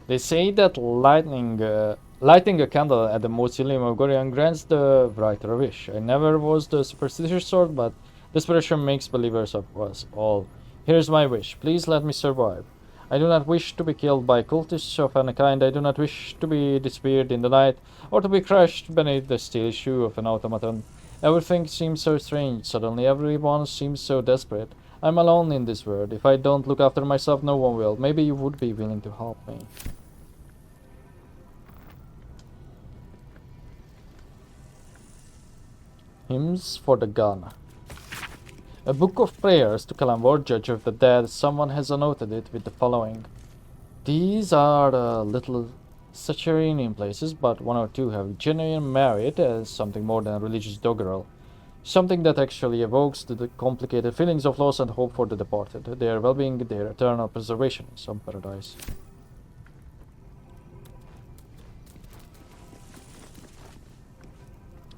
They say that lighting a candle at the Mausoleum of Gorian grants the writer a wish. I never was the superstitious sort, but desperation makes believers of us all. Here's my wish. Please let me survive. I do not wish to be killed by cultists of any kind. I do not wish to be disappeared in the night, or to be crushed beneath the steel shoe of an automaton. Everything seems so strange. Suddenly everyone seems so desperate. I'm alone in this world. If I don't look after myself, no one will. Maybe you would be willing to help me. Hymns for the Gun. A book of prayers to Kalamvor, judge of the dead. Someone has annotated it with the following. These are little saturating in places, but one or two have genuine merit as something more than a religious doggerel. Something that actually evokes the complicated feelings of loss and hope for the departed, their well-being, their eternal preservation in some paradise.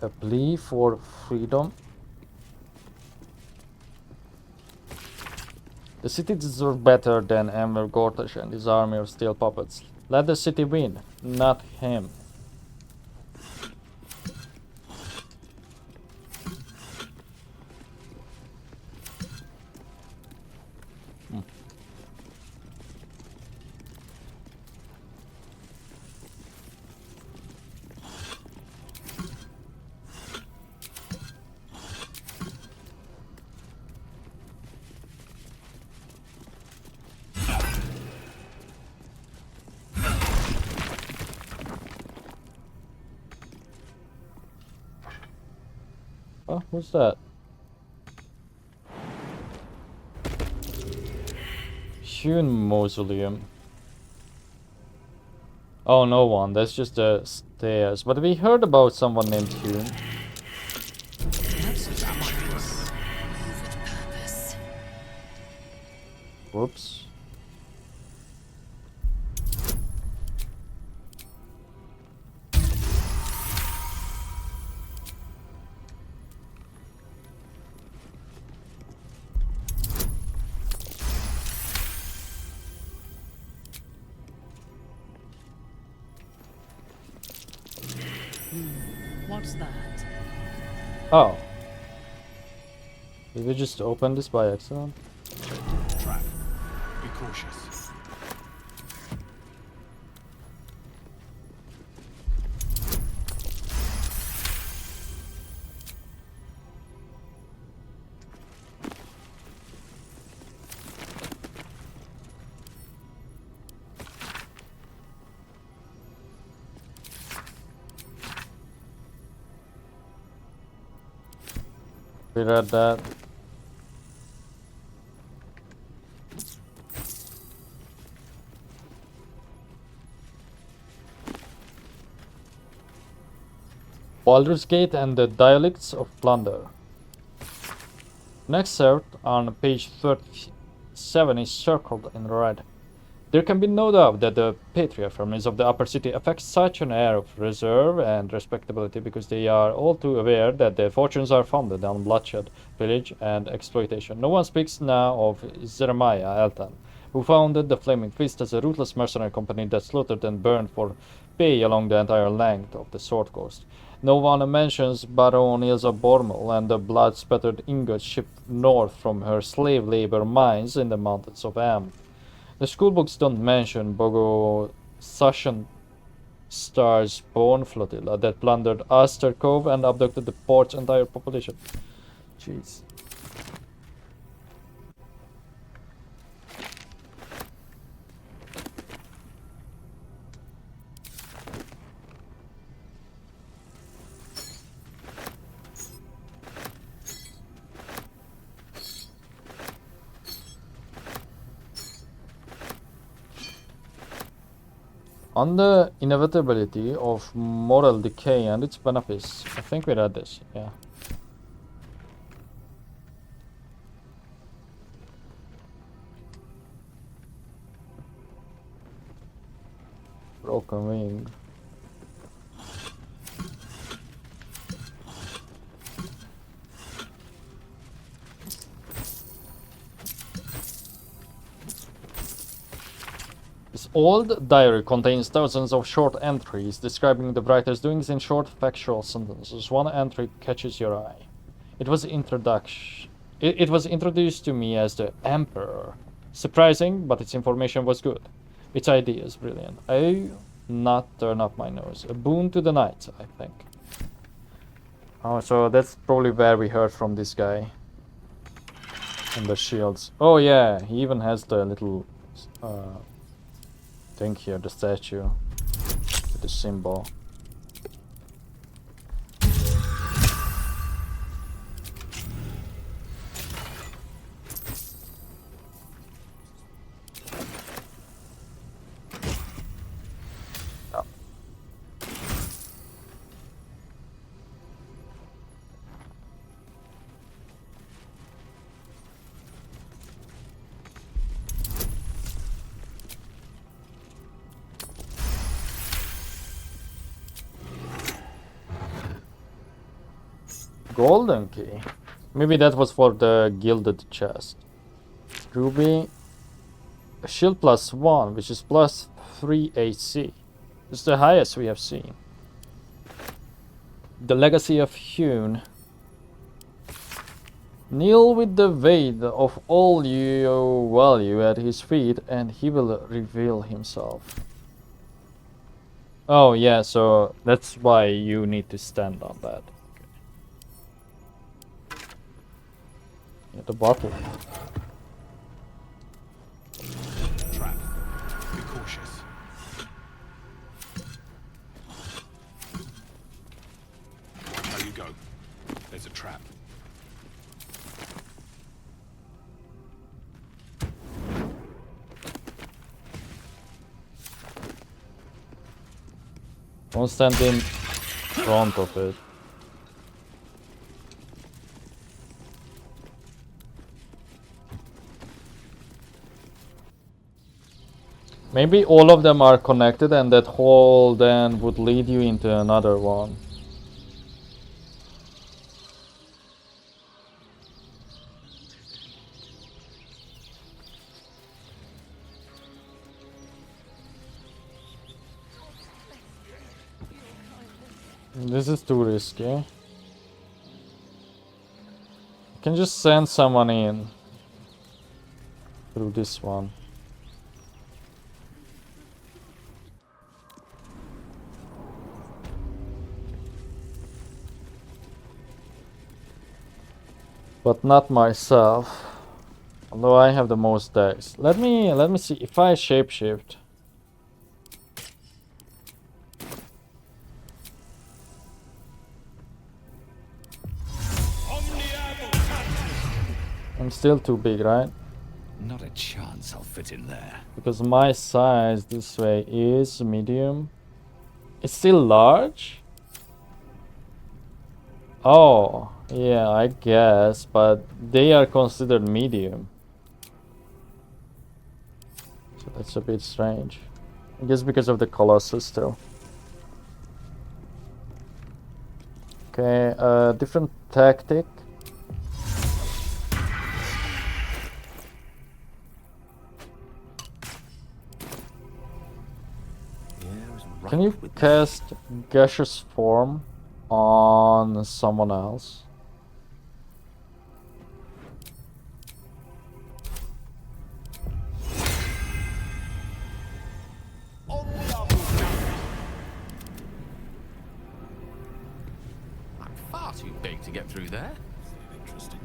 A plea for freedom. The city deserves better than Enver Gortash and his army of steel puppets. Let the city win, not him. Oh, who's that? Hewn Mausoleum. Oh, no one. That's just the stairs. But we heard about someone named Hewn. Whoops. What's that? Oh. Did we just open this by accident? Trap. Be cautious. We read that. Baldur's Gate and the Dialects of Plunder. Next cert on page 37 is circled in red. There can be no doubt that the patriarch families of the upper city affect such an air of reserve and respectability because they are all too aware that their fortunes are founded on bloodshed, pillage, and exploitation. No one speaks now of Jeremiah Elton, who founded the Flaming Fist as a ruthless mercenary company that slaughtered and burned for pay along the entire length of the Sword Coast. No one mentions Baron Ilsa Bormel and the blood-spattered ingots shipped north from her slave labor mines in the mountains of Am. The schoolbooks don't mention Bogo Sashan Star's Bone Flotilla that plundered Aster Cove and abducted the port's entire population. Jeez. On the inevitability of moral decay and its benefits. I think we read this, yeah. Broken wing. This old diary contains thousands of short entries describing the writer's doings in short factual sentences. One entry catches your eye. It was introduced to me as the Emperor. Surprising, but its information was good. Its ideas brilliant. I not turn up my nose. A boon to the knights, I think. Oh, so that's probably where we heard from this guy. And the shields. Oh yeah, he even has the little thing here, the statue with the symbol. Golden key. Maybe that was for the gilded chest. Ruby. A shield +1, which is +3 AC. It's the highest we have seen. The legacy of Hune. Kneel with the weight of all you value at his feet, and he will reveal himself. Oh yeah, so that's why you need to stand on that. The bottle. Trap. Be cautious. Watch how you go. There's a trap. Don't stand in front of it. Maybe all of them are connected and that hole then would lead you into another one. This is too risky. You can just send someone in through this one. But not myself. Although I have the most decks. Let me see if I shapeshift. I'm still too big, right? Not a chance I'll fit in there. Because my size this way is medium. It's still large. Oh, yeah, I guess, but they are considered medium. So that's a bit strange. I guess because of the Colossus still. Okay, different tactic. Can you cast Gaseous Form on someone else? I'm far too big to get through there. Interesting.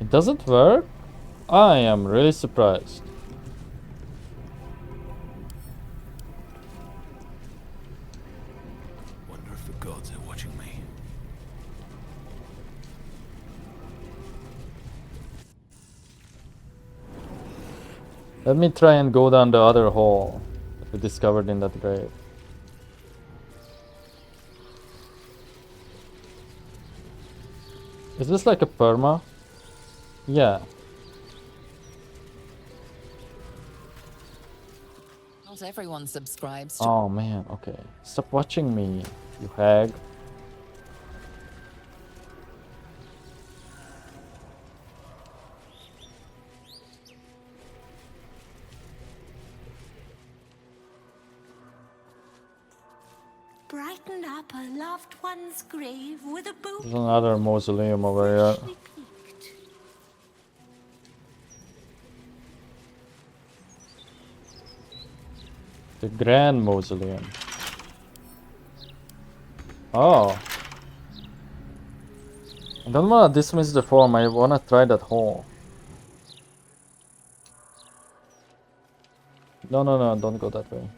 It doesn't work? I am really surprised. Wonder if the gods are watching me. Let me try and go down the other hole that we discovered in that grave. Is this like a perma? Yeah. Not everyone subscribes to. Oh man, okay. Stop watching me, you hag. Brighten up a loved one's grave with a boot. There's another mausoleum over here. The Grand Mausoleum. Oh. I don't wanna dismiss the form, I wanna try that hole. No, no, no, don't go that way.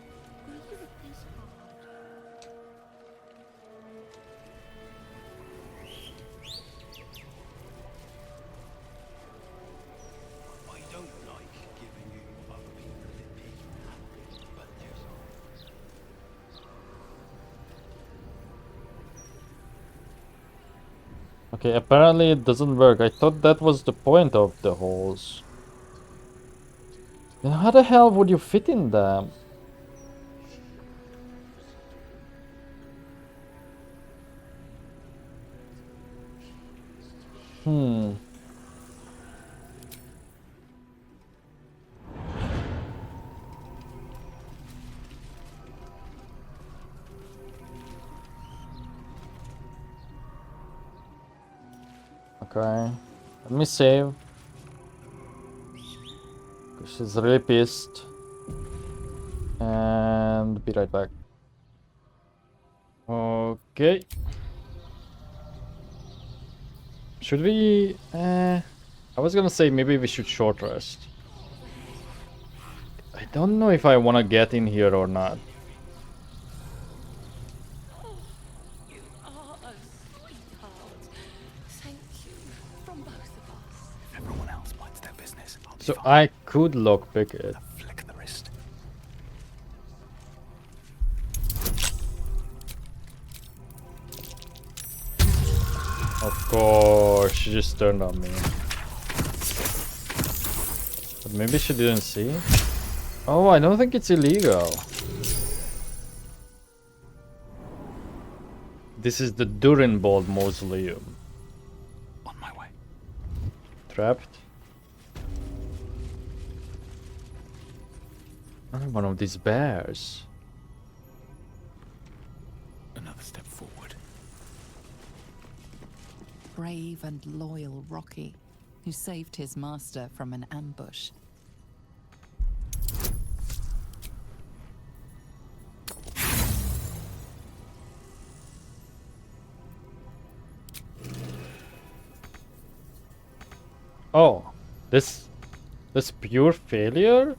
Okay, apparently it doesn't work. I thought that was the point of the holes. Then how the hell would you fit in them? Hmm. Okay, let me save. She's really pissed. And be right back. Okay. Should we... I was gonna say maybe we should short rest. I don't know if I wanna get in here or not. So I could lockpick it. Flick of the wrist. Of course, she just turned on me. But maybe she didn't see. Oh, I don't think it's illegal. This is the Durinbold Mausoleum. On my way. Trapped. One of these bears. Another step forward. Brave and loyal Rocky, who saved his master from an ambush. Oh, this pure failure?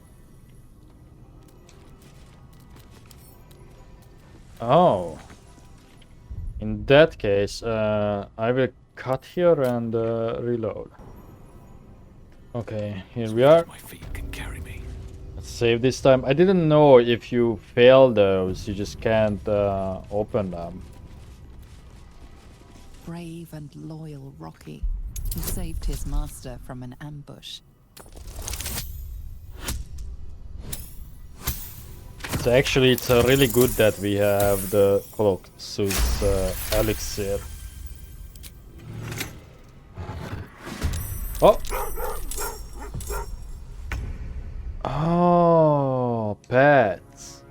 Oh. In that case, I will cut here and reload. Okay, here we are. My feet can carry me. Let's save this time. I didn't know if you fail those, you just can't open them. Brave and loyal Rocky, who saved his master from an ambush. So actually, it's really good that we have the Colossus elixir. Oh! Oh, pets.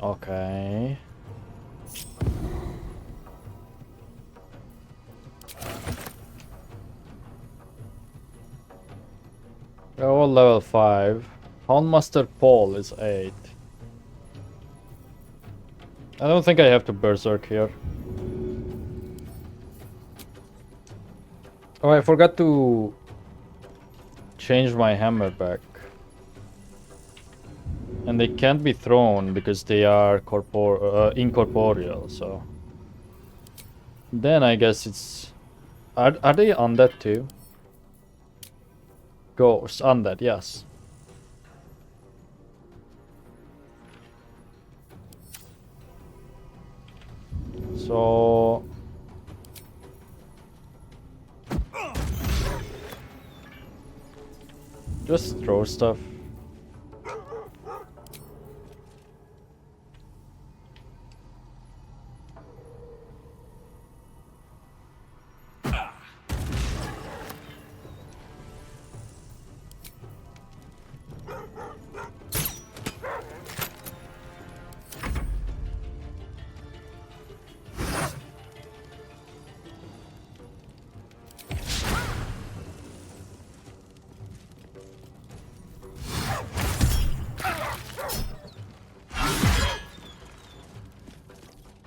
Okay. We're all level 5. Houndmaster Paul is 8. I don't think I have to berserk here. Oh, I forgot to change my hammer back. And they can't be thrown because they are incorporeal, so... Then I guess it's... Are they undead too? Ghosts, undead, yes. So... Just throw stuff.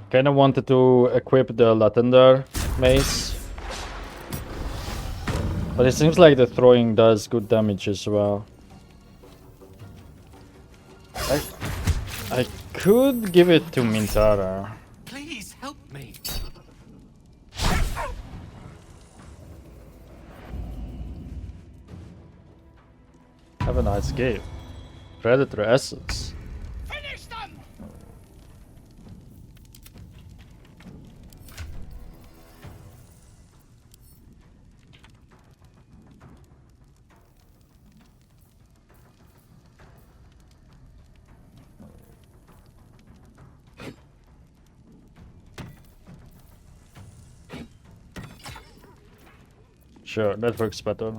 Kinda wanted to equip the Latender mace. But it seems like the throwing does good damage as well. I could give it to Mintara. Please help me. Have a nice game. Predator Essence. Sure, that works better.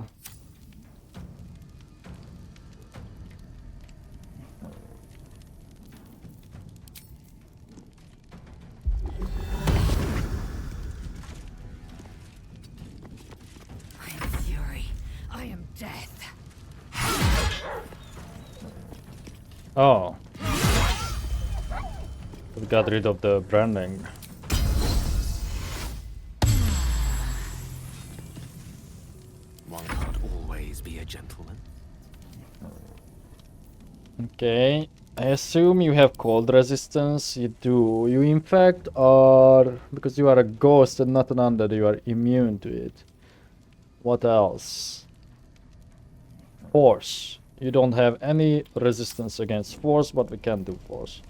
I am fury. I am death. Oh. We got rid of the branding. Gentlemen. Okay, I assume you have cold resistance. You do. You in fact are, because you are a ghost and not an undead, you are immune to it. What else? Force. You don't have any resistance against force, but we can do force.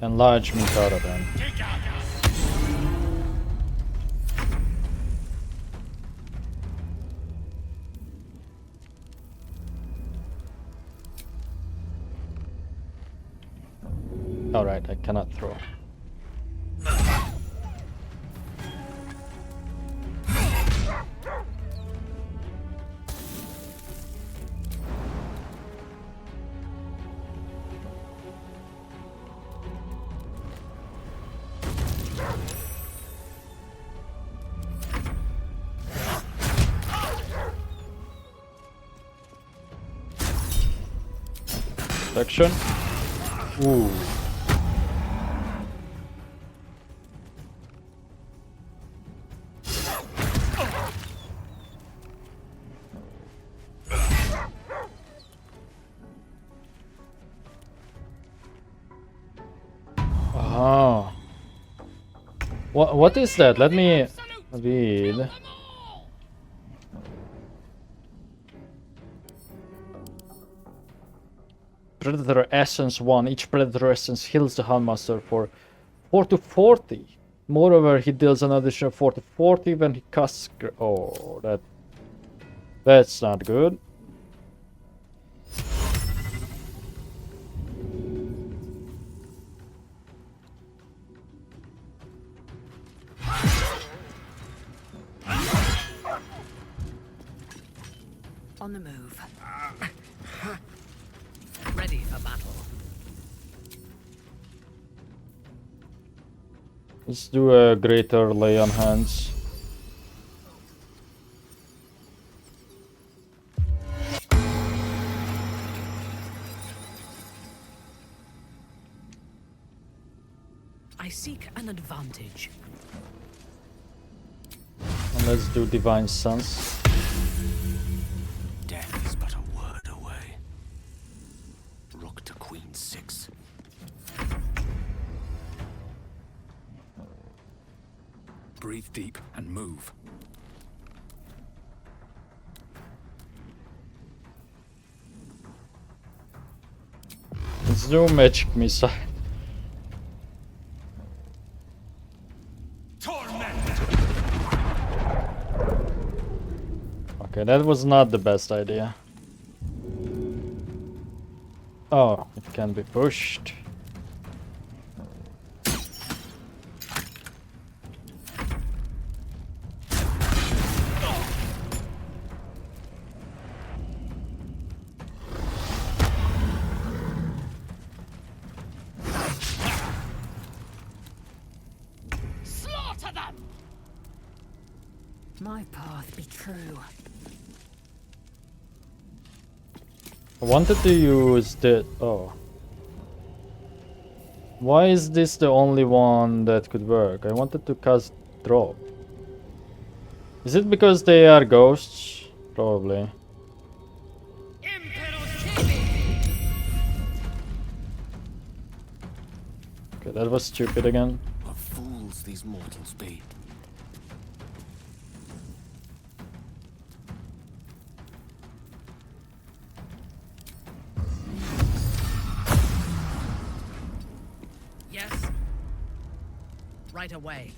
Enlarge Mintara then. Alright, I cannot throw. Section. Ooh. What is that? Let me read. Predator Essence 1. Each Predator Essence heals the Huntmaster for 4 to 40. Moreover, he deals an additional 4 to 40 when he casts... Oh, that's not good. On the move. Ready for battle. Let's do a greater lay on hands. I seek an advantage. And let's do Divine Sense. Death is but a word away. Rook to Queen 6. Breathe deep and move. Let's do Magic Missile. Okay, that was not the best idea. Oh, it can be pushed. Slaughter them! My path be true. I wanted to use the... Oh. Why is this the only one that could work? I wanted to cast drop. Is it because they are ghosts? Probably. Okay, that was stupid again. What fools these mortals be. Yes. Right away.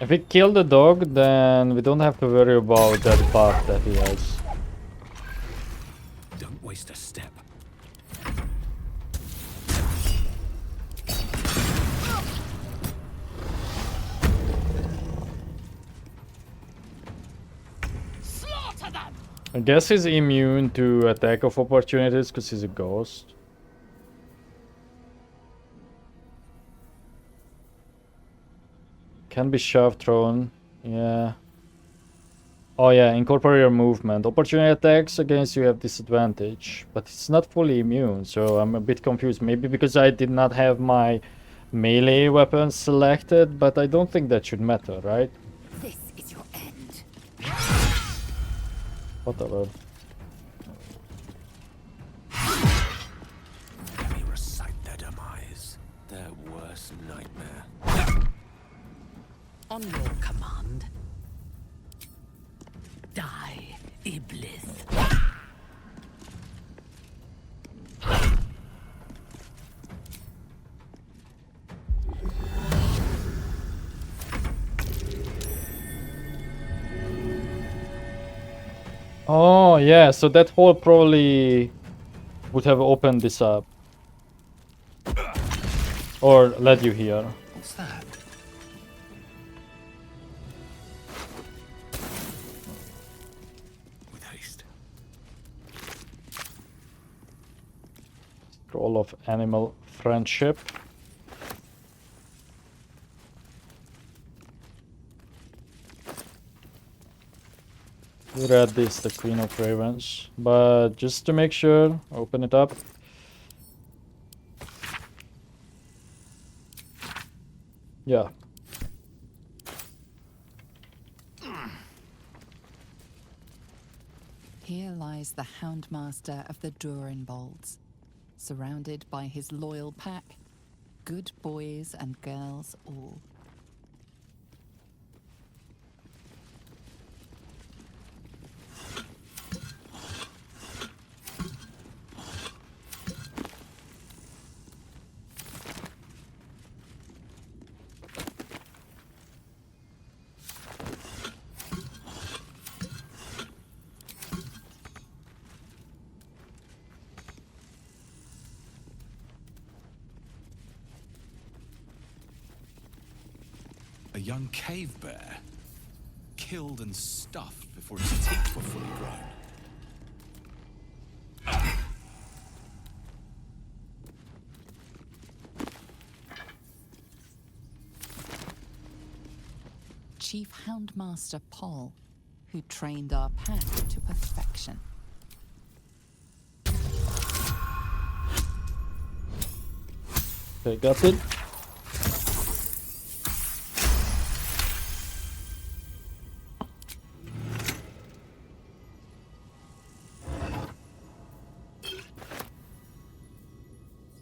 If we kill the dog, then we don't have to worry about that buff that he has. Don't waste a step. Slaughter them! I guess he's immune to attack of opportunities because he's a ghost. Can be shoved, thrown. Yeah. Oh yeah, incorporate your movement. Opportunity attacks against you have disadvantage, but it's not fully immune, so I'm a bit confused. Maybe because I did not have my melee weapon selected, but I don't think that should matter, right? This is your end. Whatever. Let me recite their demise. Their worst nightmare. On your command. Die, Iblis. Oh yeah, so that hole probably would have opened this up. Or led you here. What's that? With haste. Scroll of animal friendship. We read this, the Queen of Ravens, but just to make sure, open it up. Yeah. Here lies the Houndmaster of the Durinbolds, surrounded by his loyal pack, good boys and girls all. A young cave bear, killed and stuffed before its teeth were fully grown. Chief Houndmaster Paul, who trained our pack to perfection. Okay, got it.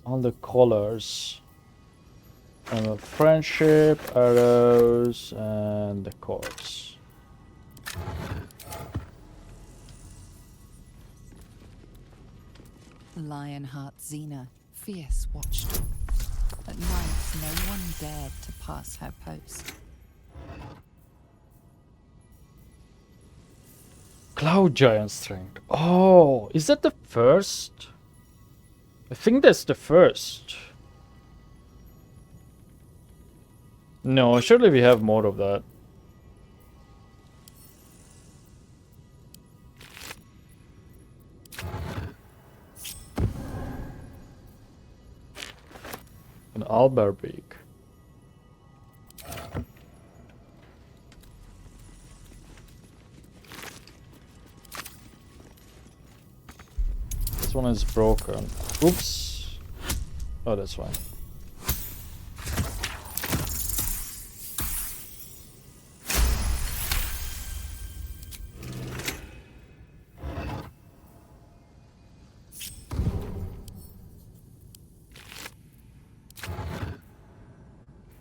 All the colors. Friendship, arrows, and the cords. Lionheart Xena, fierce watchdog. At night, no one dared to pass her post. Cloud Giant Strength. Oh, is that the first? I think that's the first. No, surely we have more of that. An Alberbeak. This one is broken. Oops. Oh, that's fine.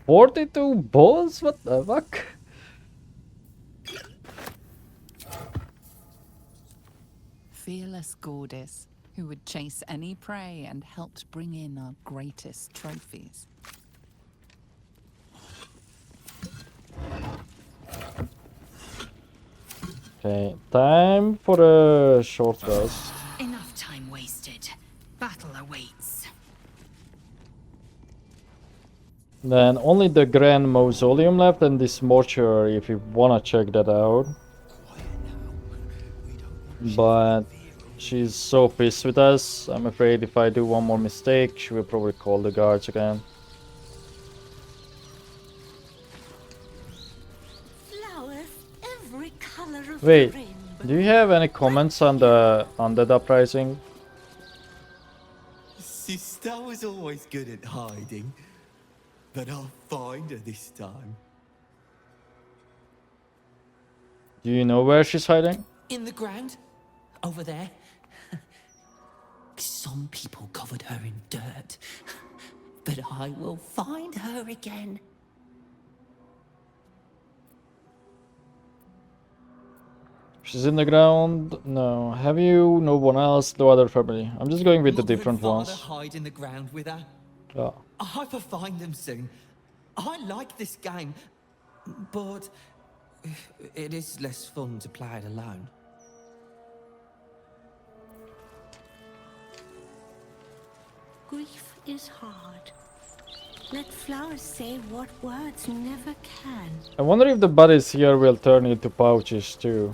$42 balls? What the fuck? Fearless goddess, who would chase any prey and helped bring in our greatest trophies. Okay, time for a short rest. Enough time wasted. Battle awaits. Then only the Grand Mausoleum left and this mortuary if you wanna check that out. But she's so pissed with us. I'm afraid if I do one more mistake, she will probably call the guards again. Flowers, every color of Wait, the rainbow. do you have any comments on the Undead Uprising? Sister was always good at hiding, but I'll find her this time. Do you know where she's hiding? In the ground, over there. Some people covered her in dirt, but I will find her again. She's in the ground. No. Have you? No one else? No other family. I'm just going with the different ones. Hide in the ground with her. Yeah. I hope I find them soon. I like this game, but it is less fun to play it alone. Grief is hard. Let flowers say what words never can. I wonder if the bodies here will turn into pouches too.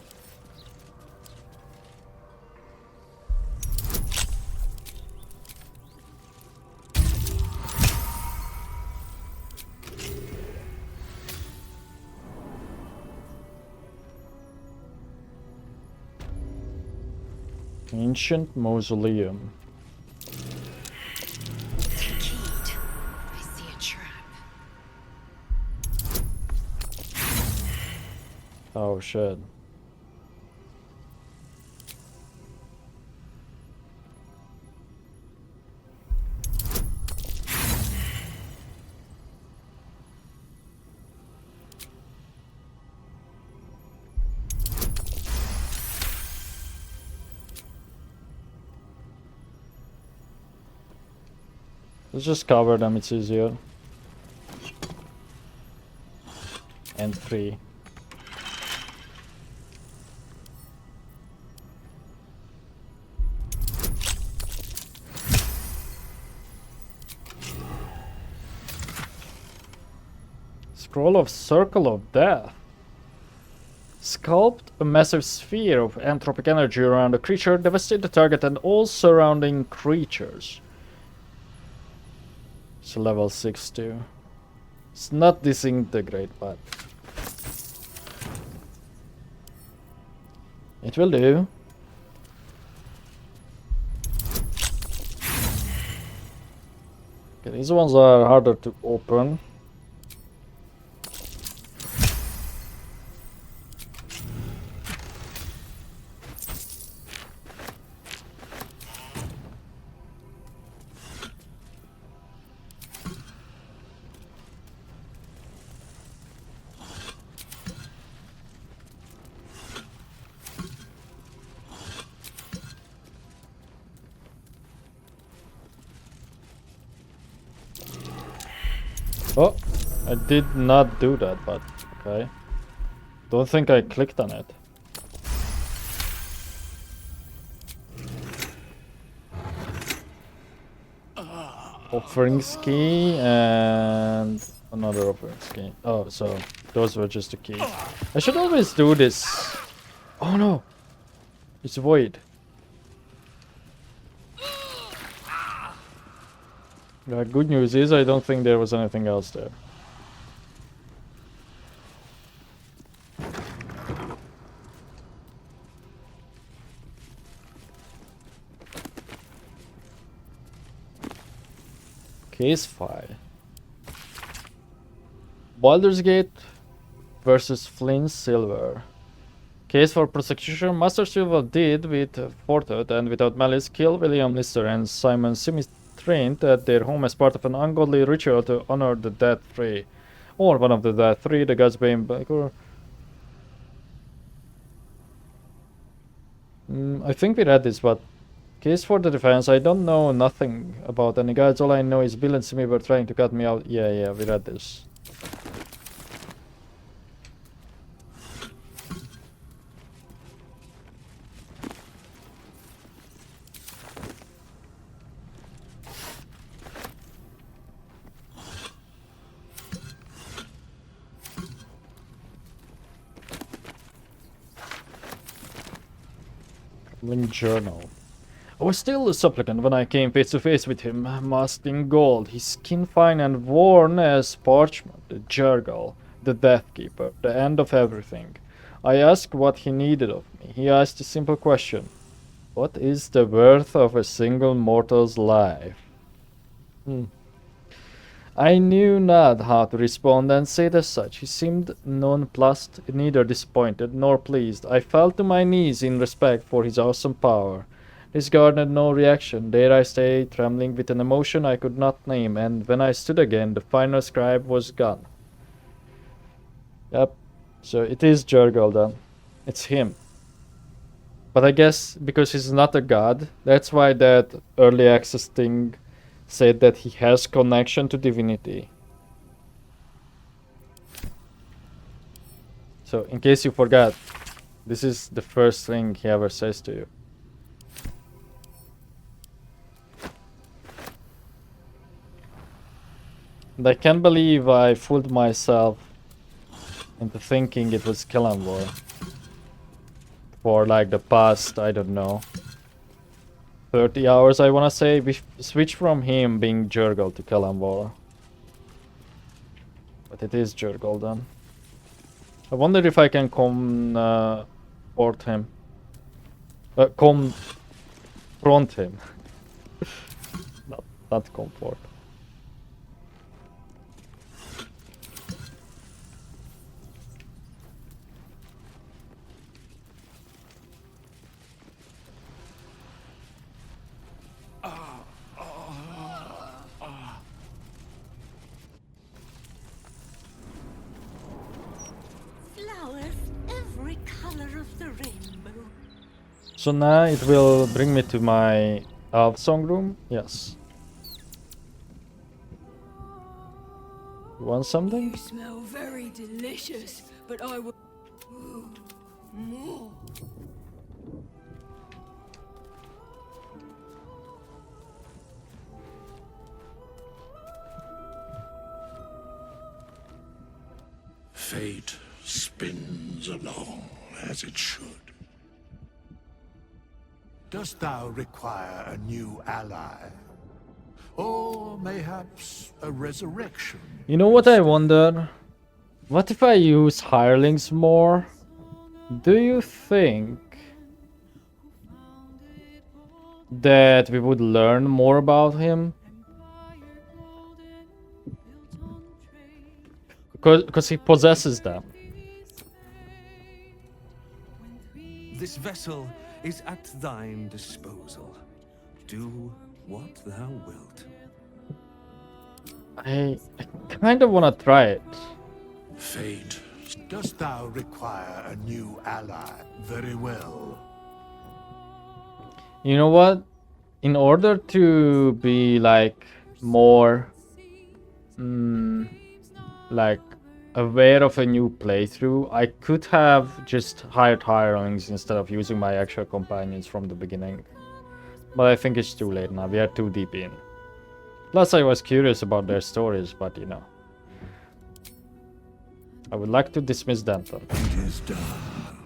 Ancient Mausoleum. Take heed. I see a trap. Oh shit. Let's just cover them, it's easier. And 3. Scroll of Circle of Death. Sculpt a massive sphere of anthropic energy around a creature, devastate the target and all surrounding creatures. It's level 6 too. It's not disintegrate, but it will do. Okay, these ones are harder to open. Oh, I did not do that, but okay. Don't think I clicked on it. Offering ski and another offering ski. Oh, so those were just the keys. I should always do this. Oh no, it's void. The good news is I don't think there was anything else there. Case file. Baldur's Gate versus Flint Silver. Case for prosecution. Master Silver did, with forethought and without malice, kill William Lister and Simon Simis trained at their home as part of an ungodly ritual to honor the dead three. Or one of the dead three, the gods being Baldur. I think we read this, but case for the defense. I don't know nothing about any gods. All I know is Bill and Simi were trying to cut me out. Yeah, we read this. Journal. I was still a supplicant when I came face to face with him, masked in gold, his skin fine and worn as parchment, the Jurgal, the Death Keeper, the end of everything. I asked what he needed of me. He asked a simple question. What is the worth of a single mortal's life? I knew not how to respond and said as such. He seemed nonplussed, neither disappointed nor pleased. I fell to my knees in respect for his awesome power. This garnered no reaction. There I stayed, trembling with an emotion I could not name, and when I stood again, the final scribe was gone. Yep, so it is Jurgal then. It's him. But I guess because he's not a god, that's why that early access thing said that he has connection to divinity. So, in case you forgot, this is the first thing he ever says to you. And I can't believe I fooled myself into thinking it was Killanvor for like the past, I don't know, 30 hours, I wanna say. We switched from him being Jurgal to Killanvor. But it is Jurgal then. I wonder if I can port him. confront him. not comfort. Flowers, every color of the rainbow. So now it will bring me to my elf song room. Yes. You want something? You smell very delicious, but I will more. Fate spins along as it should. Dost thou require a new ally? Or mayhaps a resurrection? You know what I wonder? What if I use hirelings more? Do you think that we would learn more about him? Because he possesses them. This vessel is at thine disposal. Do what thou wilt. I kind of want to try it. Fate, dost thou require a new ally? Very well. You know what? In order to be like more like aware of a new playthrough, I could have just hired hirelings instead of using my actual companions from the beginning. But I think it's too late now. We are too deep in. Plus, I was curious about their stories, but you know. I would like to dismiss Denton. It is done.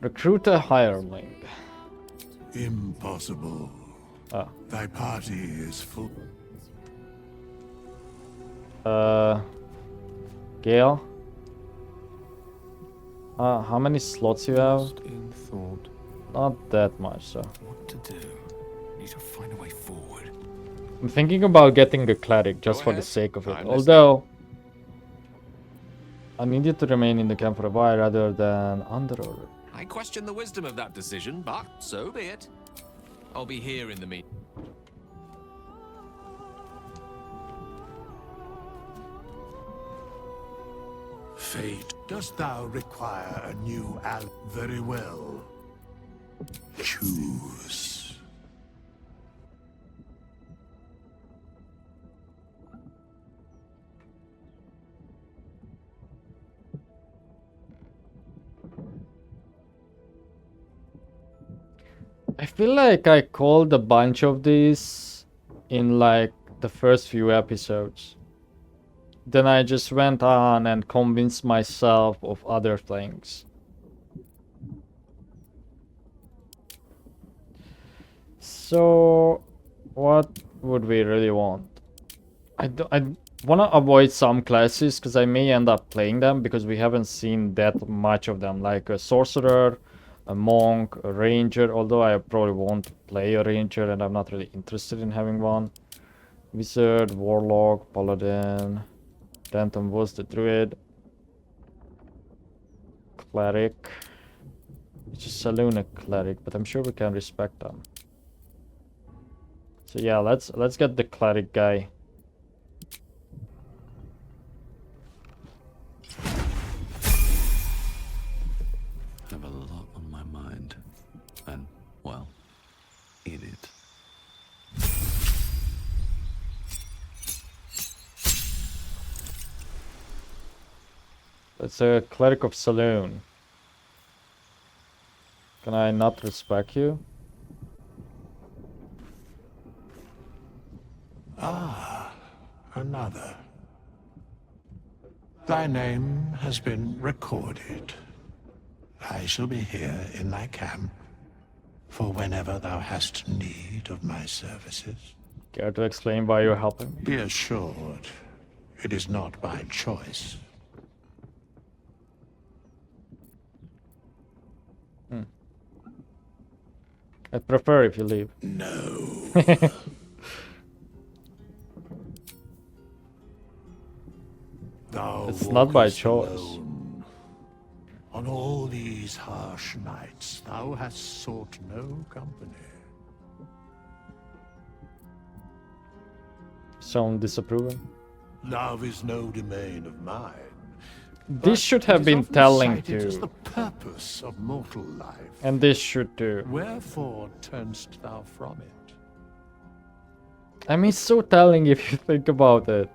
Recruit a hireling. Impossible. Ah. Thy party is full. Gale? How many slots you have? In thought. Not that much, so. What to do? Need to find a way forward. I'm thinking about getting the cleric just for the sake of it. I'm Although I needed to remain in the camp for a while rather than under order. I question the wisdom of that decision, but so be it. I'll be here in the meantime. Fate, dost thou require a new ally? Very well. Choose. I feel like I called a bunch of these in like the first few episodes. Then I just went on and convinced myself of other things. So, what would we really want? I want to avoid some classes because I may end up playing them because we haven't seen that much of them, like a sorcerer, a monk, a ranger, although I probably won't play a ranger and I'm not really interested in having one. Wizard, warlock, paladin. Denton was the druid. Cleric. It's just saloon a cleric, but I'm sure we can respect them. So yeah, let's get the cleric guy. I have a lot on my mind. And, well, in it. It's a cleric of saloon. Can I not respect you? Ah, another. Thy name has been recorded. I shall be here in thy camp for whenever thou hast need of my services. Care to explain why you're helping? Be assured, it is not by choice. I'd prefer if you leave. No. Thou It's not by walkest choice. alone. On all these harsh nights, thou hast sought no company. Sound disapproving. Love is no domain of mine. This should have been telling It is the too. purpose of mortal life. And this should too. Wherefore turnst thou from it? I mean, so telling if you think about it.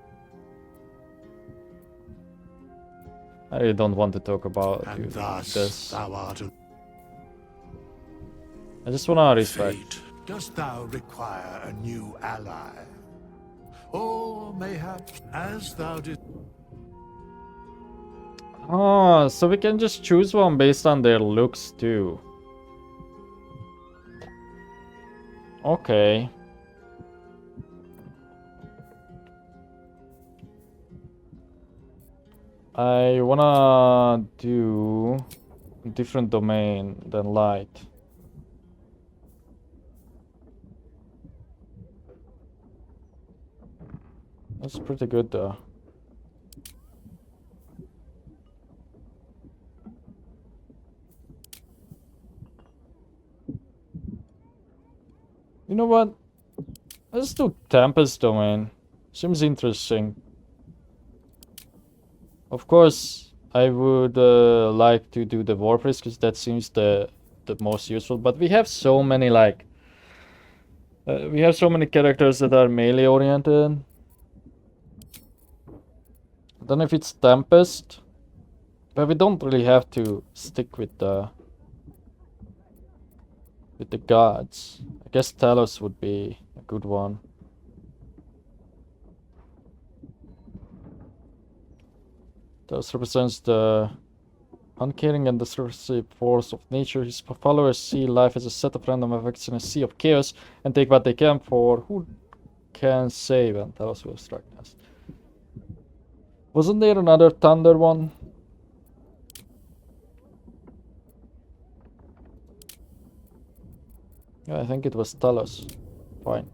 I really don't want to talk about And thus this. thou art a I just wanna respect. fate. Dost thou require a new ally? Or mayhap, as thou did. Oh, so we can just choose one based on their looks too. Okay. I wanna do a different domain than light. That's pretty good though. You know what? Let's do Tempest domain. Seems interesting. Of course, I would like to do the War Priest because that seems the most useful. But we have so many like we have so many characters that are melee oriented. I don't know if it's Tempest, but we don't really have to stick with the gods. I guess Talos would be a good one. Talos represents the uncaring and destructive force of nature. His followers see life as a set of random effects in a sea of chaos and take what they can, for who can say when Talos will strike us. Wasn't there another thunder one? Yeah, I think it was Talos. Fine.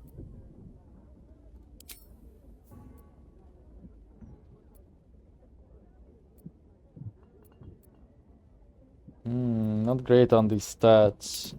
Not great on these stats.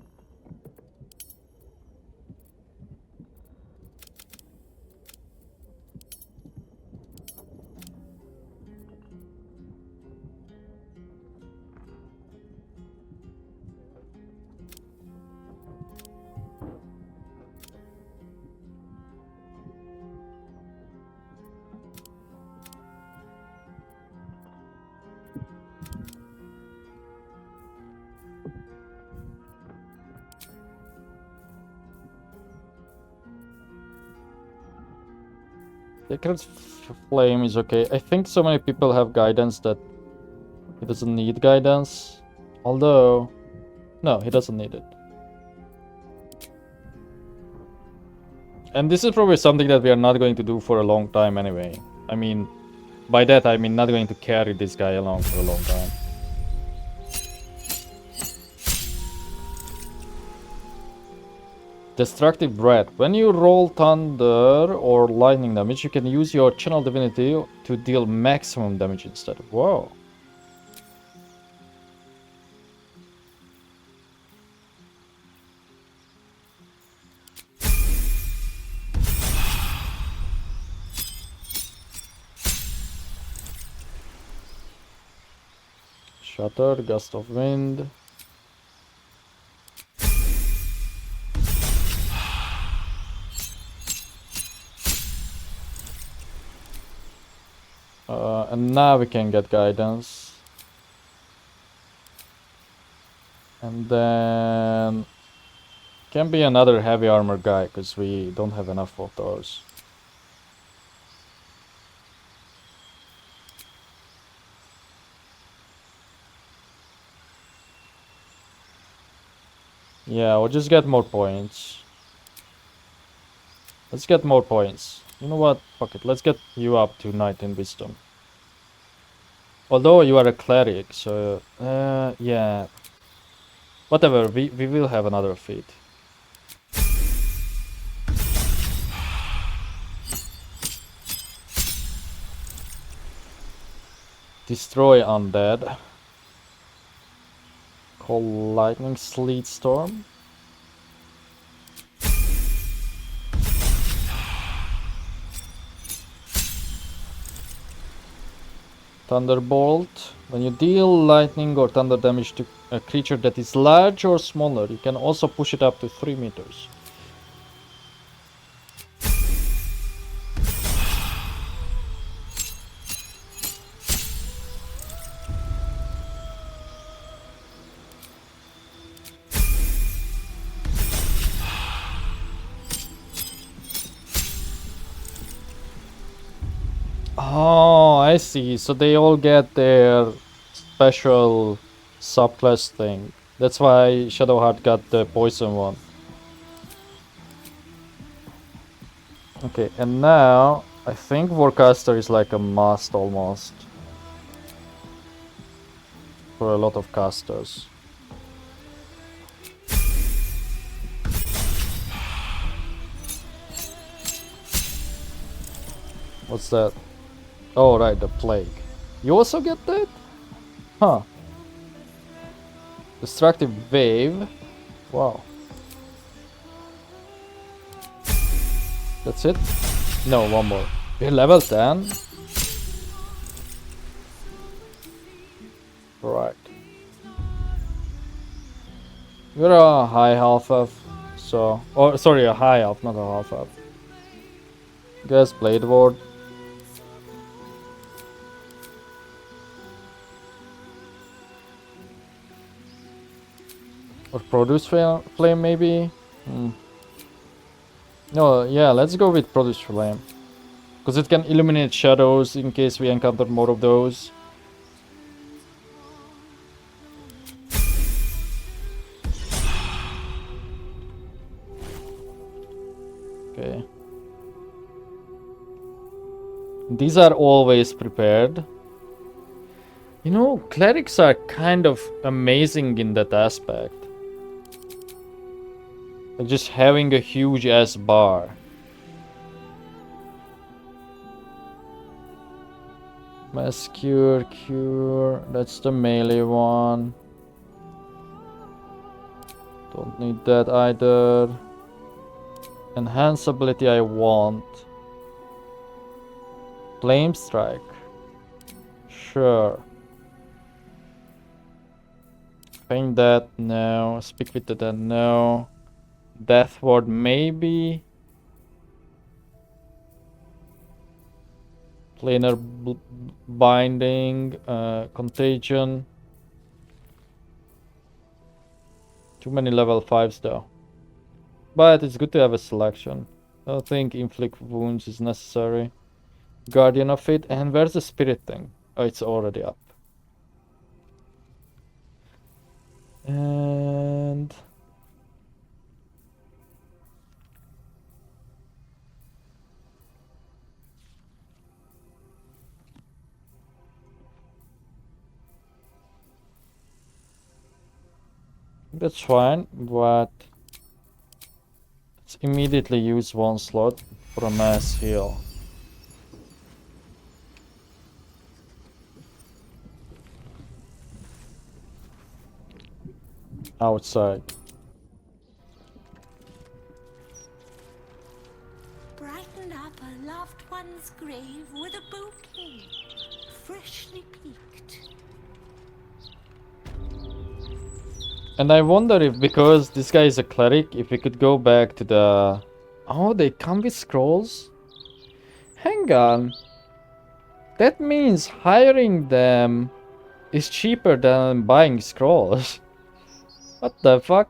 Sacred Flame is okay. I think so many people have guidance that he doesn't need guidance. Although, no, he doesn't need it. And this is probably something that we are not going to do for a long time anyway. I mean, by that I mean not going to carry this guy along for a long time. Destructive Breath. When you roll thunder or lightning damage, you can use your channel divinity to deal maximum damage instead. Whoa. Shatter, Gust of Wind. And now we can get guidance. And then can be another heavy armor guy because we don't have enough of those. Yeah, we'll just get more points. Let's get more points. You know what? Fuck it. Let's get you up to 19 wisdom. Although you are a cleric, so yeah. Whatever, we will have another feat. destroy undead. Call lightning sleet storm. Thunderbolt. When you deal lightning or thunder damage to a creature that is large or smaller, you can also push it up to 3 meters. Oh, I see. So they all get their special subclass thing. That's why Shadowheart got the poison one. Okay, and now I think Warcaster is like a must almost for a lot of casters. What's that? Oh, right, the plague. You also get that? Huh. Destructive wave. Wow. That's it? No, one more. You're level 10? Right. You're a high half-elf, so... Oh, sorry, a high elf, not a half-elf. Guess Blade Ward. Or Produce Flame, maybe? No, yeah, let's go with Produce Flame. Because it can illuminate shadows in case we encounter more of those. Okay. These are always prepared. You know, clerics are kind of amazing in that aspect. Like just having a huge ass bar. Mass cure, that's the melee one. Don't need that either. Enhance ability I want. Flame strike. Sure. Paint that, no. Speak with that, no. Death ward, maybe. Planar binding, contagion. Too many level 5s though. But it's good to have a selection. I don't think inflict wounds is necessary. Guardian of Fate, and where's the spirit thing? Oh, it's already up. And... that's fine, but let's immediately use one slot for a mass heal. Outside. Brighten up a loved one's grave with a bouquet, freshly picked. And I wonder if, because this guy is a cleric, if we could go back to the... Oh, they come with scrolls? Hang on. That means hiring them is cheaper than buying scrolls. What the fuck?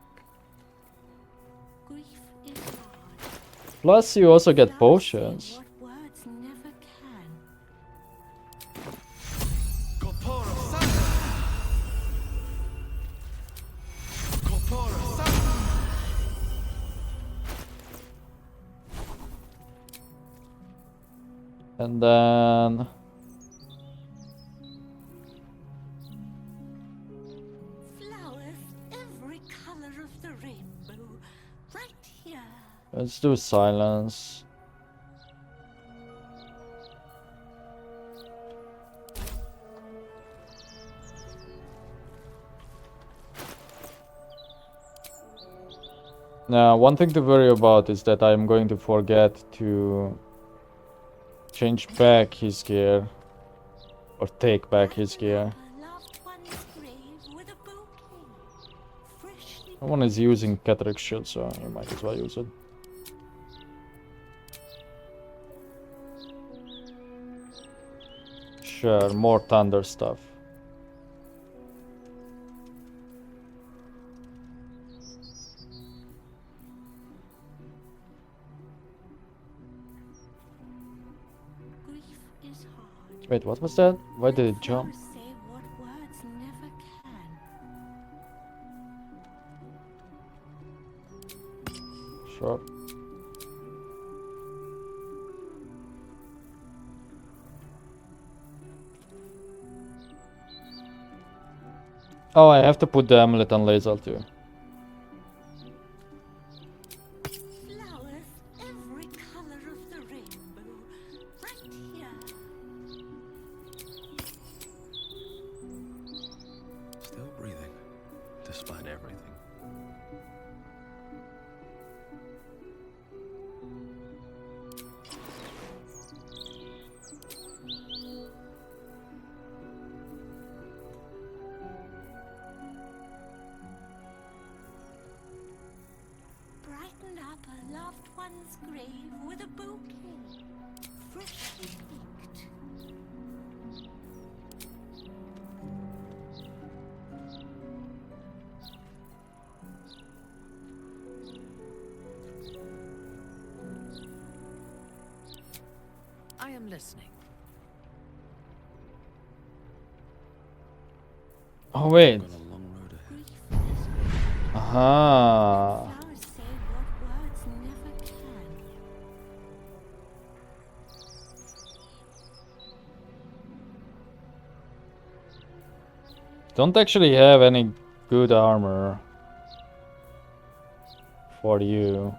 Plus you also get potions. And then... Flowers every color of the rainbow, right here. let's do silence. Now, one thing to worry about is that I'm going to forget to change back his gear. Or take back his gear. Someone is using Catherick shield, so you might as well use it. Sure, more thunder stuff. Wait, what was that? Why did it jump? Sure. Oh, I have to put the amulet on Lazel too. Still breathing, despite everything. Brighten up a loved one's grave with a bouquet, freshly picked. I am listening. Oh wait. Aha. Don't actually have any good armor for you.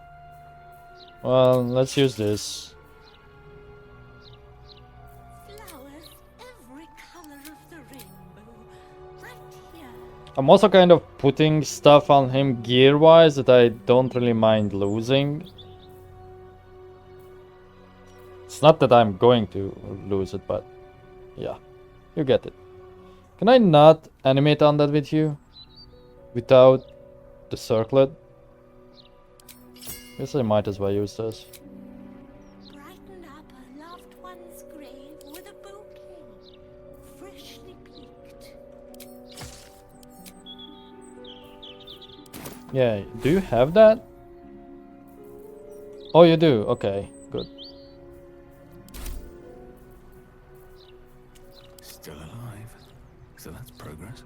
Well, let's use this. I'm also kind of putting stuff on him gear-wise that I don't really mind losing. It's not that I'm going to lose it, but yeah, you get it. Can I not animate on that with you? Without the circlet? Guess I might as well use this. Brighten up a loved one's grave with a bouquet, freshly picked. Yeah, do you have that? Oh, you do? Okay, good. Still alive. So that's progress.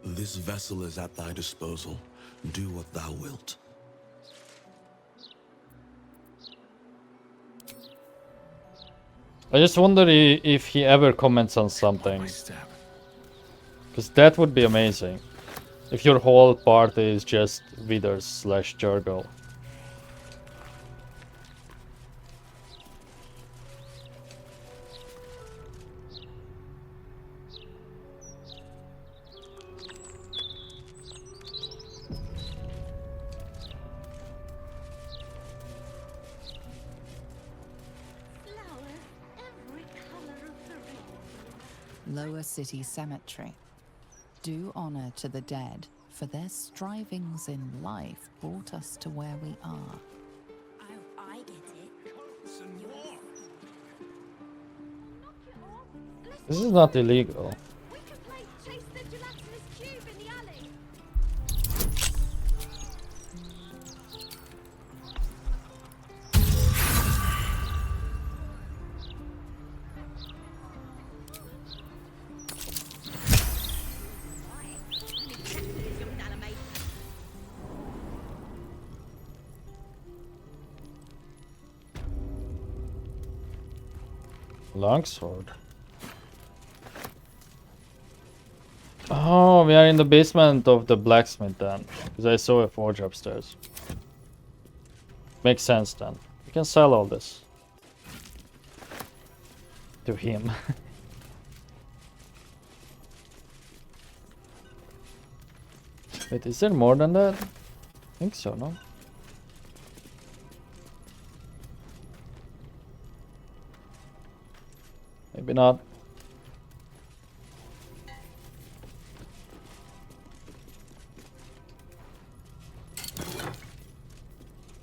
This vessel is at thy disposal. Do what thou wilt. I just wonder if he ever comments on something. Because that would be amazing. If your whole party is just Withers / Jurgle. Lower City Cemetery. Do honor to the dead, for their strivings in life brought us to where we are. I get it. This is not illegal. We could play Chase the Gelatinous Cube in the alley. Longsword. Oh, we are in the basement of the blacksmith then. Because I saw a forge upstairs. Makes sense then. We can sell all this. To him. Wait, is there more than that? I think so, no? Maybe not.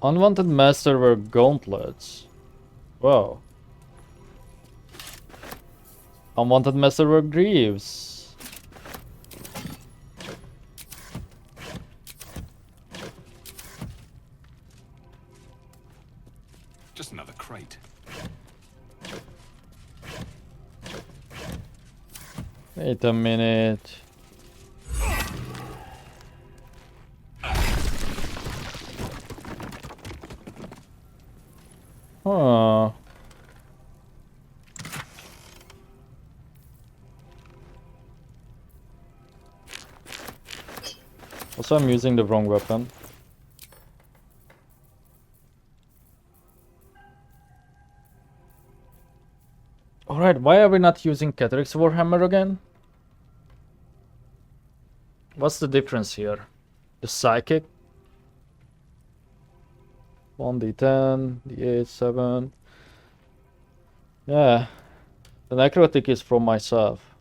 Unwanted masterwork gauntlets. Wow. Unwanted masterwork greaves. Just another crate. Wait a minute. Huh. Also, I'm using the wrong weapon. Alright, why are we not using Catrix Warhammer again? What's the difference here? The psychic? 1d10, d8, 7. Yeah. The necrotic is from myself.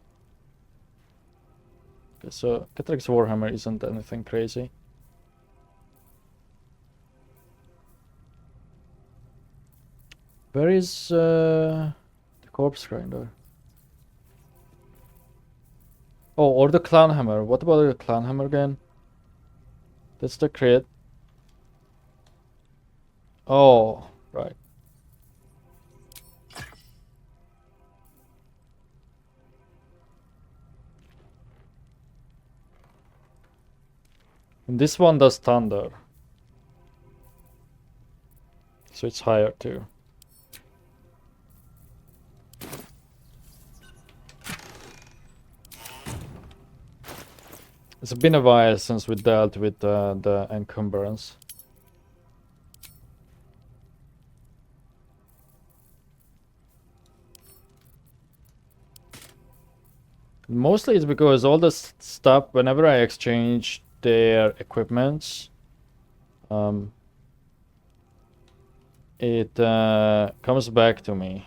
Okay, so Catrix Warhammer isn't anything crazy. Where is the corpse grinder? Oh, or the clan hammer. What about the clan hammer again? That's the crit. Oh, right. And this one does thunder. So it's higher too. It's been a while since we dealt with the encumbrance. Mostly it's because all this stuff, whenever I exchange their equipments, it comes back to me.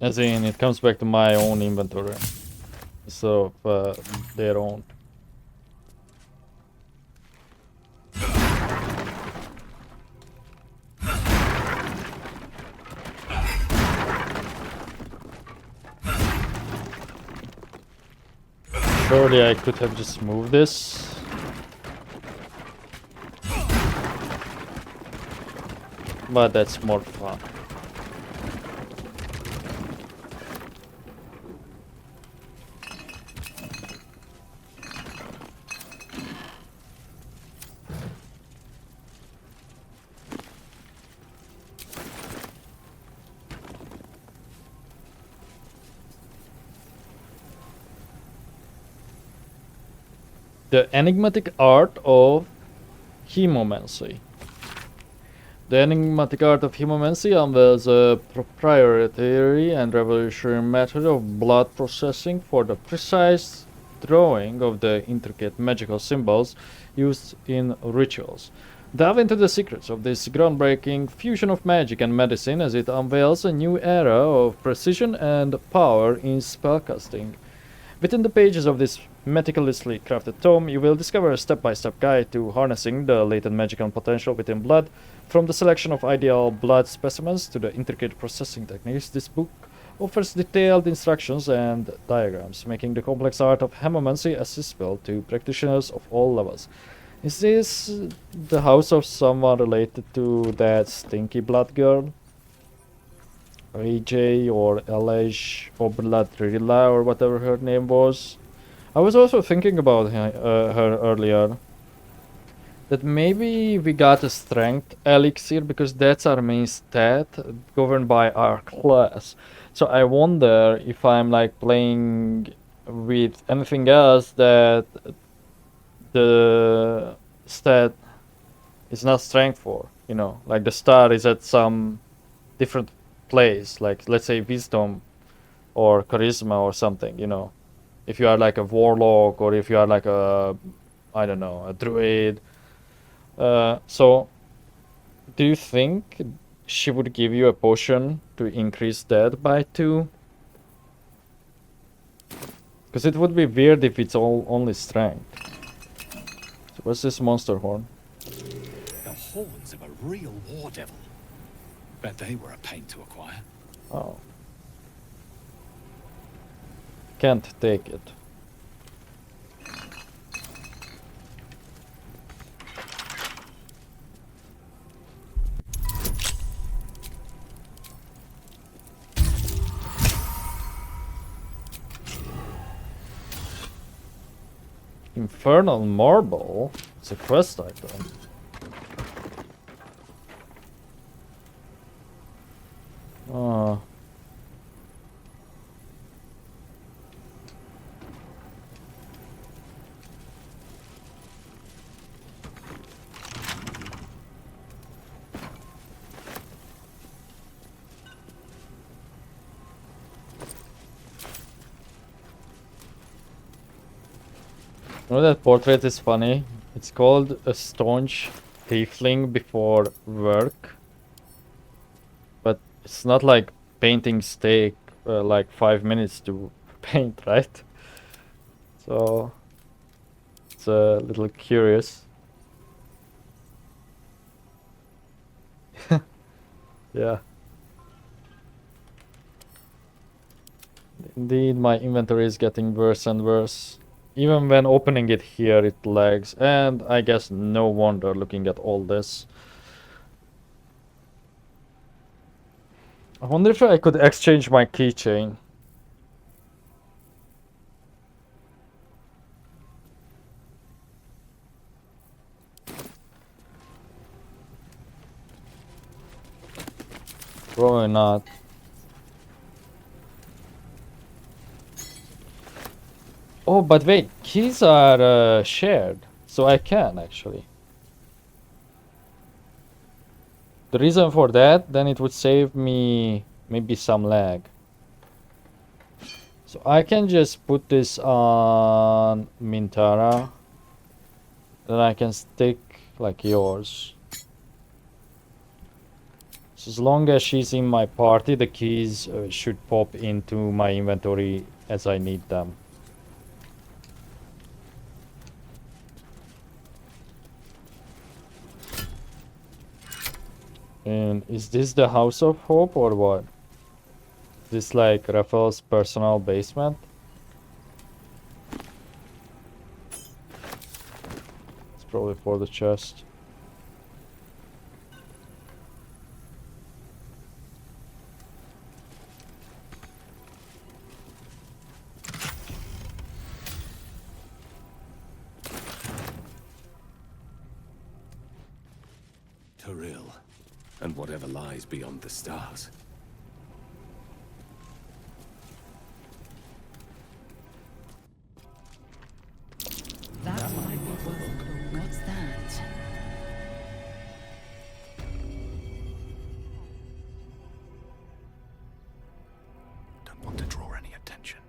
As in, it comes back to my own inventory, so their own. Surely I could have just moved this. But that's more fun. The enigmatic art of hemomancy. The enigmatic art of hemomancy unveils a proprietary and revolutionary method of blood processing for the precise drawing of the intricate magical symbols used in rituals. Delve into the secrets of this groundbreaking fusion of magic and medicine as it unveils a new era of precision and power in spellcasting. Within the pages of this meticulously crafted tome, you will discover a step-by-step guide to harnessing the latent magical potential within blood. From the selection of ideal blood specimens to the intricate processing techniques, this book offers detailed instructions and diagrams, making the complex art of hemomancy accessible to practitioners of all levels. Is this the house of someone related to that stinky blood girl? AJ or Elish or Bladrilla or whatever her name was. I was also thinking about her earlier. That maybe we got a strength elixir because that's our main stat governed by our class. So I wonder if I'm like playing with anything else that the stat is not strength for, you know, like the star is at some different place, like let's say wisdom or charisma or something, you know. If you are like a warlock or if you are like a, I don't know, a druid. So do you think she would give you a potion to increase that by 2? Because it would be weird if it's all only strength. So what's this monster horn? The horns of a real war devil. Bet they were a pain to acquire. Oh. Can't take it. Infernal Marble? It's a quest item. Oh. You know that portrait is funny? It's called a staunch tiefling before work. But it's not like paintings take like 5 minutes to paint, right? So it's a little curious. Yeah. Indeed, my inventory is getting worse and worse. Even when opening it here, it lags. And I guess no wonder looking at all this. I wonder if I could exchange my keychain. Probably not. Oh, but wait, keys are shared, so I can actually. The reason for that, then it would save me maybe some lag. So I can just put this on Mintara. Then I can stick like yours. So as long as she's in my party, the keys should pop into my inventory as I need them. And is this the House of Hope or what? Is this like Raphael's personal basement? It's probably for the chest. Toril, and whatever lies beyond the stars. That might be worth. What's that? Don't want to draw any attention.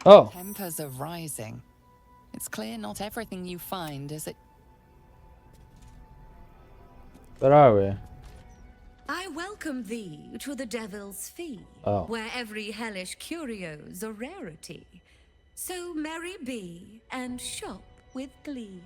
Oh. Tempers are rising. It's clear not everything you find is it. Where are we? I welcome thee to the Devil's Fee, Oh. where every hellish curio's a rarity. So merry be, and shop with glee.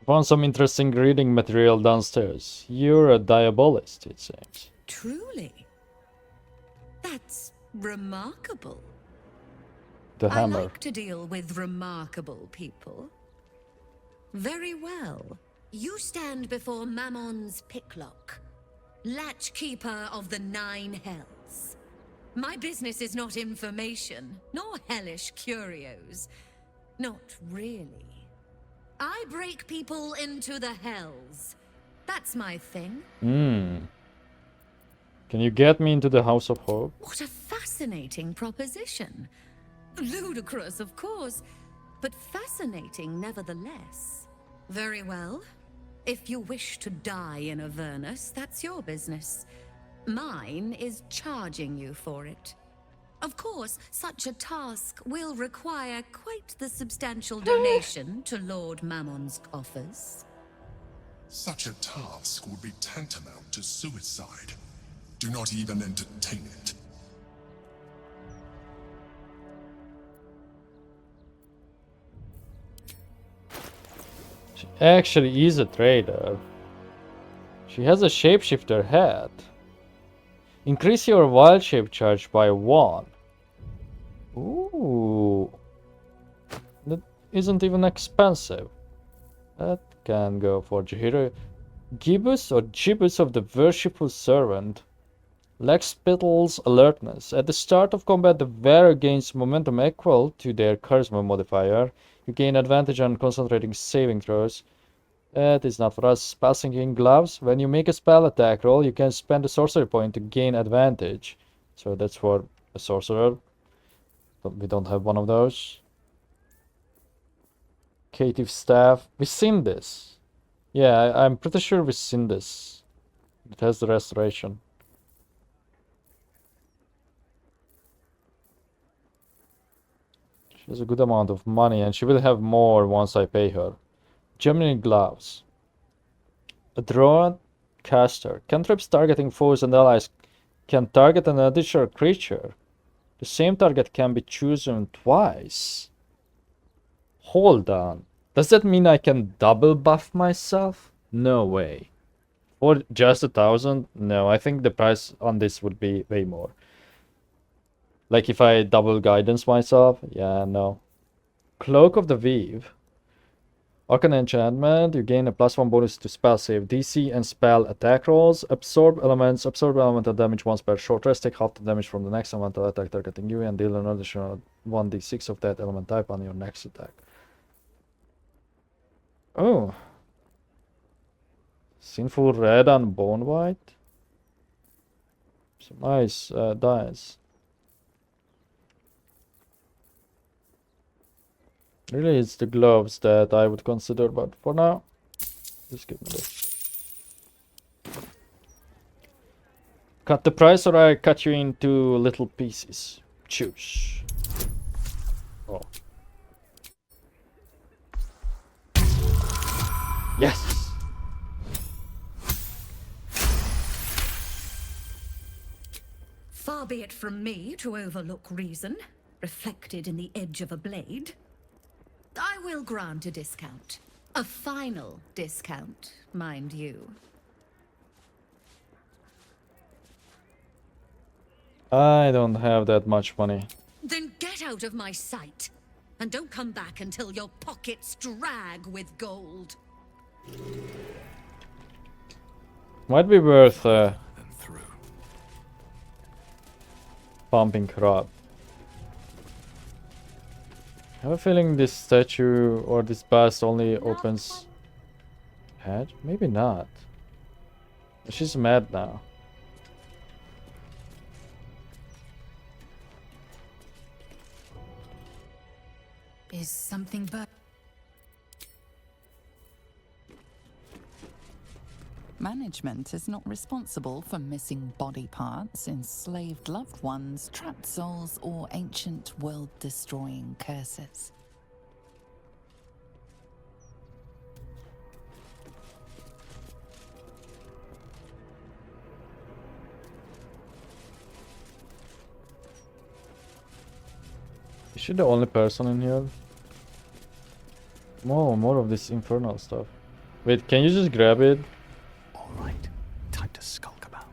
Found some interesting reading material downstairs. You're a diabolist, it seems. Truly? That's remarkable. The hammer. I like to deal with remarkable people. Very well. You stand before Mammon's picklock, latchkeeper of the 9 hells. My business is not information, nor hellish curios. Not really. I break people into the hells. That's my thing. Can you get me into the House of Hope? What a fascinating proposition. Ludicrous, of course, but fascinating nevertheless. Very well. If you wish to die in Avernus, that's your business. Mine is charging you for it. Of course, such a task will require quite the substantial donation to Lord Mammon's coffers. Such a task would be tantamount to suicide. Do not even entertain it. She actually is a trader. She has a shapeshifter hat. Increase your wild shape charge by 1. Ooh. That isn't even expensive. That can go for Jahira. Gibbous or Gibbous of the Worshipful Servant. Lacks Spittle's alertness. At the start of combat, the wearer gains momentum equal to their charisma modifier. You gain advantage on concentrating saving throws. That is not for us. Spell sinking gloves. When you make a spell attack roll, you can spend a sorcery point to gain advantage. So that's for a sorcerer. But we don't have one of those. Cative staff. We've seen this. Yeah, I'm pretty sure we've seen this. It has the restoration. She has a good amount of money, and she will have more once I pay her. Gemini gloves. A drawn caster. Cantrips targeting foes and allies can target an additional creature. The same target can be chosen twice. Hold on. Does that mean I can double buff myself? No way. Or just 1,000? No, I think the price on this would be way more. Like if I double guidance myself? Yeah, no. Cloak of the Weave. Arcane enchantment. You gain a +1 bonus to spell save DC and spell attack rolls. Absorb elements. Absorb elemental damage once per short rest. Take half the damage from the next elemental attack targeting you and deal an additional 1d6 of that element type on your next attack. Oh. Sinful red and bone white. Some nice dice. Really, it's the gloves that I would consider, but for now, just give me this. Cut the price or I cut you into little pieces. Choose. Oh. Yes! Far be it from me to overlook reason, reflected in the edge of a blade. I will grant a discount. A final discount, mind you. I don't have that much money. Then get out of my sight. And don't come back until your pockets drag with gold. Might be worth pumping her up. I have a feeling this statue or this bust only opens head? Maybe not. She's mad now. Is something but Management is not responsible for missing body parts, enslaved loved ones, trapped souls, or ancient world-destroying curses. Is she the only person in here? More of this infernal stuff. Wait, can you just grab it? Alright, time to skulk about.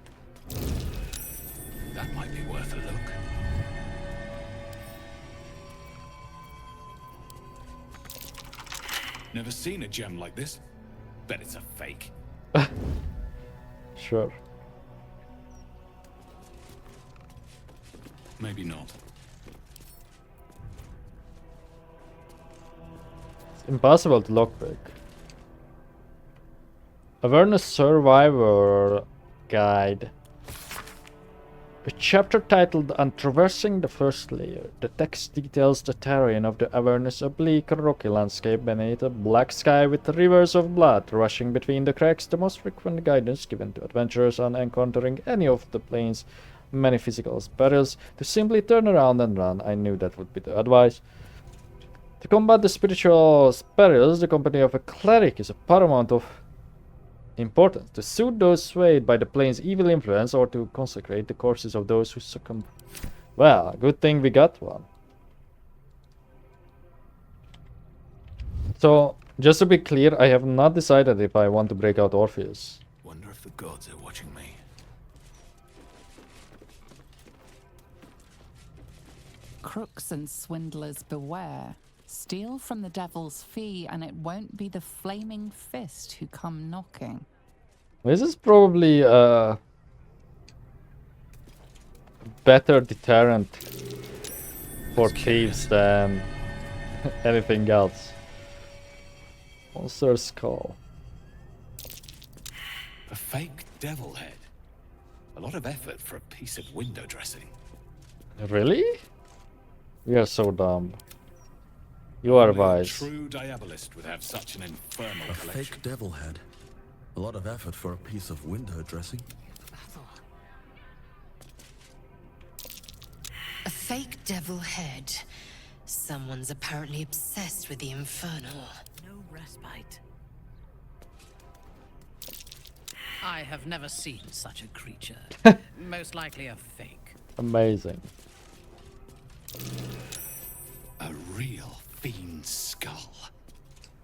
That might be worth a look. Never seen a gem like this. Bet it's a fake. Sure. Maybe not. Impossible to lockpick. Avernus Survivor Guide. A chapter titled On Traversing the First Layer. The text details the terrain of the Avernus, a bleak, rocky landscape beneath a black sky with rivers of blood rushing between the cracks, the most frequent guidance given to adventurers on encountering any of the plane's many physical perils, to simply turn around and run. I knew that would be the advice. To combat the spiritual perils, the company of a cleric is of paramount of importance. To soothe those swayed by the plane's evil influence, or to consecrate the corpses of those who succumb. Well, good thing we got one. So, just to be clear, I have not decided if I want to break out Orpheus. Wonder if the gods are watching me. Crooks and swindlers beware. Steal from the devil's fee, and it won't be the flaming fist who come knocking. This is probably a better deterrent for thieves than anything else. Monster Skull. A fake devil head. A lot of effort for a piece of window dressing. Really? We are so dumb. You are Only wise. a true diabolist would have such an infernal A collection. fake devil head. A lot of effort for a piece of window dressing. A fake devil head. Someone's apparently obsessed with the infernal. No respite. I have never seen such a creature. Most likely a fake. Amazing. A real fiend skull.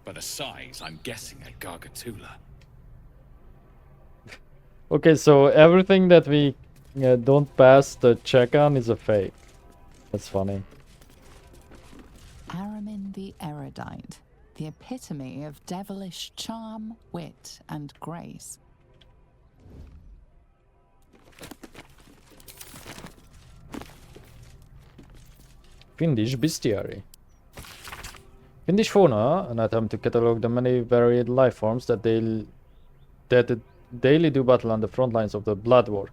But a size, I'm guessing, a Gargatula. Okay, so everything that we don't pass the check on is a fake. That's funny. Aramin the Erudite, the epitome of devilish charm, wit, and grace. Fiendish Bestiary. Fiendish Fauna, an attempt to catalog the many varied life forms that daily do battle on the front lines of the Blood War.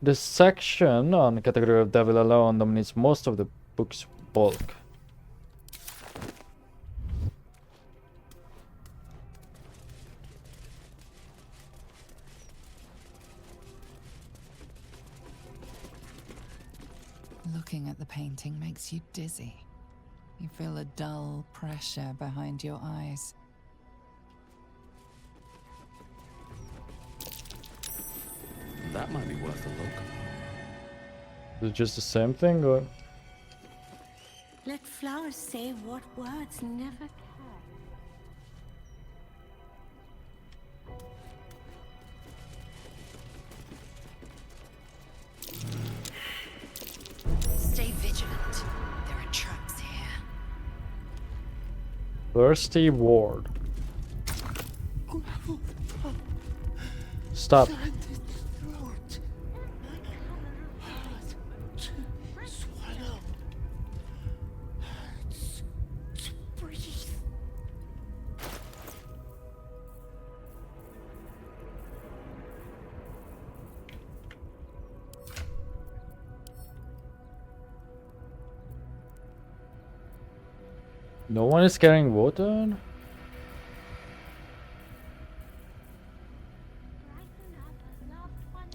The section on the category of devil alone dominates most of the book's bulk. Looking at the painting makes you dizzy. You feel a dull pressure behind your eyes. That might be worth a look. Is it just the same thing, or? Let flowers say what words never can. Stay vigilant. There are traps here. Thirsty Ward. Stop. No one is carrying water?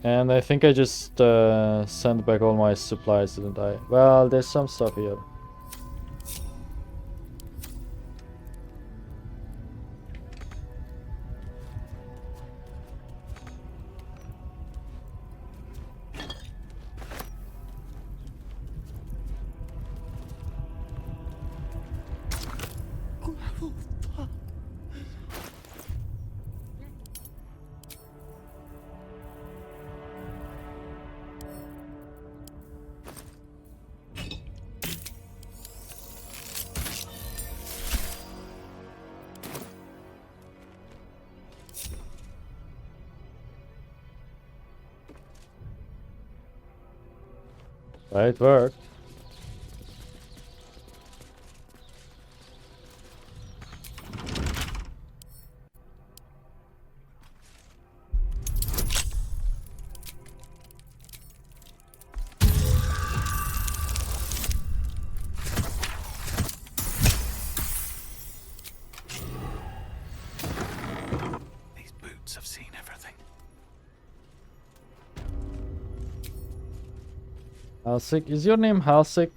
And I think I just sent back all my supplies, didn't I? Well, there's some stuff here. It worked. Halsik? Is your name Halsik?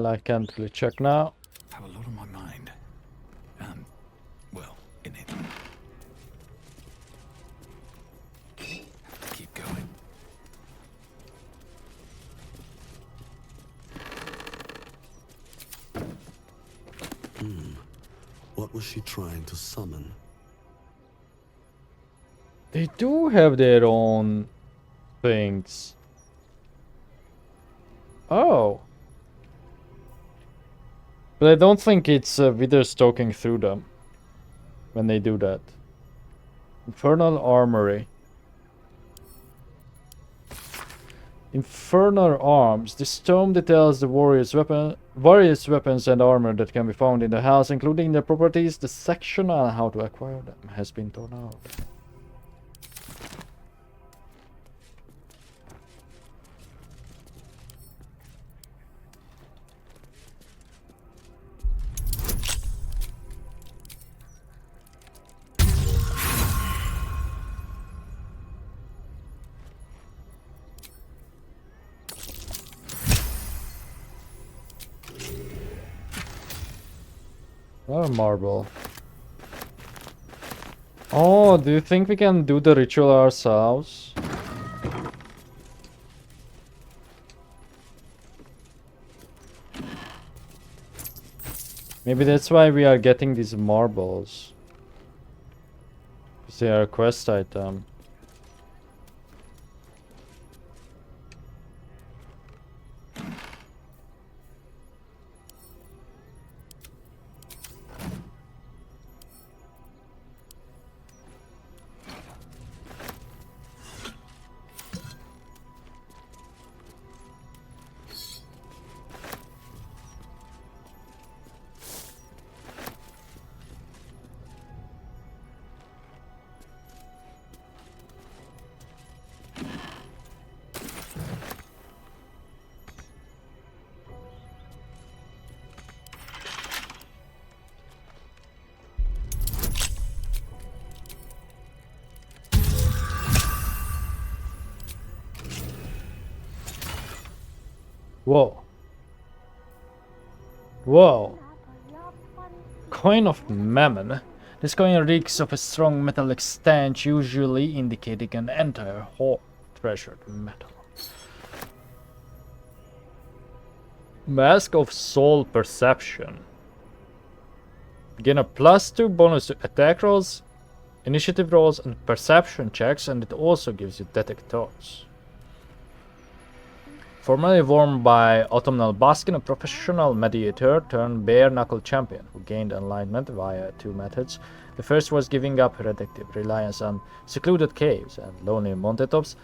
I can't really check now. Have a lot on my mind. And, well, in it. Have to keep going. What was she trying to summon? They do have their own things. Oh. But I don't think it's wither stalking through them when they do that. Infernal Armory. Infernal Arms. This tome details the various weapons and armor that can be found in the house, including their properties. The section on how to acquire them has been torn out. Oh, marble. Oh, do you think we can do the ritual ourselves? Maybe that's why we are getting these marbles. Because they are a quest item. Whoa. Whoa. Coin of Mammon. This coin reeks of a strong metallic stench, usually indicating an entire hoard treasured metal. Mask of Soul Perception. Gain a +2 bonus to attack rolls, initiative rolls, and perception checks, and it also gives you detect thoughts. Formerly worn by Autumnal Baskin, a professional mediator turned bare-knuckle champion who gained enlightenment via 2 methods. The first was giving up reductive reliance on secluded caves and lonely mountaintops,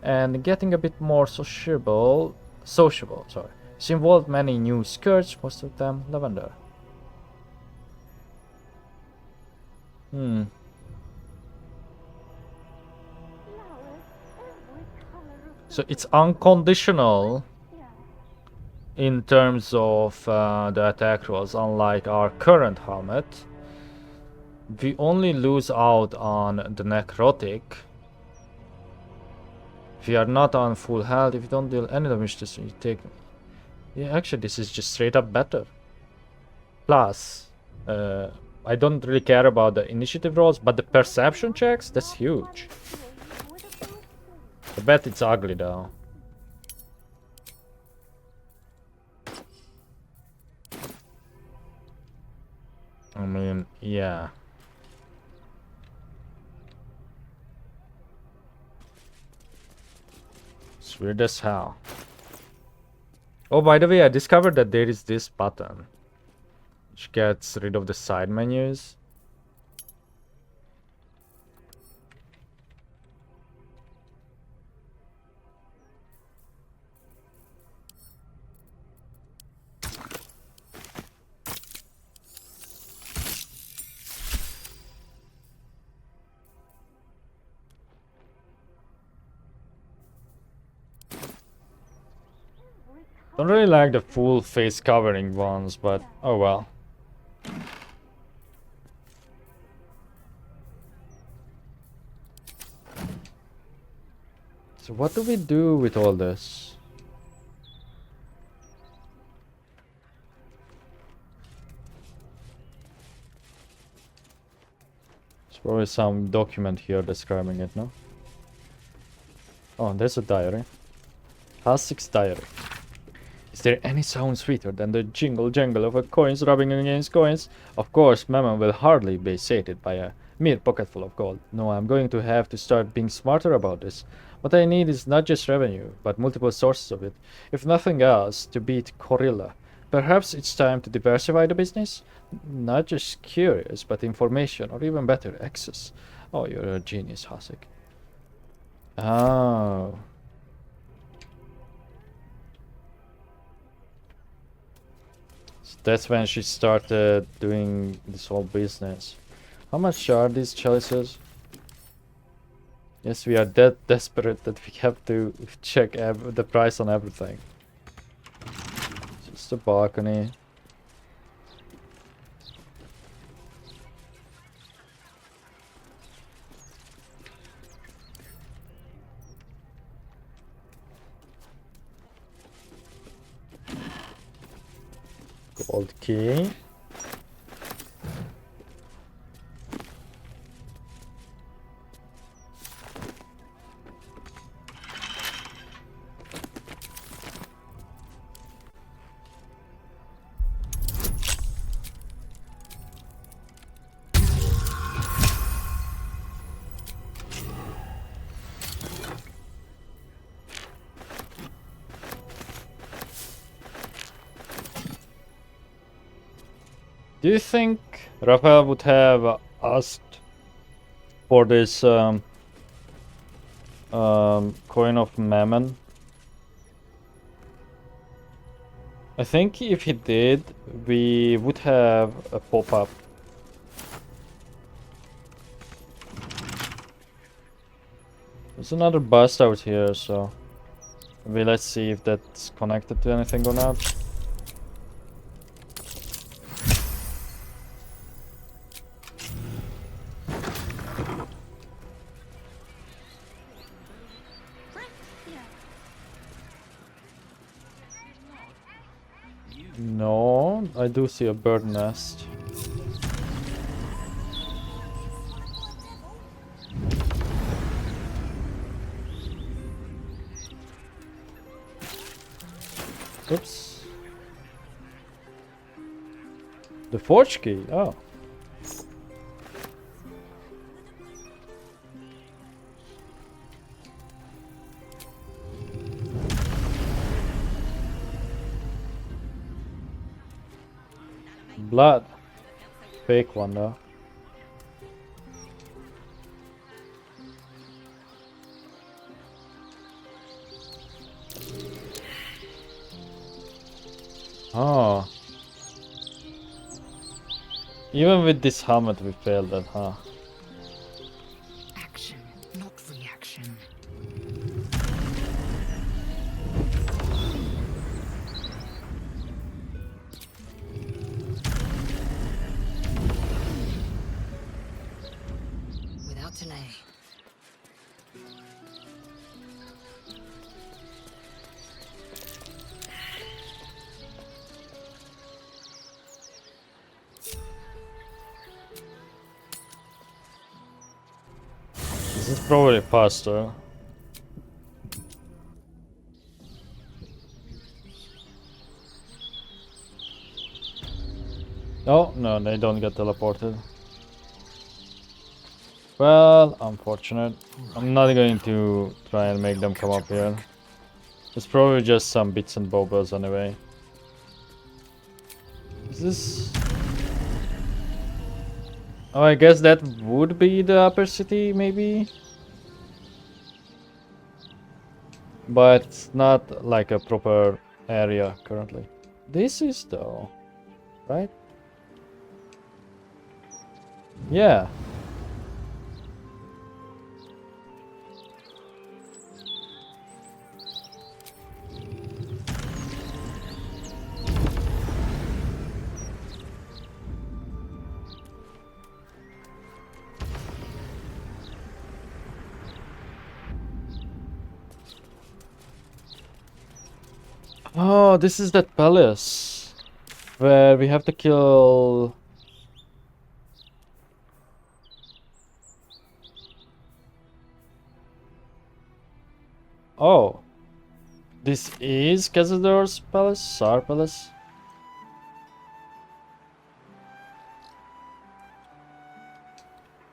and getting a bit more sociable. This involved many new skirts, most of them lavender. So it's unconditional in terms of the attack rolls, unlike our current helmet. We only lose out on the necrotic. If you are not on full health, if you don't deal any damage to you take... Yeah, actually this is just straight up better. Plus, I don't really care about the initiative rolls, but the perception checks, that's huge. I bet it's ugly though. I mean, yeah. It's weird as hell. Oh, by the way, I discovered that there is this button which gets rid of the side menus. Don't really like the full face covering ones, but oh well. So what do we do with all this? There's probably some document here describing it, no? Oh, there's a diary. Hasik's diary. Is there any sound sweeter than the jingle-jangle of a coins rubbing against coins? Of course, Mammon will hardly be sated by a mere pocketful of gold. No, I'm going to have to start being smarter about this. What I need is not just revenue, but multiple sources of it. If nothing else, to beat Corilla. Perhaps it's time to diversify the business? Not just curious, but information, or even better, access. Oh, you're a genius, Hasik. Oh. That's when she started doing this whole business. How much are these chalices? Yes, we are that desperate that we have to check the price on everything. Just a balcony. Gold key. Do you think Raphael would have asked for this coin of Mammon? I think if he did, we would have a pop-up. There's another bust out here, so maybe let's see if that's connected to anything or not. No, I do see a bird nest. Oops. The forge key, oh. Blood. Fake one though. Oh. Even with this helmet we failed that, huh? Action, not reaction. Without delay. This is probably faster. Oh, no, they don't get teleported. Well, unfortunate. I'm not going to try and make them come up here. It's probably just some bits and bobs anyway. Is this... Oh, I guess that would be the upper city, maybe? But it's not like a proper area currently. This is though, right? Yeah. Oh, this is that palace where we have to kill. Oh, this is Cazador's palace, Sar palace.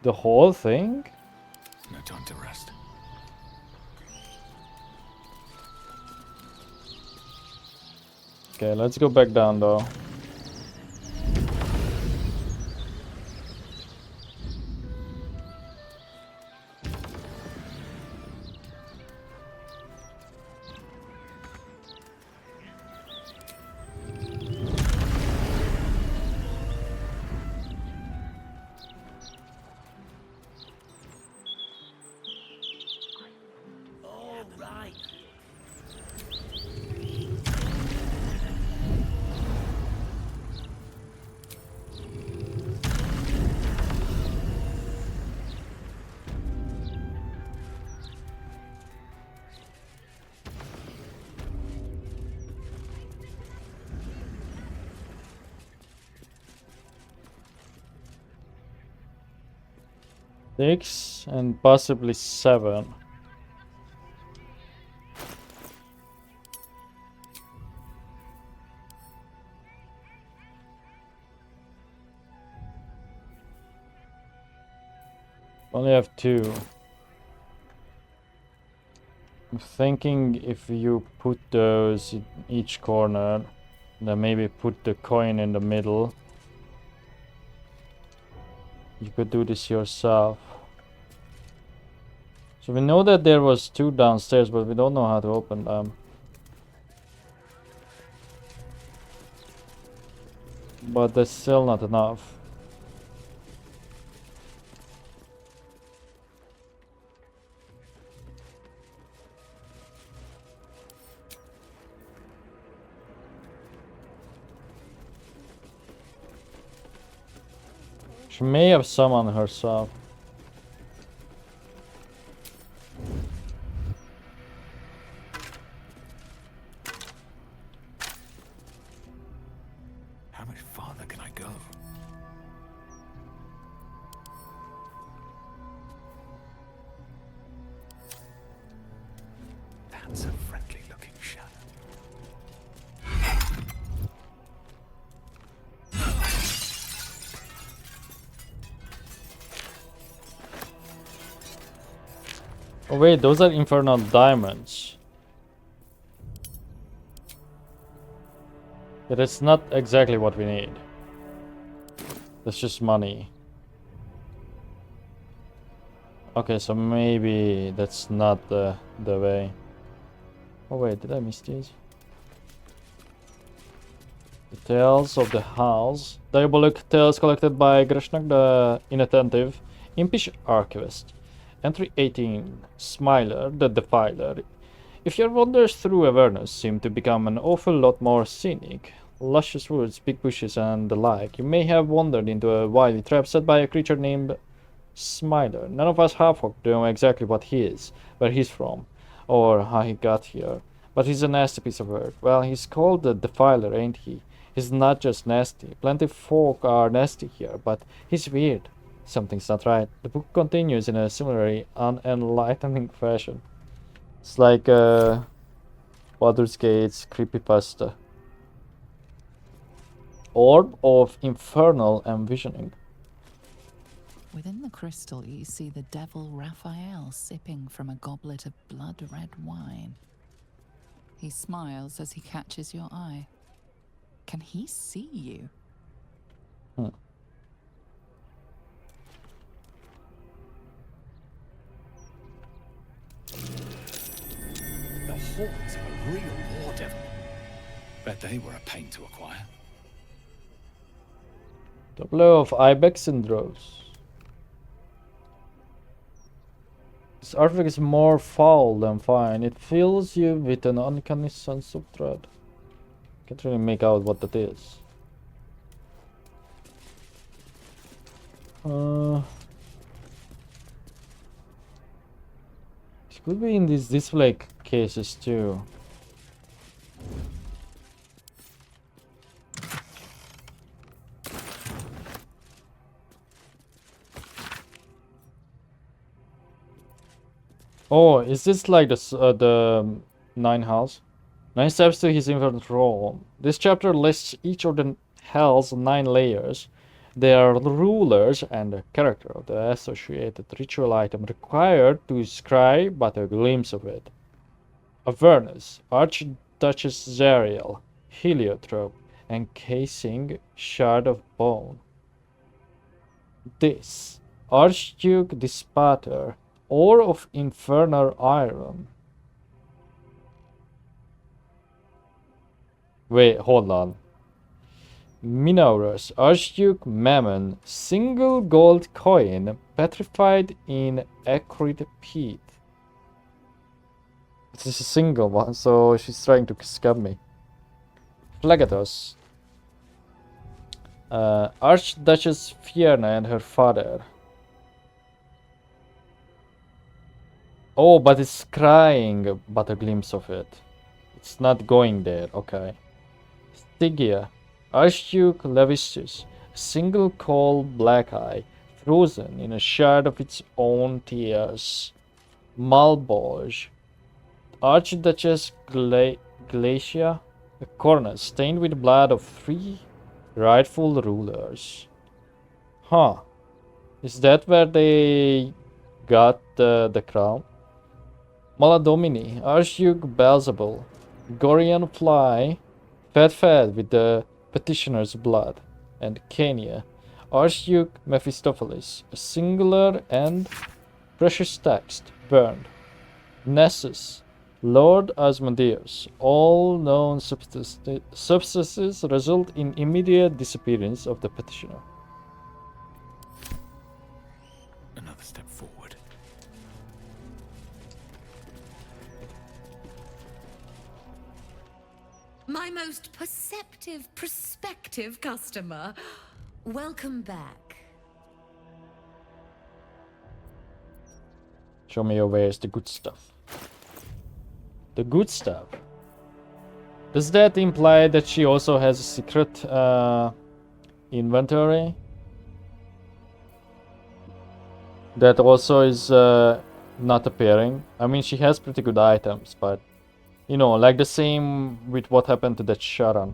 The whole thing? No time to rest. Okay, let's go back down though. Six and possibly 7. Only have 2. I'm thinking if you put those in each corner, then maybe put the coin in the middle. You could do this yourself. So we know that there was 2 downstairs, but we don't know how to open them. But that's still not enough. She may have summoned herself. How much farther can I go? That's a friendly looking shadow. Oh wait, those are infernal diamonds. But it's not exactly what we need. That's just money. Okay, so maybe that's not the way. Oh wait, did I miss these? The Tales of the House. Diabolical tales collected by Greshnak the Inattentive, Impish Archivist. Entry 18. Smiler, the Defiler. If your wanders through Avernus seem to become an awful lot more scenic, luscious woods, big bushes and the like, you may have wandered into a wily trap set by a creature named Smiler. None of us half-orc know exactly what he is, where he's from, or how he got here. But he's a nasty piece of work. Well, he's called the Defiler, ain't he? He's not just nasty. Plenty of folk are nasty here, but he's weird. Something's not right. The book continues in a similarly unenlightening fashion. It's like Baldur's Gate's creepypasta. Orb of Infernal Envisioning. Within the crystal, you see the devil Raphael sipping from a goblet of blood-red wine. He smiles as he catches your eye. Can he see you? The horns of a real war devil. Bet they were a pain to acquire. The blow of Ibex in droves. This artifact is more foul than fine. It fills you with an uncanny sense of dread. Can't really make out what that is. It could be in these display cases too. Oh, is this like the nine hells? 9 steps to his infinite realm. This chapter lists each of the hell's 9 layers, their rulers, and the character of the associated ritual item required to scry but a glimpse of it. Avernus, Archduchess Zariel, Heliotrope, encasing shard of bone. This, Archduke Dispater, ore of infernal iron. Wait, hold on. Minourus, Archduke Mammon, single gold coin, petrified in acrid peat. This is a single one, so she's trying to scam me. Phlegatos, Archduchess Fierna and her father. Oh, but it's crying, but a glimpse of it. It's not going there, okay. Stygia, Archduke Levistus, a single cold black eye, frozen in a shard of its own tears. Malbolge, Archduchess Glacia, a cornet stained with blood of 3 rightful rulers. Huh. Is that where they got the crown? Maladomini, Archduke Beelzebul, Gorian Fly, fed with the petitioner's blood, and Kenya, Archduke Mephistopheles, a singular and precious text, burned. Nessus, Lord Asmodeus, all known substances result in immediate disappearance of the petitioner. Another step forward. My most prospective customer. Welcome back. Show me your wares, the good stuff. The good stuff. Does that imply that she also has a secret inventory? That also is not appearing. I mean, she has pretty good items, but you know, like the same with what happened to that Sharon.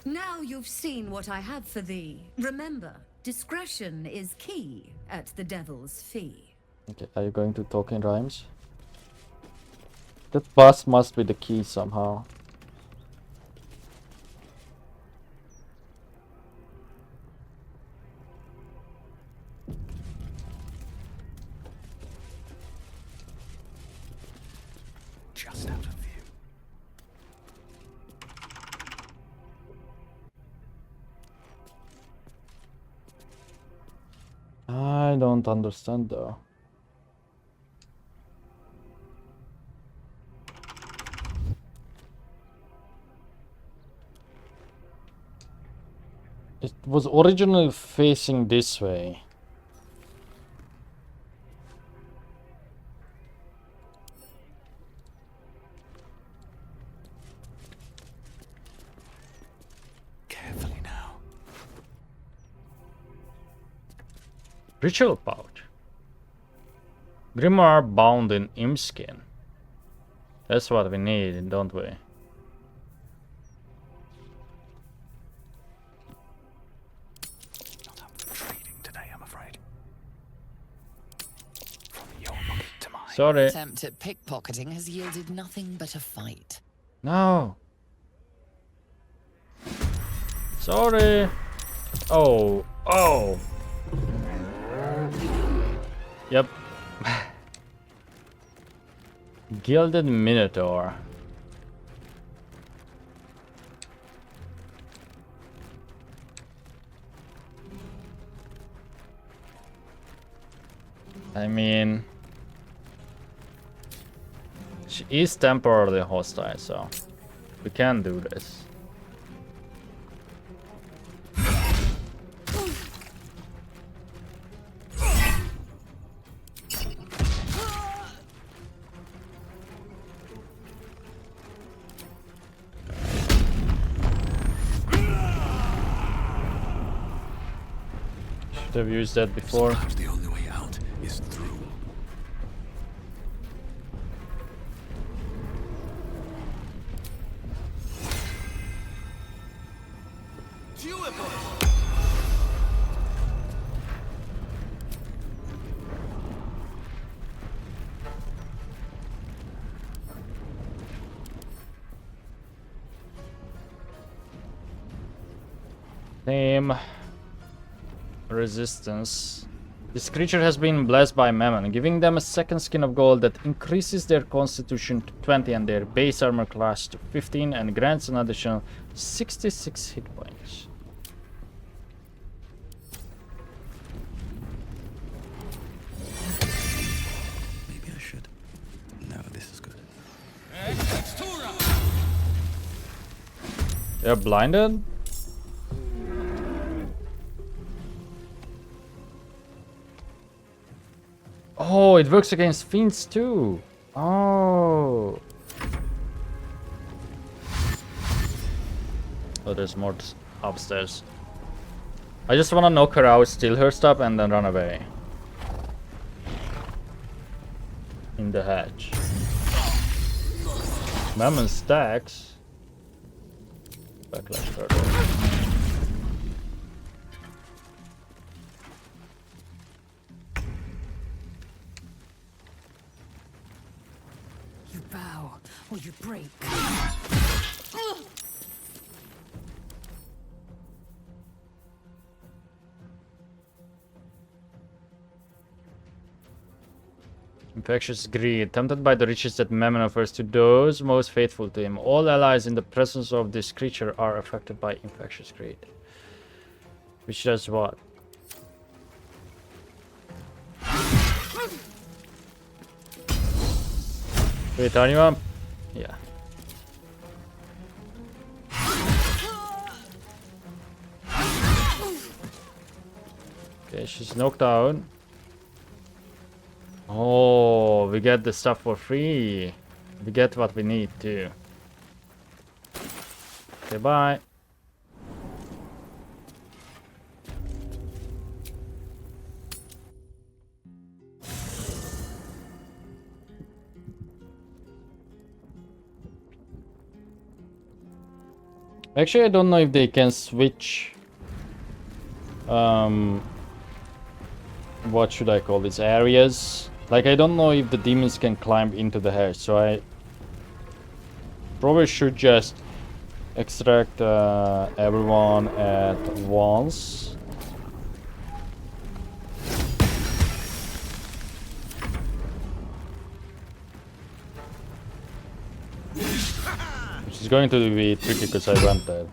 Now you've seen what I have for thee. Remember, discretion is key at the Devil's Fee. Okay, are you going to talk in rhymes? That bus must be the key somehow. Just out of view. I don't understand though. It was originally facing this way. Carefully now. Ritual pouch. Grimoire bound in imp skin. That's what we need, don't we? Sorry. Attempt at pickpocketing has yielded nothing but a fight. No. Sorry. Oh. Oh. Yep. Gilded Minotaur. I mean, she is temporarily hostile, so we can do this. Should have used that before. Sometimes the only way out is through. Claim resistance. This creature has been blessed by Mammon, giving them a second skin of gold that increases their constitution to 20 and their base armor class to 15 and grants an additional 66 hit points. Maybe I should. No, this is good. They're blinded? Oh, it works against fiends too. Oh. Oh, there's more upstairs. I just want to knock her out, steal her stuff, and then run away. In the hatch. Mammon stacks. Backlash further. You bow or you break. Infectious greed, tempted by the riches that Mammon offers to those most faithful to him. All allies in the presence of this creature are affected by infectious greed. Which does what? Wait, are you up? Yeah. Okay, she's knocked out. Oh, we get the stuff for free. We get what we need too. Okay, bye. Actually, I don't know if they can switch. What should I call these areas? Like, I don't know if the demons can climb into the hair, so I probably should just extract everyone at once. Which is going to be tricky because I went there.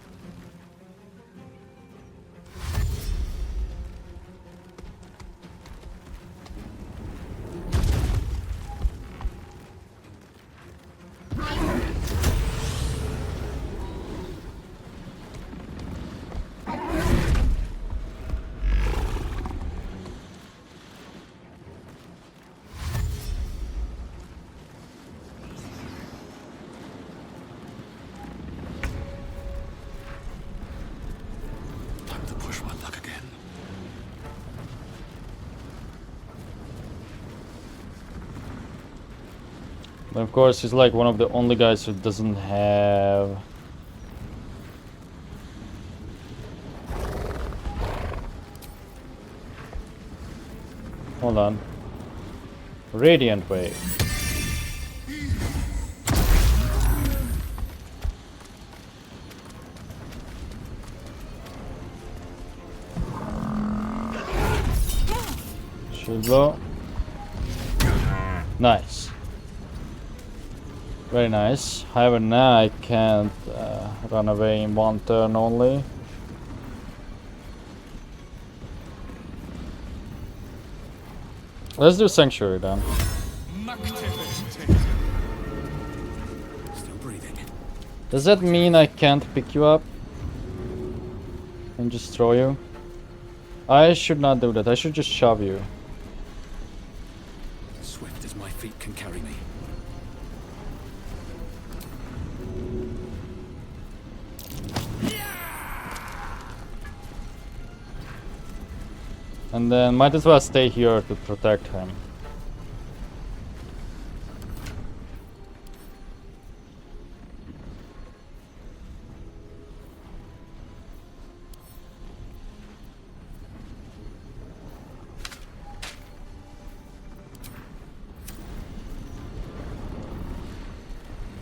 But of course, he's like one of the only guys who doesn't have... Hold on. Radiant Wave. Shield blow. Nice. Very nice. However, now I can't run away in one turn only. Let's do Sanctuary then. Still breathing. Does that mean I can't pick you up and just throw you? I should not do that. I should just shove you. Swift as my feet can carry me. And then might as well stay here to protect him.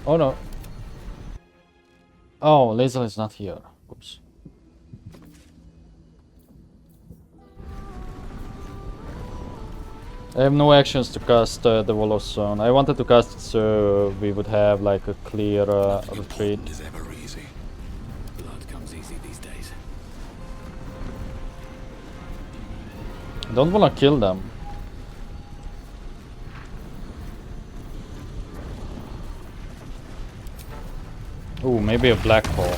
Oh no. Oh, Lazel is not here. Oops. I have no actions to cast the Wall Zone. I wanted to cast it so we would have like a clear retreat. Is ever easy. Blood comes easy these days. I don't want to kill them. Ooh, maybe a black hole.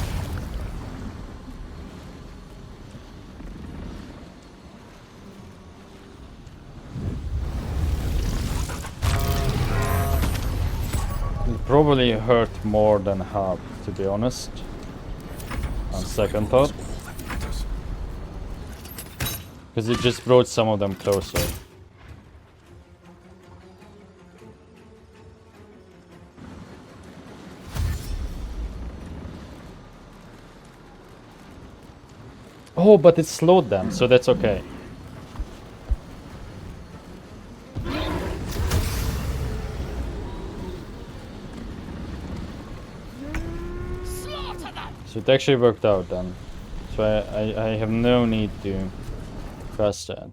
It probably hurt more than half, to be honest. On second thought. Because it just brought some of them closer. Oh, but it slowed them, so that's okay. So it actually worked out then. So I have no need to cast that.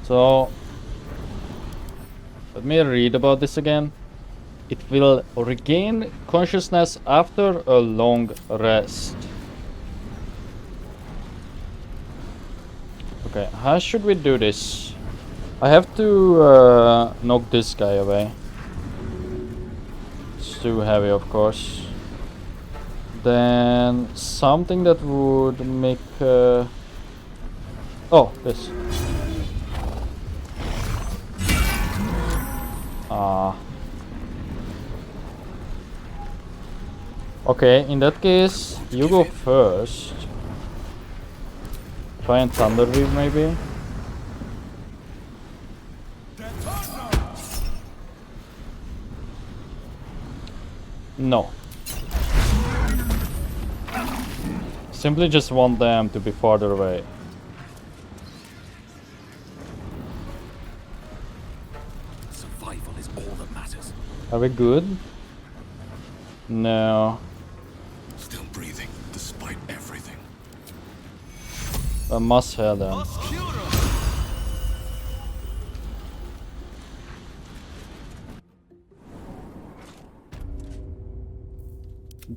So, let me read about this again. It will regain consciousness after a long rest. Okay, how should we do this? I have to knock this guy away. It's too heavy, of course. Then something that would make... Oh, this. Okay, in that case, you go first. Try and thunder weave maybe. No. Simply just want them to be farther away. Survival is all that matters. Are we good? No. Still breathing, despite everything. I must have them.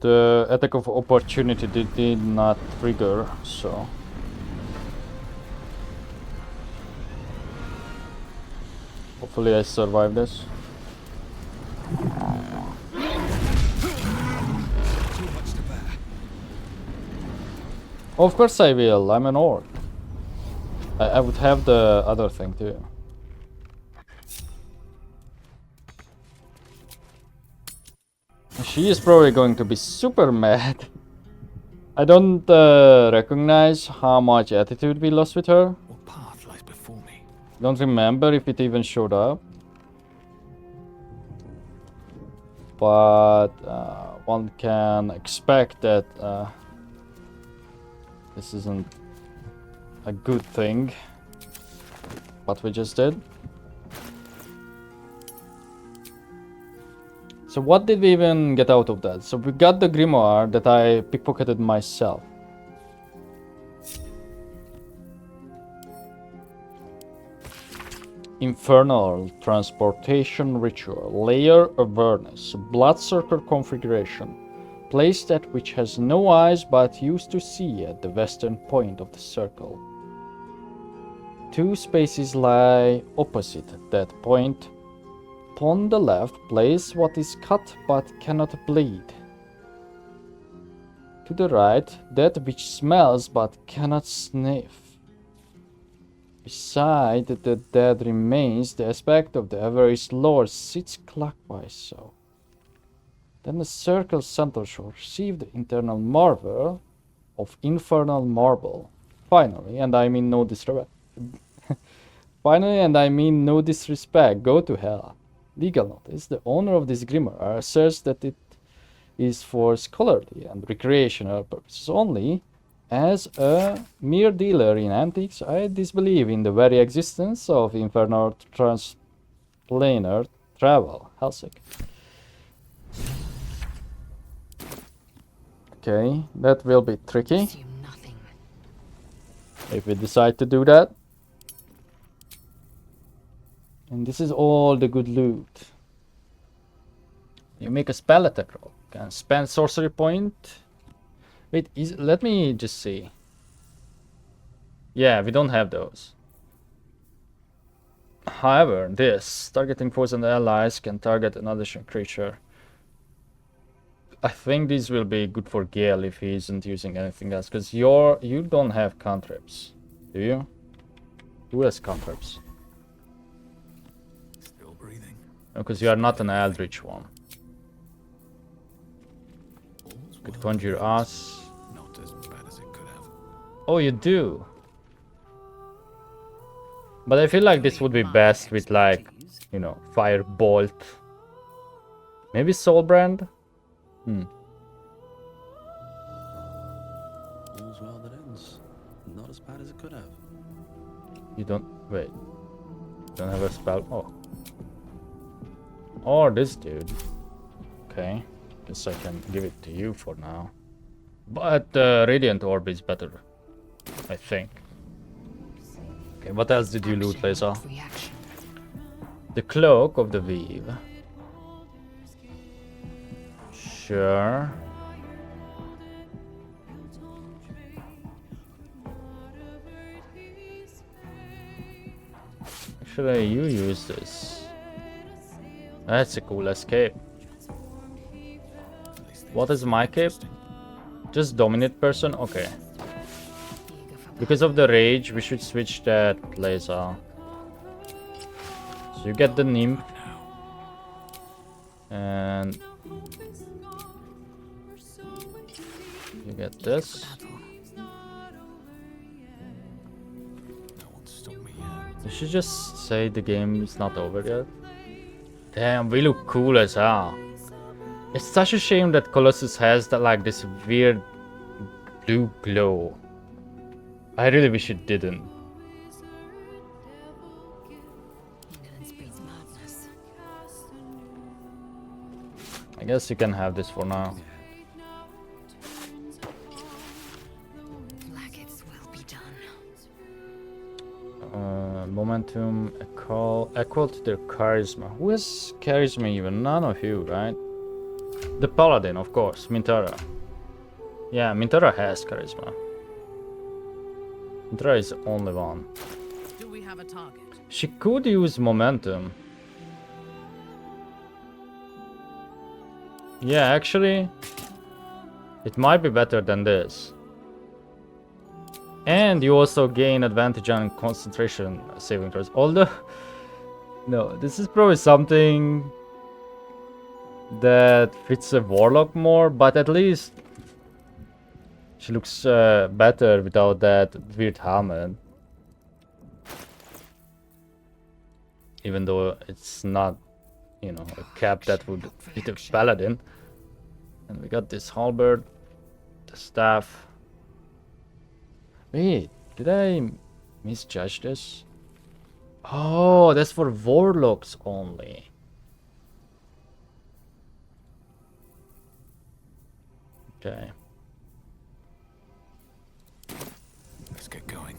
The attack of opportunity did not trigger, so... Hopefully I survive this. Of course I will, I'm an orc. I would have the other thing too. She is probably going to be super mad. I don't recognize how much attitude we lost with her. What path lies before me? Don't remember if it even showed up. But one can expect that this isn't a good thing. What we just did. So what did we even get out of that? So we got the grimoire that I pickpocketed myself. Infernal transportation ritual, layer Avernus, blood circle configuration, placed at which has no eyes but used to see at the western point of the circle. Two spaces lie opposite that point. Upon the left, place what is cut but cannot bleed. To the right, that which smells but cannot sniff. Beside the dead remains, the aspect of the average lord sits clockwise so. Then the circle center shall receive the internal marvel of infernal marble. Finally, and I mean no disrespect. Finally, and I mean no disrespect, go to hell. Legal notice, the owner of this grimoire asserts that it is for scholarly and recreational purposes only. As a mere dealer in antiques, I disbelieve in the very existence of infernal transplanar travel. Hellsick. Okay, that will be tricky. If we decide to do that. And this is all the good loot. You make a spell attack roll. Can spend sorcery point. Wait, let me just see. Yeah, we don't have those. However, this targeting foes and allies can target an additional creature. I think this will be good for Gale if he isn't using anything else, because you don't have cantrips, do you? Who has cantrips? Still breathing. Because you are not an eldritch one. Could conjure us. Not as bad as it could have. Oh, you do. But I feel like this would be best with, like, you know, firebolt. Maybe Soulbrand. All's well that ends. Not as bad as it could have. You don't wait. Don't have a spell. Oh. Or this dude. Okay. Guess I can give it to you for now. But Radiant Orb is better, I think. Okay, what else did you loot, Lisa? The Cloak of the Weave. Sure. Actually, you use this. That's a cool escape. What is my cape? Just dominate person? Okay. Because of the rage, we should switch that laser. So you get the nymph. And you get this. You should just say the game is not over yet. Damn, we look cool as hell. It's such a shame that Colossus has that, like, this weird blue glow. I really wish it didn't. I guess you can have this for now. Momentum equal to their charisma. Who has charisma even? None of you, right? The paladin, of course, Mintara. Yeah, Mintara has charisma. Mintara is the only one. Do we have a target? She could use momentum. Yeah, actually, it might be better than this. And you also gain advantage on concentration saving throws. Although, no, this is probably something that fits a warlock more, but at least she looks better without that weird helmet. Even though it's not, you know, a cap that would fit a paladin. And we got this halberd, the staff. Wait, did I misjudge this? Oh, that's for warlocks only. Okay. Let's get going.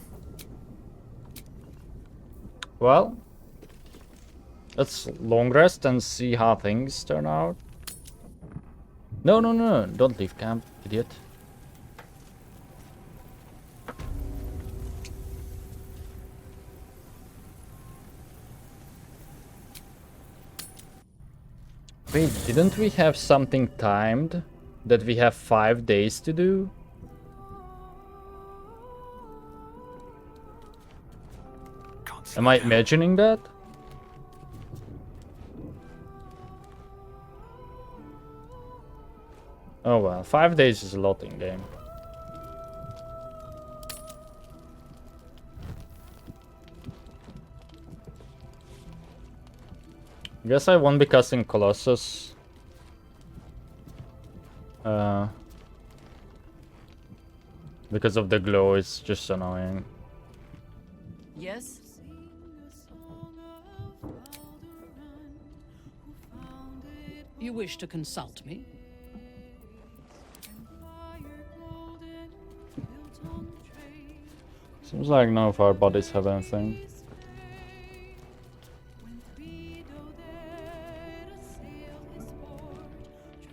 Well, let's long rest and see how things turn out. No, no, no, don't leave camp, idiot. Wait, didn't we have something timed that we have 5 days to do? Am I imagining that? Oh well, 5 days is a lot in game. Guess I won't be casting Colossus. Because of the glow, it's just annoying. Yes? You wish to consult me? Seems like none of our bodies have anything.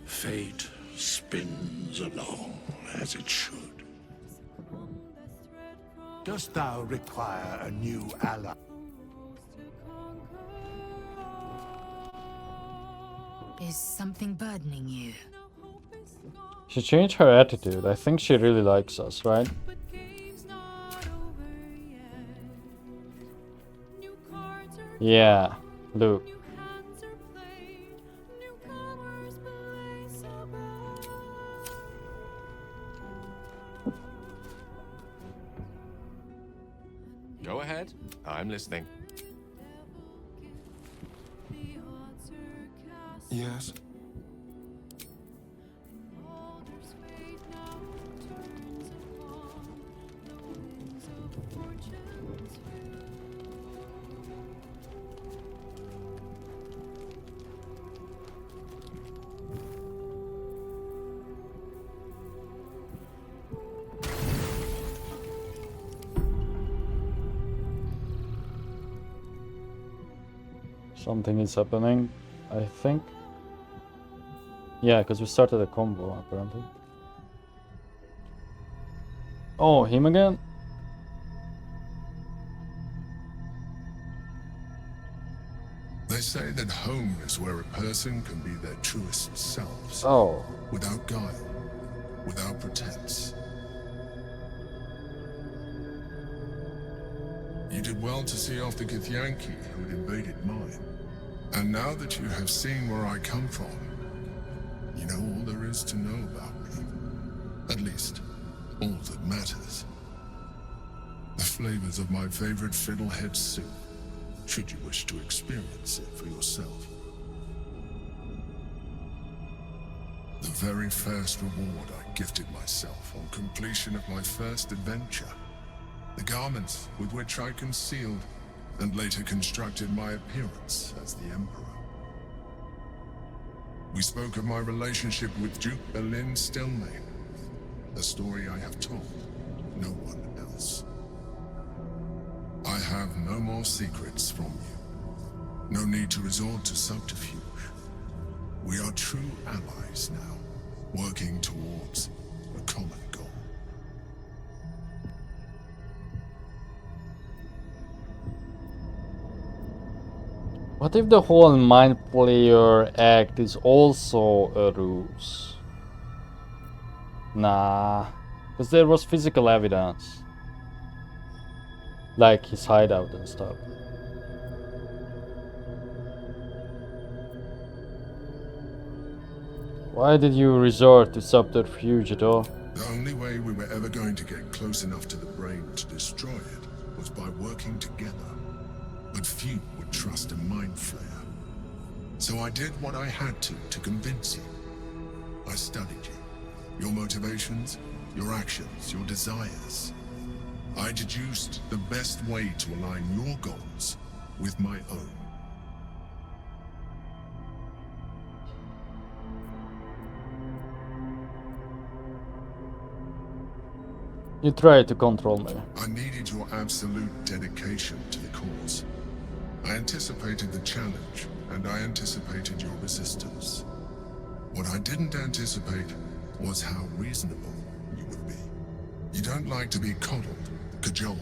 Fate spins along as it should. Dost thou require a new ally? Is something burdening you? She changed her attitude. I think she really likes us, right? Yeah, Luke. Go ahead. I'm listening. Yes? Something is happening, I think. Yeah, because we started a combo, apparently. Oh, him again? They say that home is where a person can be their truest selves. Oh. Without guile, without pretense. You did well to see off the Githyanki who had invaded mine. And now that you have seen where I come from, you know all there is to know about me. At least, all that matters. The flavors of my favorite fiddlehead soup, should you wish to experience it for yourself. The very first reward I gifted myself on completion of my first adventure. The garments with which I concealed and later constructed my appearance as the Emperor. We spoke of my relationship with Duke Berlin Stelmane, a story I have told no one else. I have no more secrets from you. No need to resort to subterfuge. We are true allies now, working towards a common goal. What if the whole mind player act is also a ruse? Nah, because there was physical evidence. Like his hideout and stuff. Why did you resort to subterfuge at all? The only way we were ever going to get close enough to the brain to destroy it was by working together. But few would trust a mind flayer. So I did what I had to convince you. I studied you. Your motivations, your actions, your desires. I deduced the best way to align your goals with my own. You tried to control me. I needed your absolute dedication to the cause. I anticipated the challenge, and I anticipated your resistance. What I didn't anticipate was how reasonable you would be. You don't like to be coddled, cajoled.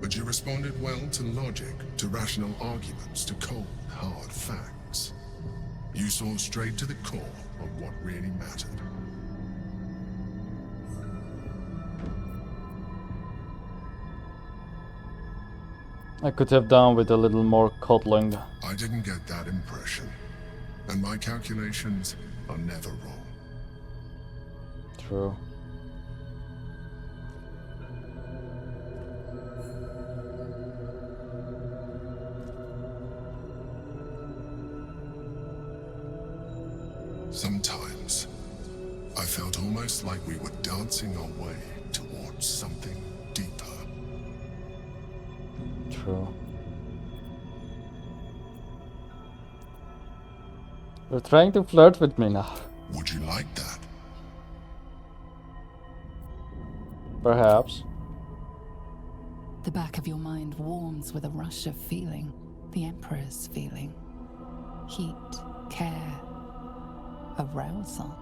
But you responded well to logic, to rational arguments, to cold, hard facts. You saw straight to the core of what really mattered. I could have done with a little more coddling. I didn't get that impression. And my calculations are never wrong. True. Sometimes, I felt almost like we were dancing our way towards something deeper. True. You're trying to flirt with me now. Would you like that? Perhaps. The back of your mind warms with a rush of feeling. The Emperor's feeling. Heat, care, arousal.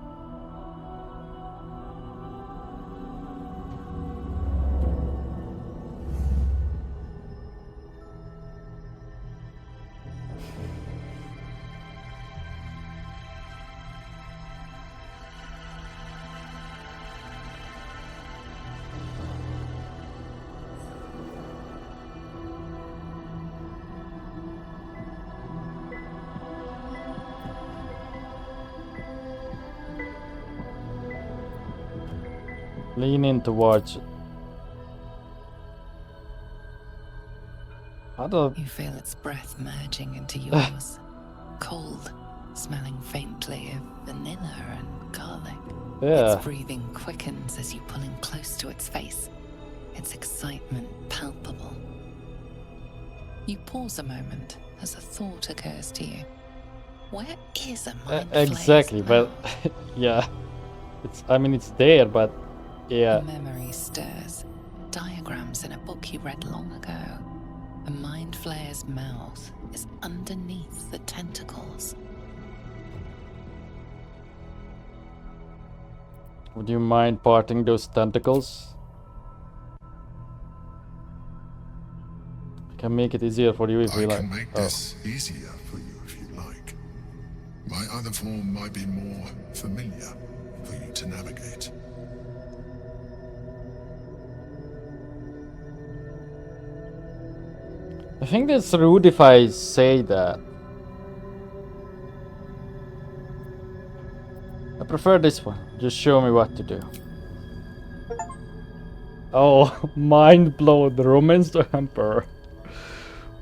Lean in towards. How do You feel its breath merging into yours. Cold, smelling faintly of vanilla and garlic. Yeah. Its breathing quickens as you pull in close to its face. Its excitement palpable. You pause a moment as a thought occurs to you. Where is a mind exactly, but yeah. I mean it's there, but yeah. A memory stirs. Diagrams in a book you read long ago. A mind flayer's mouth is underneath the tentacles. Would you mind parting those tentacles? I can make it easier for you if you like. I can make this easier for you if you like. My other form might be more familiar for you to navigate. I think that's rude if I say that. I prefer this one. Just show me what to do. Oh, mind blown. The romance to Emperor.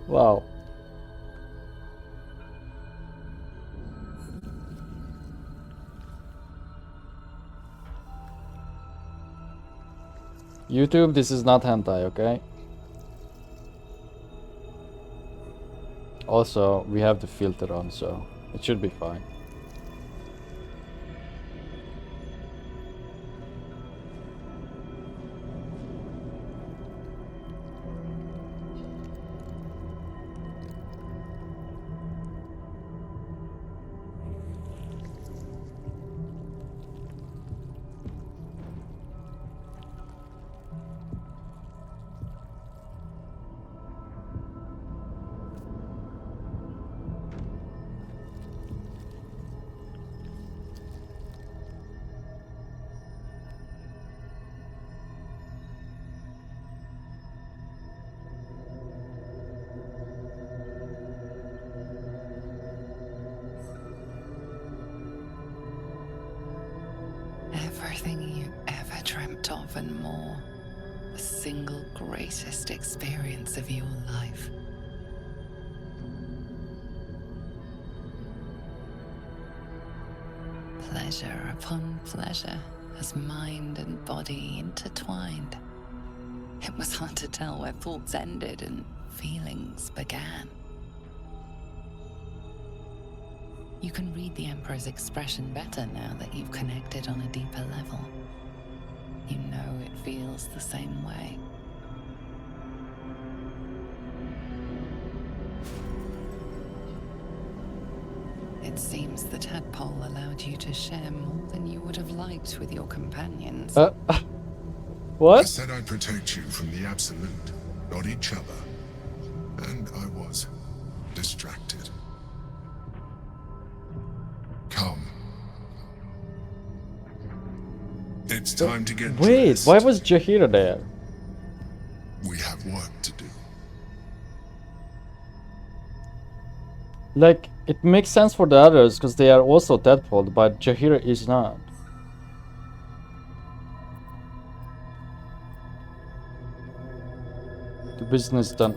Wow. YouTube, this is not hentai, okay? Also, we have the filter on, so it should be fine. Everything you ever dreamt of and more. The single greatest experience of your life. Pleasure upon pleasure as mind and body intertwined. It was hard to tell where thoughts ended and feelings began. You can read the Emperor's expression better now that you've connected on a deeper level. You know it feels the same way. It seems the tadpole allowed you to share more than you would have liked with your companions. What? I said I'd protect you from the absolute, not each other. And I was distracted. Come. It's time to get Wait, dressed. why was Jaheira there? We have work to do. Like, it makes sense for the others because they are also tadpole, but Jaheira is not. The business done.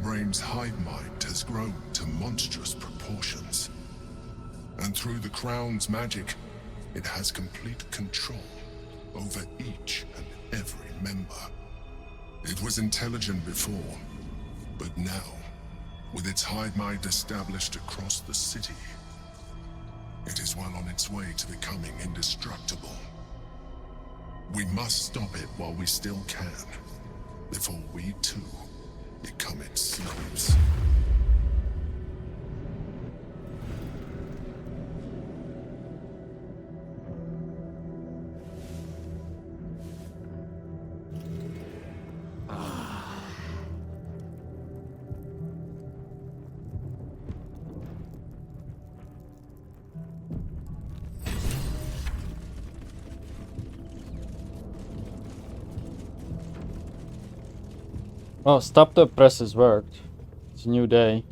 brain's hive mind has grown to monstrous proportions. And through the crown's magic, it has complete control over each and every member. It was intelligent before, but now, with its hive mind established across the city, it is well on its way to becoming indestructible. We must stop it while we still can, before we too become its slaves. Oh, stop the presses worked. It's a new day.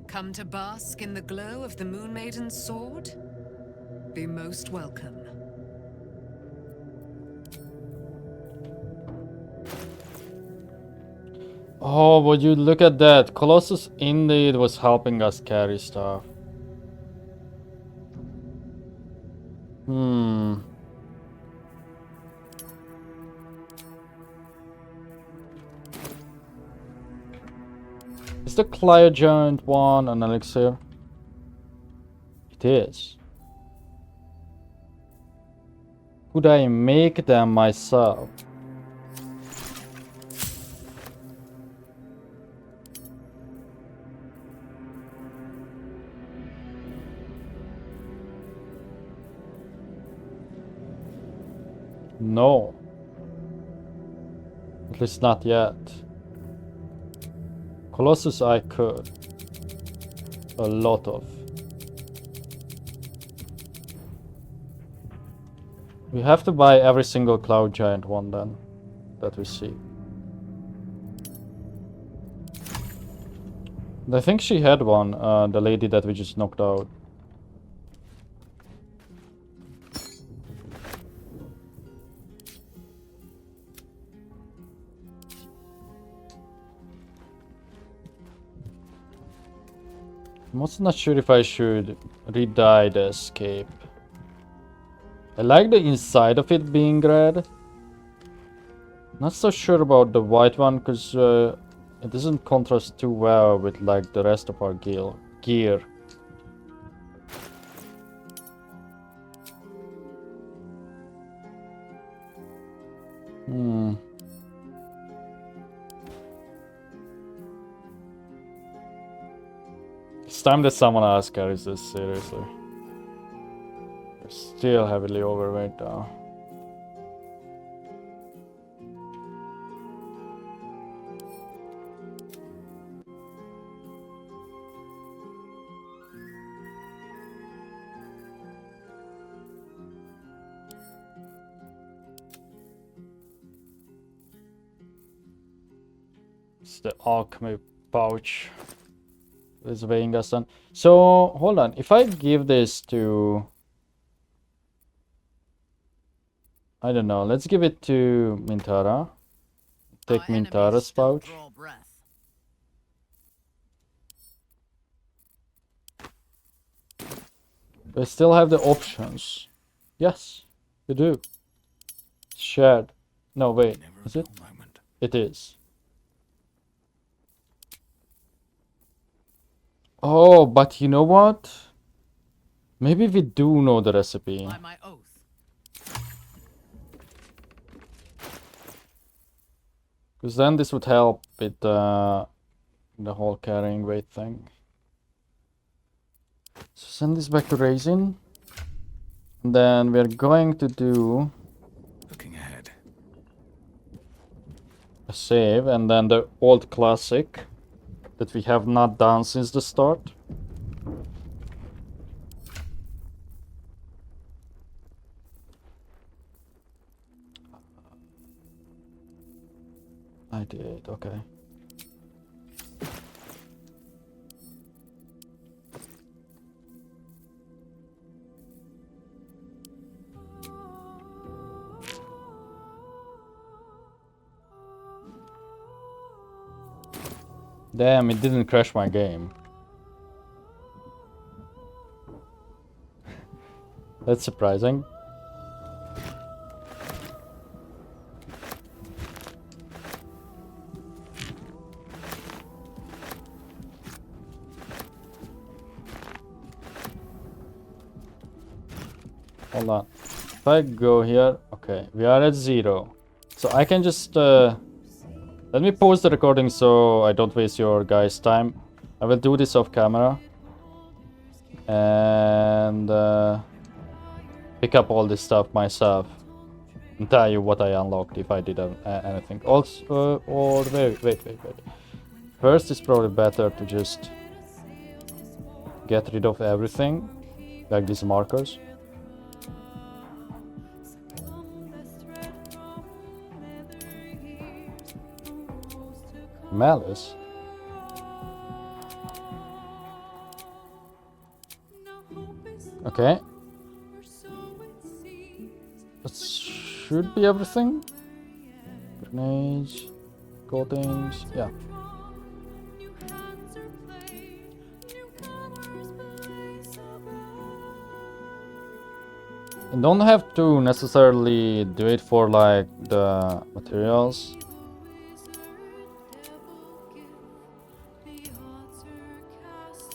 Come to bask in the glow of the Moon Maiden's sword? Be most welcome. Oh, would you look at that? Colossus indeed was helping us carry stuff. Is the Cryogiant one an elixir? It is. Could I make them myself? No. At least not yet. Colossus I could. A lot of. We have to buy every single Cloud Giant one then. That we see. I think she had one, the lady that we just knocked out. I'm also not sure if I should re-dye the escape. I like the inside of it being red. Not so sure about the white one because it doesn't contrast too well with like the rest of our gear. It's time that someone else carries this seriously. We're still heavily overweight though. It's the alchemy pouch. Is weighing us down. So hold on, if I give this to, I don't know, let's give it to Mintara. Take Mintara's pouch. We still have the options. Yes, we do. Shared. No, wait, is it? It is. Oh, but you know what? Maybe we do know the recipe. By my oath. Because then this would help with the whole carrying weight thing. So send this back to Raisin. And then we're going to do Looking ahead. a save and then the old classic that we have not done since the start. I did, okay. Damn, it didn't crash my game. That's surprising. Hold on. If I go here, okay, we are at 0. So I can just let me pause the recording so I don't waste your guys' time. I will do this off camera and pick up all this stuff myself and tell you what I unlocked if I did anything. Also, or wait. First, it's probably better to just get rid of everything, like these markers. Malice. Okay. That should be everything. Grenades, coatings, yeah. You don't have to necessarily do it for like the materials.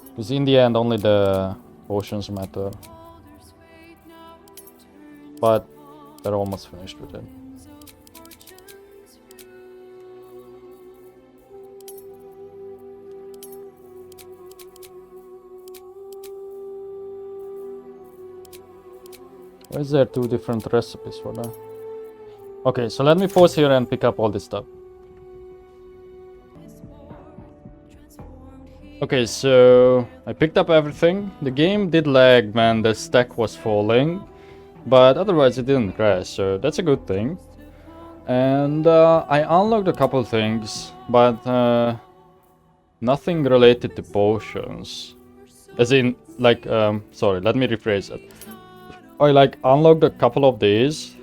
Because in the end, only the potions matter. But they're almost finished with it. Why is there 2 different recipes for that? Okay, so let me pause here and pick up all this stuff. Okay, so I picked up everything. The game did lag when the stack was falling, but otherwise it didn't crash, so that's a good thing. And I unlocked a couple things, but nothing related to potions. As in, like, sorry, let me rephrase it. I like unlocked a couple of these,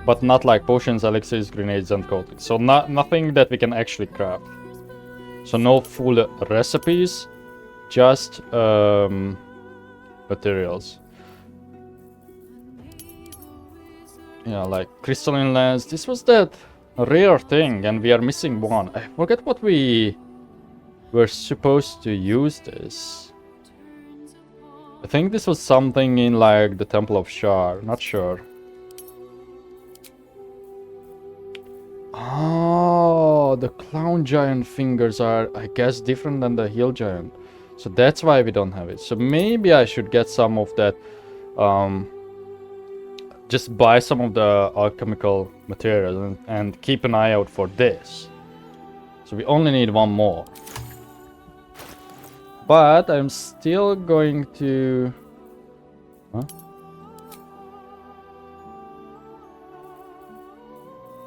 but not like potions, elixirs, grenades, and coatings. So nothing that we can actually craft. So no full recipes, just materials. Yeah, like crystalline lens. This was that rare thing, and we are missing one. I forget what we were supposed to use this. I think this was something in like the Temple of Shar, not sure. Oh, the clown giant fingers are, I guess, different than the hill giant. So that's why we don't have it. So maybe I should get some of that, just buy some of the alchemical materials and keep an eye out for this. So we only need one more. But I'm still going to... Huh?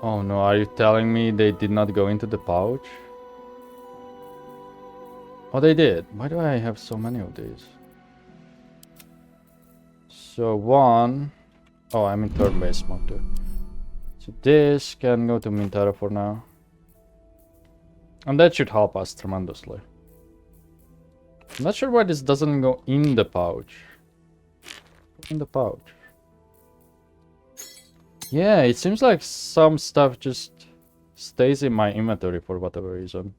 Oh no, are you telling me they did not go into the pouch? Oh, they did. Why do I have so many of these? So one... Oh, I'm in turn-based mode too. So this can go to Mintara for now. And that should help us tremendously. I'm not sure why this doesn't go in the pouch. In the pouch. Yeah, it seems like some stuff just stays in my inventory for whatever reason.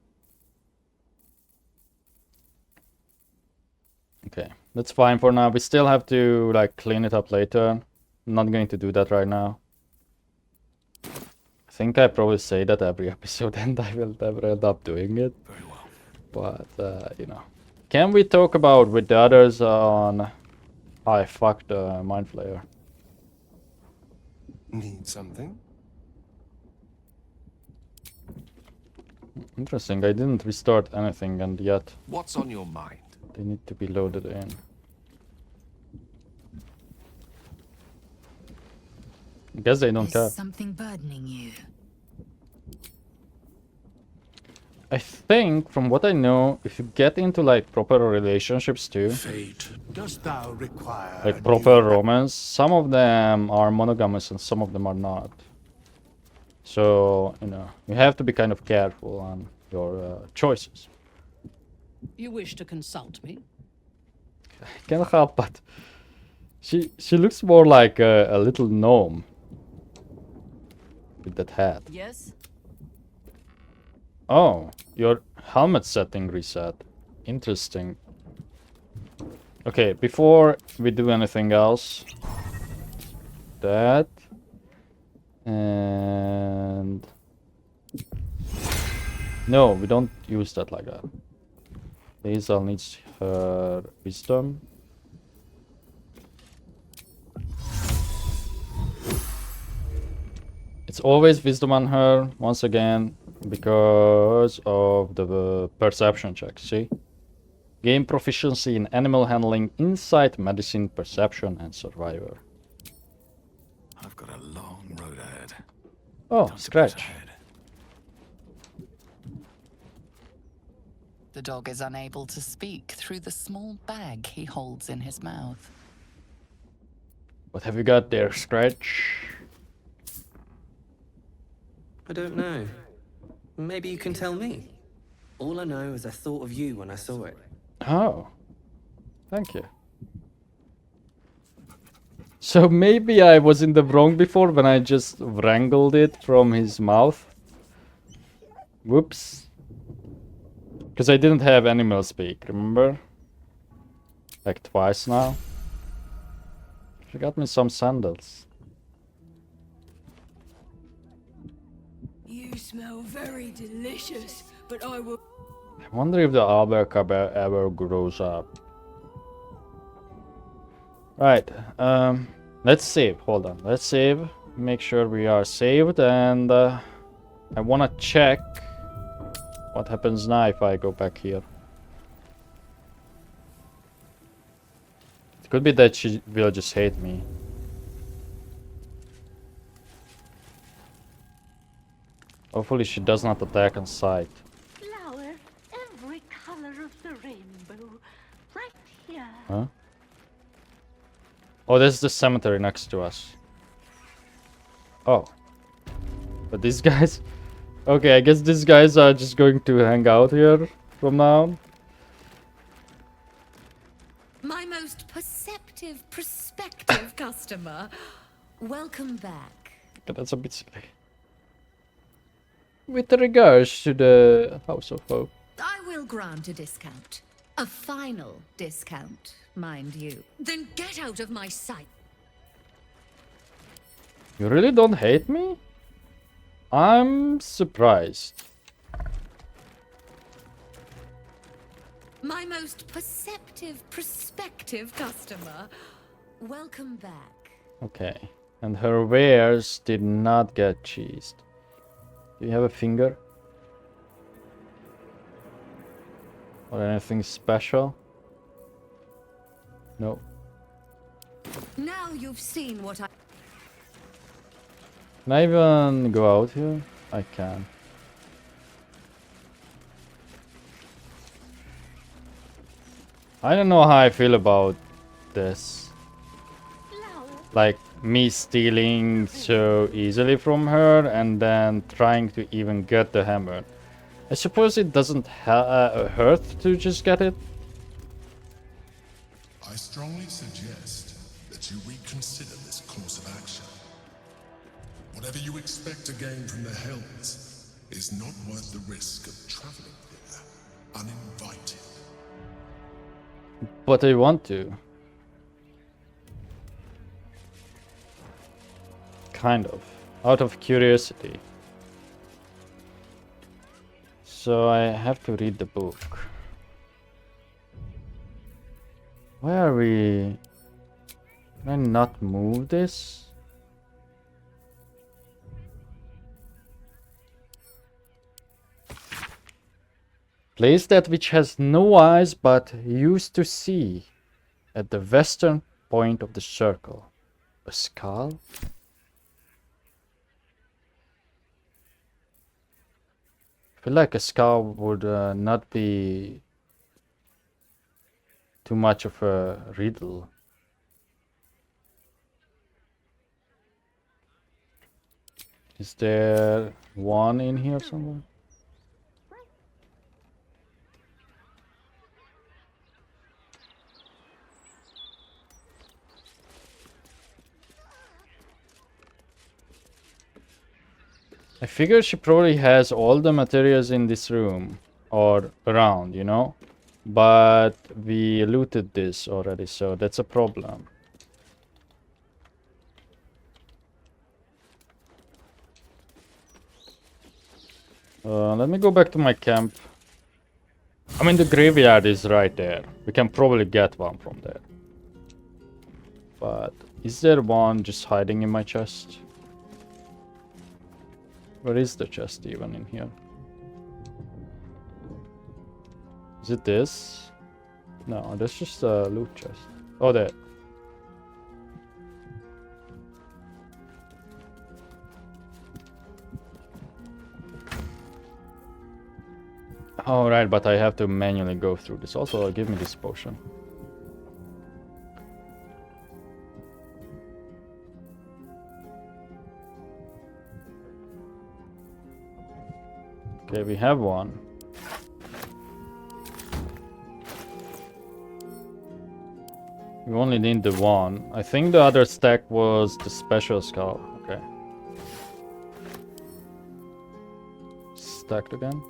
Okay, that's fine for now. We still have to like clean it up later. I'm not going to do that right now. I think I probably say that every episode and I will never end up doing it. Very well. But, you know. Can we talk about with the others on... I fucked the Mind Flayer. Need something? Interesting, I didn't restart anything and yet... What's on your mind? They need to be loaded in. I guess they don't care. Something burdening you. I think, from what I know, if you get into like proper relationships too, Fate, dost thou require like proper romance, some of them are monogamous and some of them are not. So, you know, you have to be kind of careful on your choices. You wish to consult me? I can't help but she looks more like a little gnome with that hat. Yes. Oh, your helmet setting reset. Interesting. Okay, before we do anything else, that and no, we don't use that like that. Hazel needs her wisdom. It's always wisdom on her, once again, because of the perception check, see? Gain proficiency in animal handling, insight, medicine, perception, and survivor. I've got a long road ahead. Oh, scratch. The dog is unable to speak through the small bag he holds in his mouth. What have you got there, Scratch? I don't know. Maybe you can tell me. All I know is I thought of you when I saw it. Oh, thank you. So maybe I was in the wrong before when I just wrangled it from his mouth. Whoops. Because I didn't have animal speak, remember? Like twice now. She got me some sandals. You smell very delicious, but I will... I wonder if the alberk ever grows up. Right, let's save. Hold on, let's save. Make sure we are saved, and I want to check what happens now if I go back here. It could be that she will just hate me. Hopefully she does not attack on sight. Flower, every color of the rainbow, right here. Huh? Oh, there's the cemetery next to us. Oh. But these guys... Okay, I guess these guys are just going to hang out here from now on. My most perceptive, prospective customer. Welcome back. Okay, that's a bit silly. With regards to the House of Hope. I will grant a discount. A final discount, mind you. Then get out of my sight. You really don't hate me? I'm surprised. My most perceptive, prospective customer. Welcome back. Okay. And her wares did not get cheesed. Do you have a finger? Or anything special? No. Now you've seen what I... Can I even go out here? I can. I don't know how I feel about this. Like me stealing so easily from her and then trying to even get the hammer. I suppose it doesn't hurt to just get it. I strongly suggest that you reconsider this course of action. Whatever you expect to gain from the Hells is not worth the risk of traveling here uninvited. But I want to. Kind of. Out of curiosity. So I have to read the book. Where are we? Can I not move this? Place that which has no eyes but used to see at the western point of the circle. A skull? I feel like a skull would not be too much of a riddle. Is there one in here somewhere? I figure she probably has all the materials in this room or around, you know? But we looted this already, so that's a problem. Let me go back to my camp. I mean, the graveyard is right there. We can probably get one from there. But is there one just hiding in my chest? Where is the chest even in here? Is it this? No, that's just a loot chest. Oh, there. Oh, right, but I have to manually go through this. Also, give me this potion. Okay, we have one. We only need the one. I think the other stack was the special skull. Okay. Stacked again.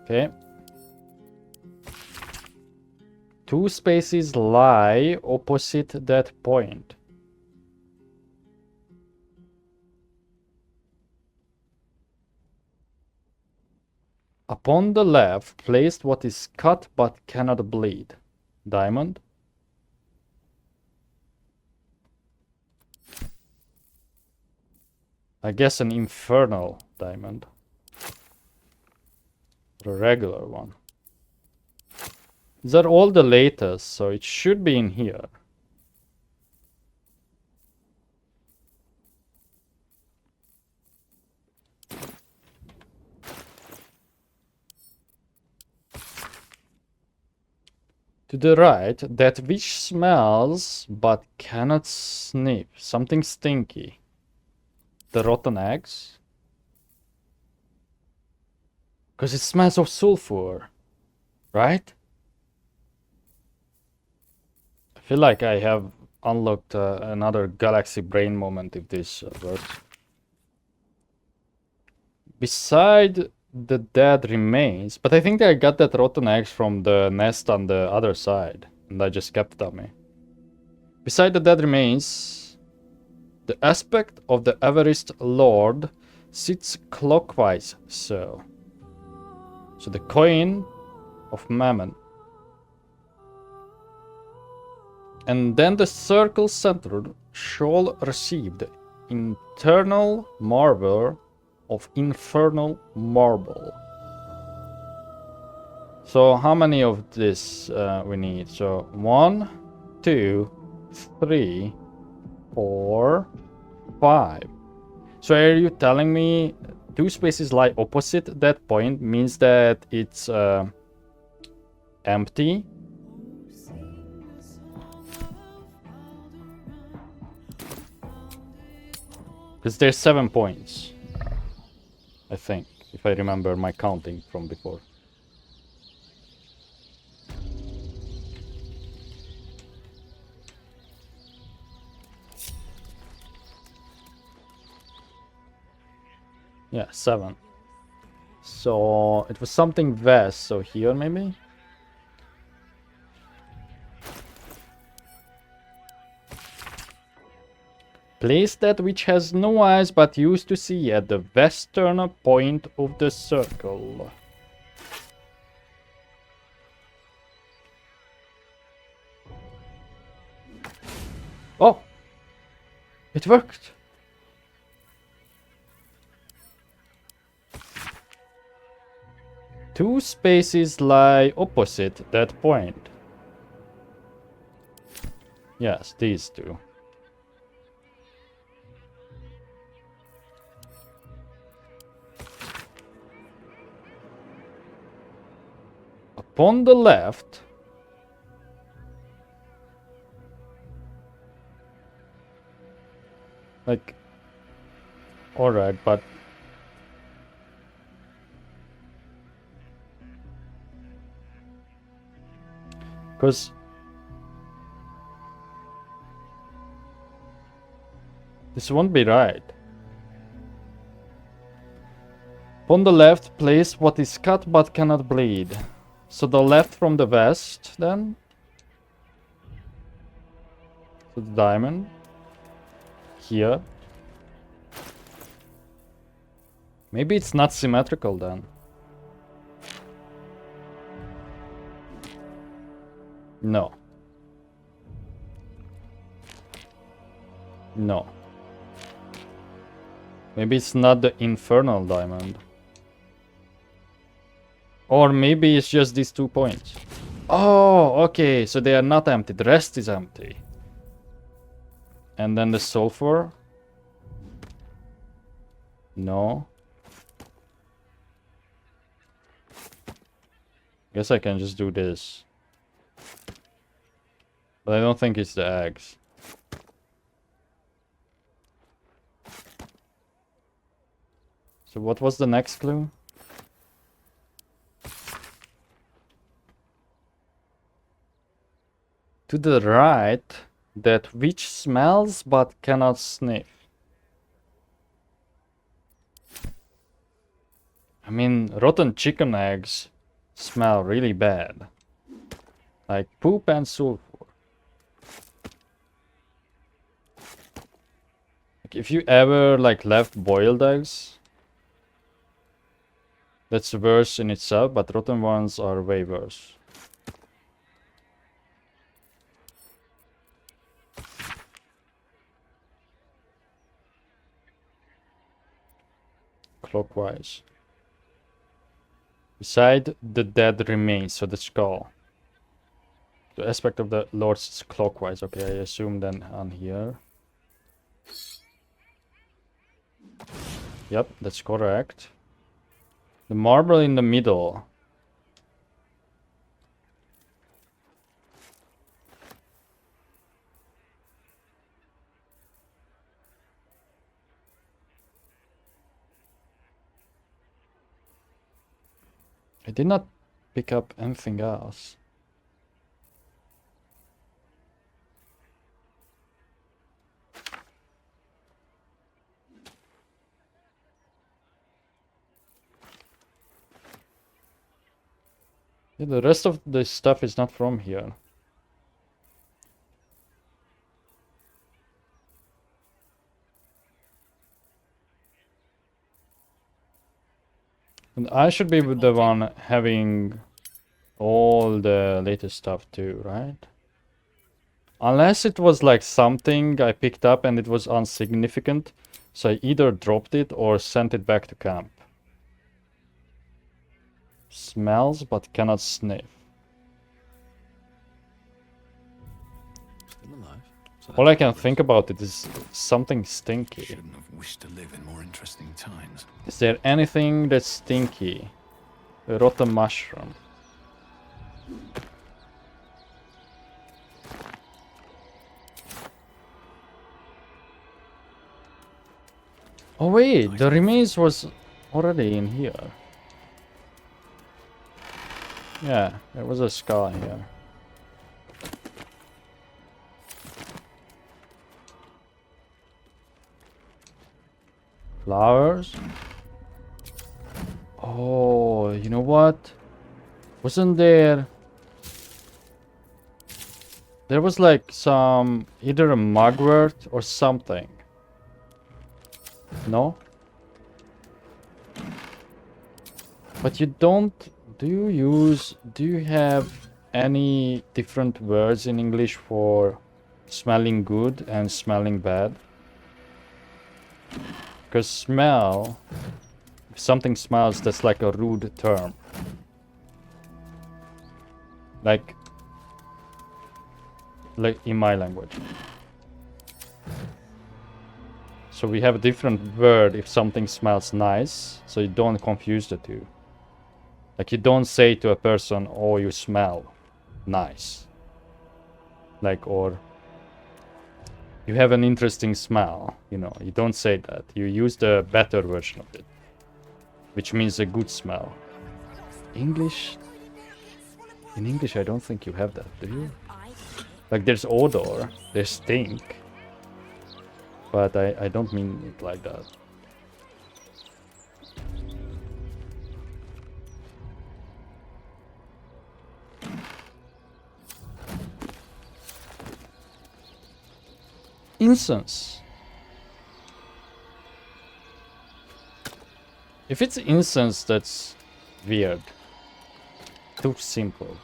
Okay. 2 spaces lie opposite that point. Upon the left, placed what is cut but cannot bleed. Diamond. I guess an infernal diamond. Or a regular one. These are all the latest, so it should be in here. To the right, that which smells but cannot sniff. Something stinky. The rotten eggs? Because it smells of sulfur, right? I feel like I have unlocked another galaxy brain moment if this works. Beside the dead remains, but I think I got that rotten eggs from the nest on the other side, and I just kept it on me. Beside the dead remains, the aspect of the Everest Lord sits clockwise, so the coin of Mammon. And then the circle centered shall receive the internal marble of infernal marble. So how many of this we need? So 1, 2, 3, 4, 5. So are you telling me 2 spaces lie opposite that point means that it's empty? Because there's 7 points. I think, if I remember my counting from before. Yeah, 7. So it was something west, so here maybe? Place that which has no eyes but used to see at the western point of the circle. Oh! It worked! Two spaces lie opposite that point. Yes, these two. Upon the left, like, alright, but because This won't be right. On the left, place what is cut but cannot bleed. So the left from the west, then? So the diamond. Here. Maybe it's not symmetrical then. No. No. Maybe it's not the infernal diamond. Or maybe it's just these 2 points. Oh, okay, so they are not empty. The rest is empty. And then the sulfur? No. Guess I can just do this. But I don't think it's the eggs. So what was the next clue? To the right, that which smells but cannot sniff. I mean, rotten chicken eggs smell really bad. Like poop and sulfur. Like if you ever like left boiled eggs, that's worse in itself, but rotten ones are way worse. Clockwise. Beside the dead remains, so the skull. The aspect of the lords is clockwise. Okay, I assume then on here. Yep, that's correct. The marble in the middle. I did not pick up anything else. Yeah, the rest of the stuff is not from here. And I should be the one having all the latest stuff too, right? Unless it was like something I picked up and it was insignificant, so I either dropped it or sent it back to camp. Smells but cannot sniff. All I can think about it is something stinky. Shouldn't have wished to live in more interesting times. Is there anything that's stinky? A rotten mushroom. Oh wait, the remains was already in here. Yeah, there was a skull here. Flowers. Oh, you know what? Wasn't there... There was like some... either a mugwort or something. No? But you don't... Do you have any different words in English for smelling good and smelling bad? Because smell, if something smells, that's like a rude term. Like in my language. So we have a different word if something smells nice, so you don't confuse the two. Like you don't say to a person, oh, you smell nice. Like, or you have an interesting smell, you know, you don't say that. You use the better version of it, which means a good smell. English? In English, I don't think you have that, do you? Like there's odor, there's stink. But I don't mean it like that. Incense. If it's incense, that's weird. Too simple.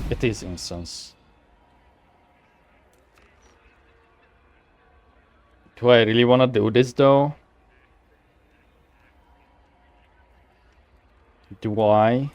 It is incense. Do I really want to do this though? Do I?